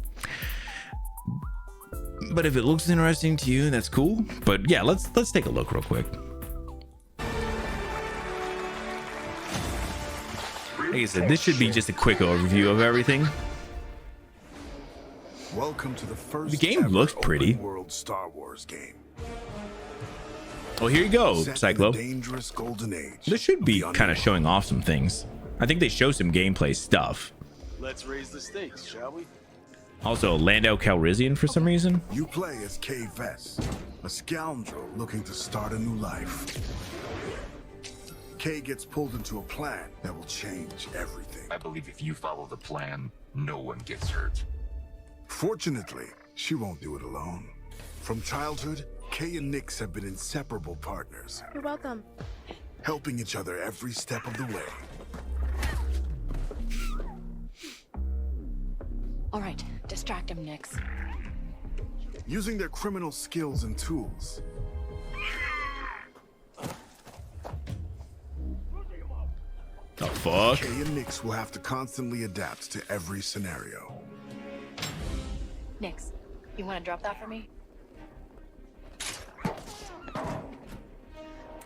but if it looks interesting to you, that's cool. But yeah, let's take a look real quick. Like I said, this should be just a quick overview of everything. Welcome to the first. The game looks pretty. World Star Wars game. Oh, here you go, Cyclo. Dangerous golden age. This should be kind of showing off some things. I think they show some gameplay stuff. Let's raise the stakes, shall we? Also, Lando Calrissian for some reason. You play as Kay Vess, a scoundrel looking to start a new life. Kay gets pulled into a plan that will change everything. I believe if you follow the plan, no one gets hurt. Fortunately, she won't do it alone. From childhood, Kay and Nix have been inseparable partners. You're welcome. Helping each other every step of the way. All right, distract him, Nix. Using their criminal skills and tools. The fuck? Kay and Nix will have to constantly adapt to every scenario. Nix, you want to drop that for me?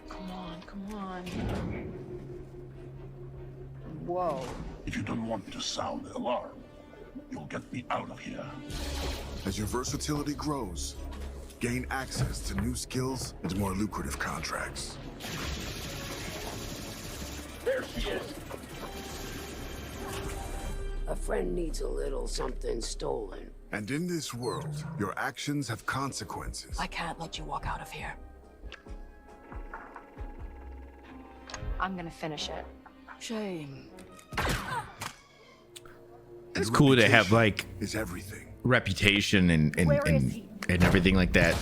Come on. Whoa. If you don't want me to sound the alarm, you'll get me out of here. As your versatility grows, gain access to new skills and more lucrative contracts. There she is. A friend needs a little something stolen. And in this world, your actions have consequences. I can't let you walk out of here. I'm gonna finish it. Shame. It's cool to have like is everything. Reputation and everything like that.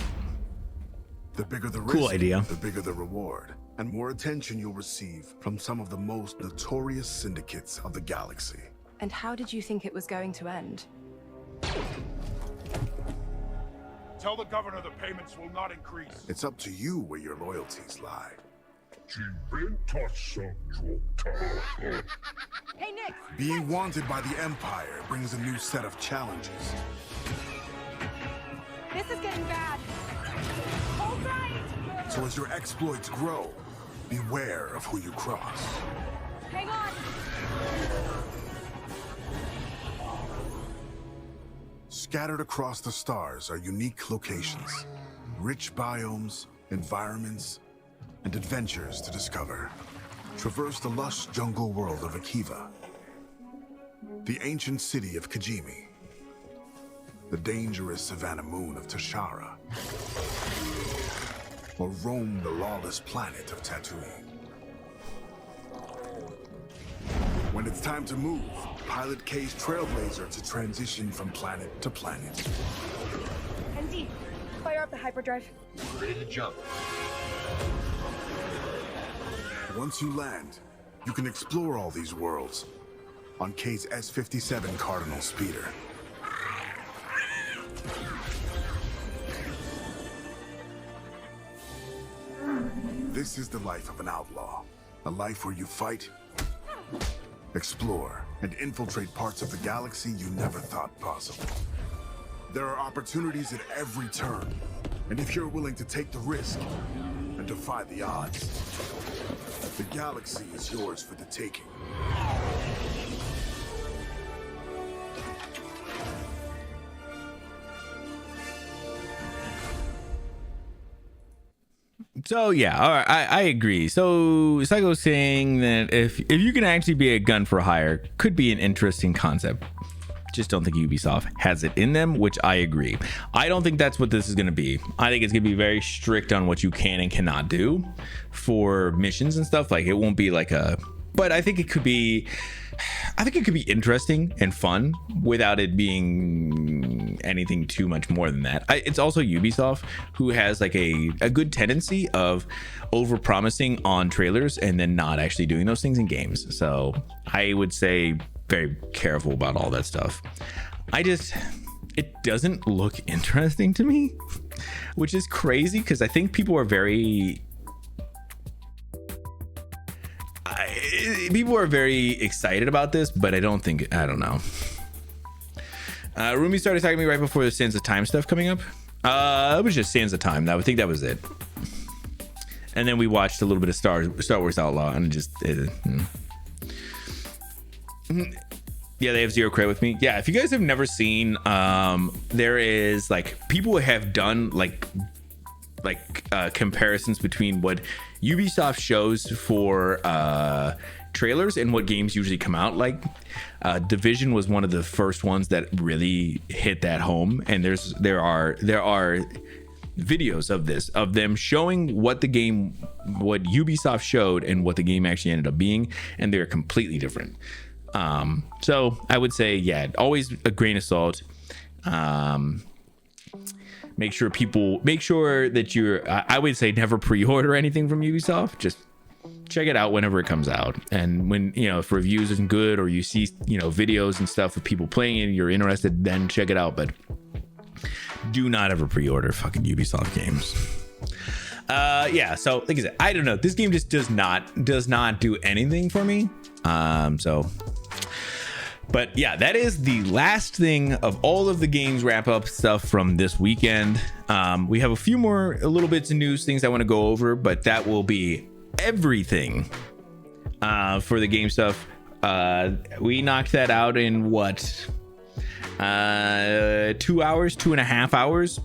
The bigger the cool risk, idea. The bigger the reward, and more attention you'll receive from some of the most notorious syndicates of the galaxy. And how did you think it was going to end? Tell the governor the payments will not increase. It's up to you where your loyalties lie. Hey, Nix! Being wanted by the Empire brings a new set of challenges. This is getting bad. Hold tight! So as your exploits grow, beware of who you cross. Hang on! Scattered across the stars are unique locations, rich biomes, environments, and adventures to discover. Traverse the lush jungle world of Akiva, the ancient city of Kijimi, the dangerous savannah moon of Tashara, or roam the lawless planet of Tatooine. When it's time to move, pilot Kay's Trailblazer to transition from planet to planet. ND, fire up the hyperdrive. Ready to jump. Once you land, you can explore all these worlds on Kay's S-57 Cardinal speeder. This is the life of an outlaw. A life where you fight, explore, and infiltrate parts of the galaxy you never thought possible. There are opportunities at every turn, and if you're willing to take the risk and defy the odds, the galaxy is yours for the taking. So yeah, all right, I agree. So Psycho's saying that if you can actually be a gun for hire, could be an interesting concept. Just don't think Ubisoft has it in them, which I agree. I don't think that's what this is going to be. I think it's going to be very strict on what you can and cannot do for missions and stuff. Like it won't be like but I think it could be interesting and fun without it being anything too much more than that. It's also Ubisoft, who has like a good tendency of over promising on trailers and then not actually doing those things in games. So I would say very careful about all that stuff. It doesn't look interesting to me, which is crazy because I think people are very excited about this, but I don't know. Rumi started talking to me right before the Sands of Time stuff coming up. It was just Sands of Time. I think that was it. And then we watched a little bit of Star Wars Outlaw, and yeah, they have zero credit with me. Yeah, if you guys have never seen, there is like people have done like comparisons between what Ubisoft shows for trailers and what games usually come out. Like Division was one of the first ones that really hit that home, and there are videos of this, of them showing what Ubisoft showed and what the game actually ended up being, and they're completely different. So I would say, yeah, always a grain of salt. Make sure that I would say never pre-order anything from Ubisoft. Just check it out whenever it comes out. And when, if reviews isn't good or you see, videos and stuff of people playing it, you're interested, then check it out. But do not ever pre-order fucking Ubisoft games. Yeah. So like I said, I don't know. This game just does not do anything for me. But yeah, that is the last thing of all of the games wrap up stuff from this weekend. We have a few more little bits of news things I want to go over, but that will be everything for the game stuff. We knocked that out in what? 2 hours, 2.5 hours,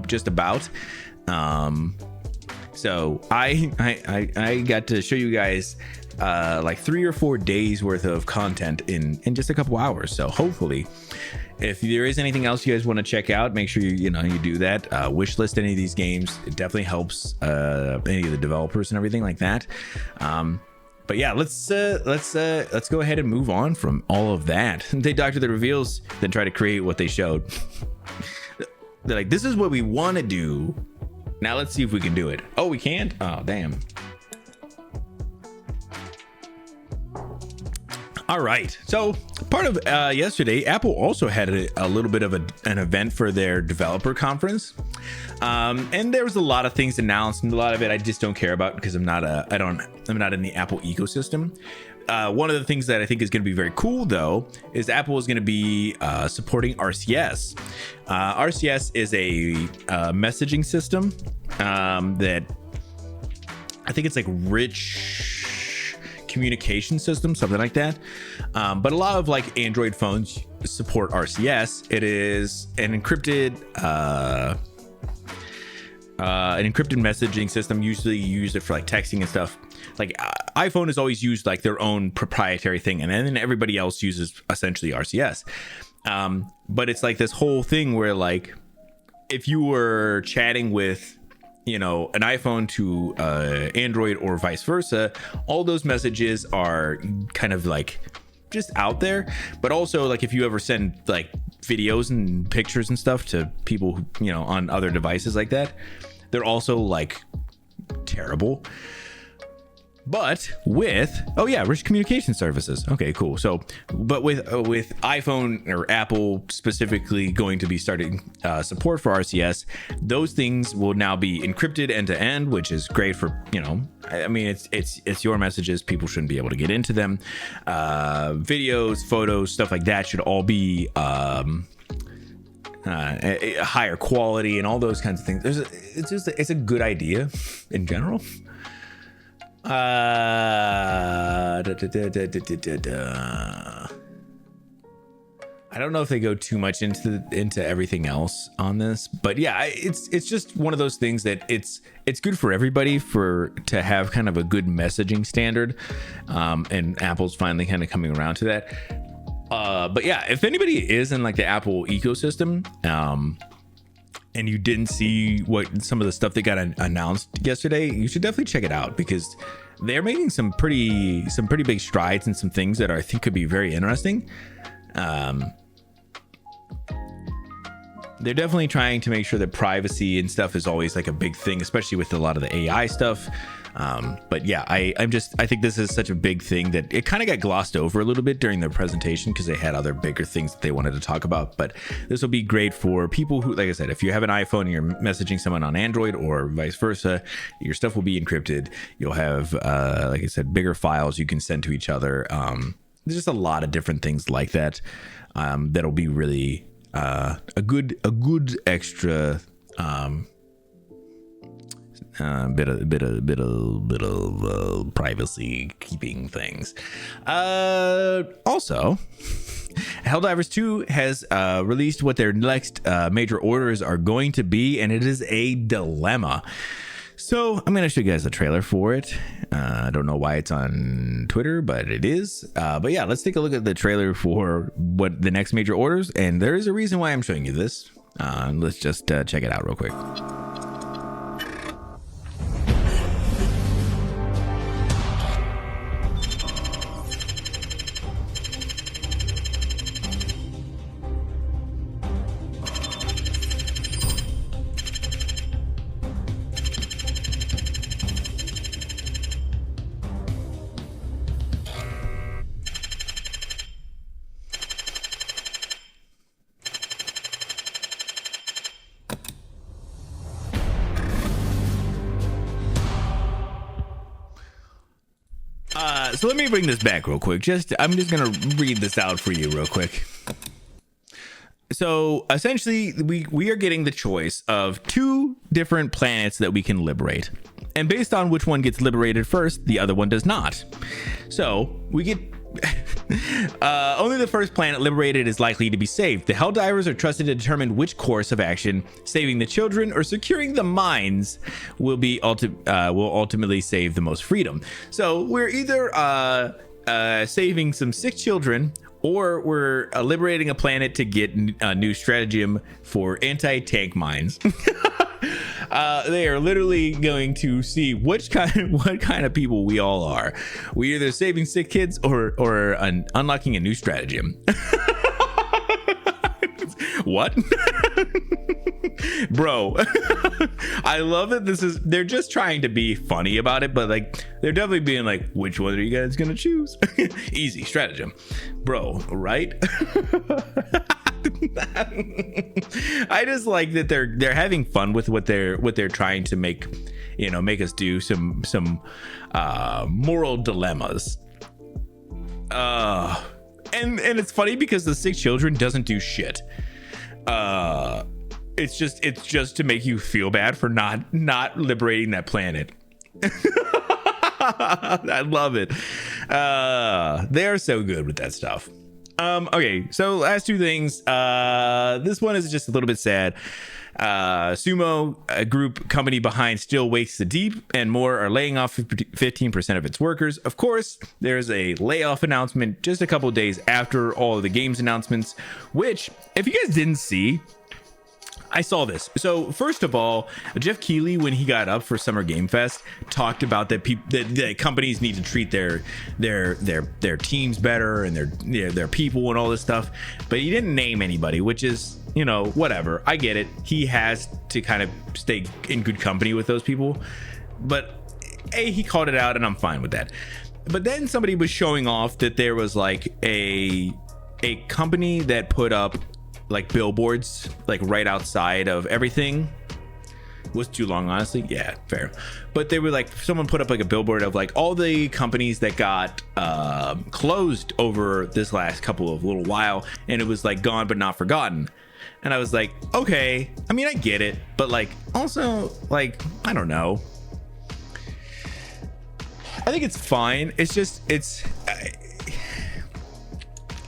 just about. So I got to show you guys like 3 or 4 days worth of content in just a couple hours. So hopefully, if there is anything else you guys want to check out, make sure you do that. Wish list any of these games. It definitely helps any of the developers and everything like that. But yeah, let's go ahead and move on from all of that. They doctor the reveals, then try to create what they showed. They're like, this is what we want to do. Now let's see if we can do it. Oh, we can't? Oh, damn. All right. So part of yesterday, Apple also had a little bit of an event for their developer conference. And there was a lot of things announced, and a lot of it I just don't care about because I'm not in the Apple ecosystem. One of the things that I think is going to be very cool, though, is Apple is going to be supporting RCS. RCS is a messaging system that I think it's like rich communication system, something like that. But a lot of like Android phones support RCS. It is an encrypted messaging system. Usually you use it for like texting and stuff. Like iPhone has always used like their own proprietary thing, and then everybody else uses essentially RCS. But it's like this whole thing where like if you were chatting with an iPhone to Android or vice versa, all those messages are kind of like just out there. But also like if you ever send like videos and pictures and stuff to people who, on other devices like that, they're also like terrible. But with rich communication services. Okay, cool. So, but with iPhone or Apple specifically going to be starting support for RCS, those things will now be encrypted end to end, which is great for, you know, I mean, it's your messages. People shouldn't be able to get into them. Videos, photos, stuff like that should all be a higher quality and all those kinds of things. It's a good idea in general. I don't know if they go too much into everything else on this, but yeah, it's just one of those things that it's good for everybody to have kind of a good messaging standard, and Apple's finally kind of coming around to that. But yeah, if anybody is in like the Apple ecosystem, and you didn't see what some of the stuff that got announced yesterday, you should definitely check it out, because they're making some pretty big strides and some things that I think could be very interesting. They're definitely trying to make sure that privacy and stuff is always like a big thing, especially with a lot of the AI stuff. But yeah, I think this is such a big thing that it kind of got glossed over a little bit during their presentation because they had other bigger things that they wanted to talk about. But this will be great for people who, like I said, if you have an iPhone and you're messaging someone on Android or vice versa, your stuff will be encrypted. You'll have, like I said, bigger files you can send to each other. There's just a lot of different things like that. That'll be really a good extra bit of privacy keeping things. Also, Helldivers 2 has released what their next major orders are going to be, and it is a dilemma. So I'm going to show you guys a trailer for it. I don't know why it's on Twitter, but it is. But yeah, let's take a look at the trailer for what the next major orders. And there is a reason why I'm showing you this. Let's just check it out real quick. So let me bring this back real quick. I'm just gonna read this out for you real quick. So essentially, we are getting the choice of 2 different planets that we can liberate, and based on which one gets liberated first, the other one does not. So we get only the first planet liberated is likely to be saved. The Helldivers are trusted to determine which course of action, saving the children or securing the mines, will ultimately save the most freedom. So we're either saving some sick children, or we're liberating a planet to get a new stratagem for anti-tank mines. They are literally going to see what kind of people we all are. We're either saving sick kids or unlocking a new stratagem. What? Bro, I love that they're just trying to be funny about it, but like they're definitely being like, which one are you guys gonna choose? Easy stratagem, bro, right? I just like that they're having fun with what they're trying to make us do some moral dilemmas. And it's funny because the sick children doesn't do shit. It's just to make you feel bad for not liberating that planet. I love it. They're so good with that stuff. Okay, so last 2 things. This one is just a little bit sad. Sumo, a group company behind Still Wakes the Deep and more, are laying off 15% of its workers. Of course, there's a layoff announcement just a couple of days after all of the games announcements, which, if you guys didn't see, I saw this. So first of all, Jeff Keighley, when he got up for Summer Game Fest, talked about that companies need to treat their teams better and their people and all this stuff, but he didn't name anybody, which is, whatever. I get it. He has to kind of stay in good company with those people, but he called it out, and I'm fine with that. But then somebody was showing off that there was like a company that put up like billboards like right outside of everything. Was too long, honestly. Yeah, fair. But they were like, someone put up like a billboard of like all the companies that got closed over this last couple of little while, and it was like gone but not forgotten. And I was like, okay, I mean, I get it, but like also like, I don't know, I think it's fine. It's just,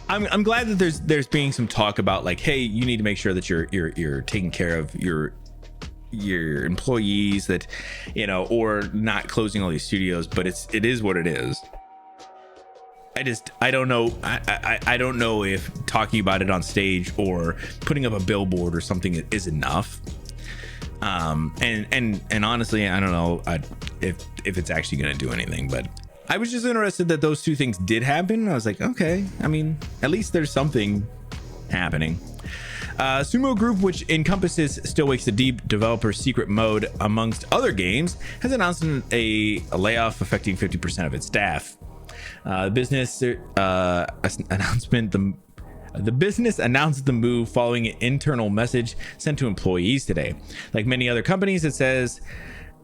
I'm glad that there's being some talk about like, hey, you need to make sure that you're taking care of your employees, that, you know, or not closing all these studios. But it is what it is. I don't know. I don't know if talking about it on stage or putting up a billboard or something is enough. And honestly, I don't know if it's actually going to do anything, but I was just interested that those two things did happen. I was like, okay, I mean, at least there's something happening. Sumo Group, which encompasses Still Wakes the Deep developer Secret Mode, amongst other games, has announced a layoff affecting 50% of its staff. The business announced the move following an internal message sent to employees today. Like many other companies, it says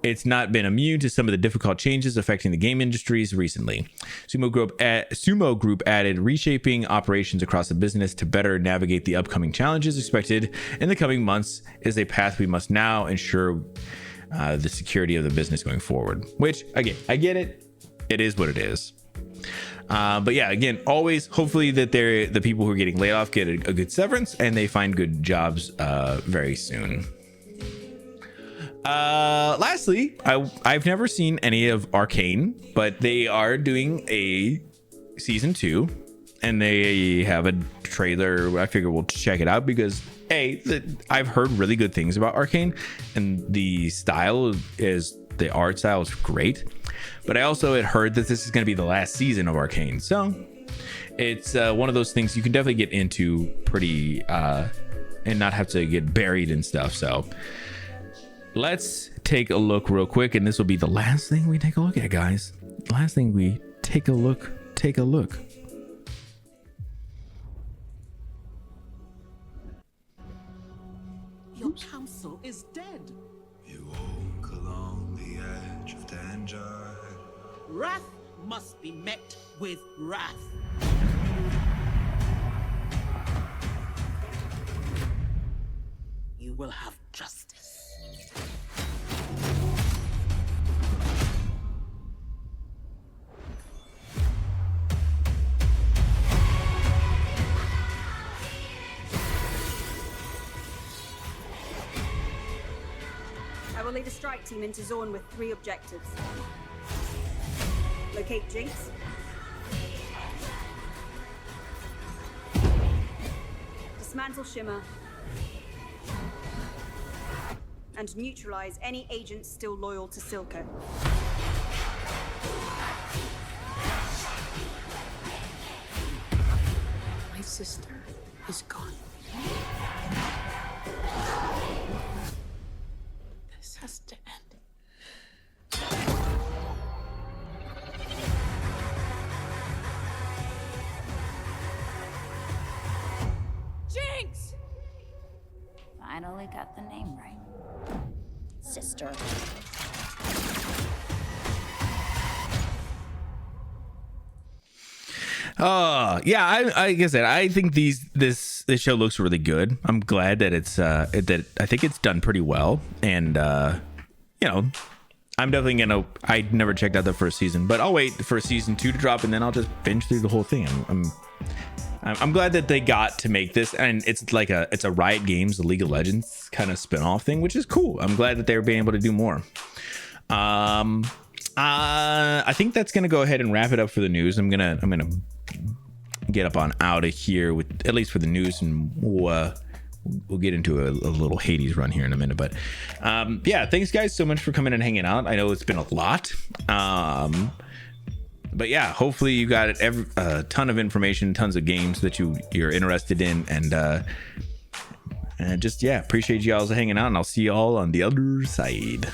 it's not been immune to some of the difficult changes affecting the game industries recently. Sumo Group added reshaping operations across the business to better navigate the upcoming challenges expected in the coming months is a path we must now ensure the security of the business going forward. Which, again, I get it. It is what it is. But yeah, again, always hopefully that the people who are getting laid off get a good severance and they find good jobs very soon. Lastly, I've never seen any of Arcane, but they are doing a season 2 and they have a trailer. I figure we'll check it out because I've heard really good things about Arcane, and the art style is great. But I also had heard that this is going to be the last season of Arcane, so it's one of those things you can definitely get into pretty and not have to get buried and stuff. So let's take a look real quick, and this will be the last thing we take a look at, guys. Last thing we take a look. Your counsel is dead. You walk along the edge of danger. Wrath must be met with wrath. You will have justice. I will lead a strike team into Zorn with 3 objectives. Locate Jinx. Dismantle Shimmer. And neutralize any agents still loyal to Silco. My sister is gone. This has to end. Jinx! Finally got the name right. Sister. Yeah, like I said, I think this show looks really good. I'm glad that it's that I think it's done pretty well, and you know, I'm definitely I never checked out the first season, but I'll wait for season 2 to drop, and then I'll just binge through the whole thing. I'm glad that they got to make this, and it's like it's a Riot Games, the League of Legends kind of spin-off thing, which is cool. I'm glad that they're being able to do more. I think that's gonna go ahead and wrap it up for the news. I'm gonna get up on out of here with at least for the news, and we'll get into a little Hades run here in a minute. But yeah, thanks guys so much for coming and hanging out. I know it's been a lot. But yeah, hopefully you got a ton of information, tons of games that you're interested in, and just appreciate y'all hanging out, and I'll see y'all on the other side.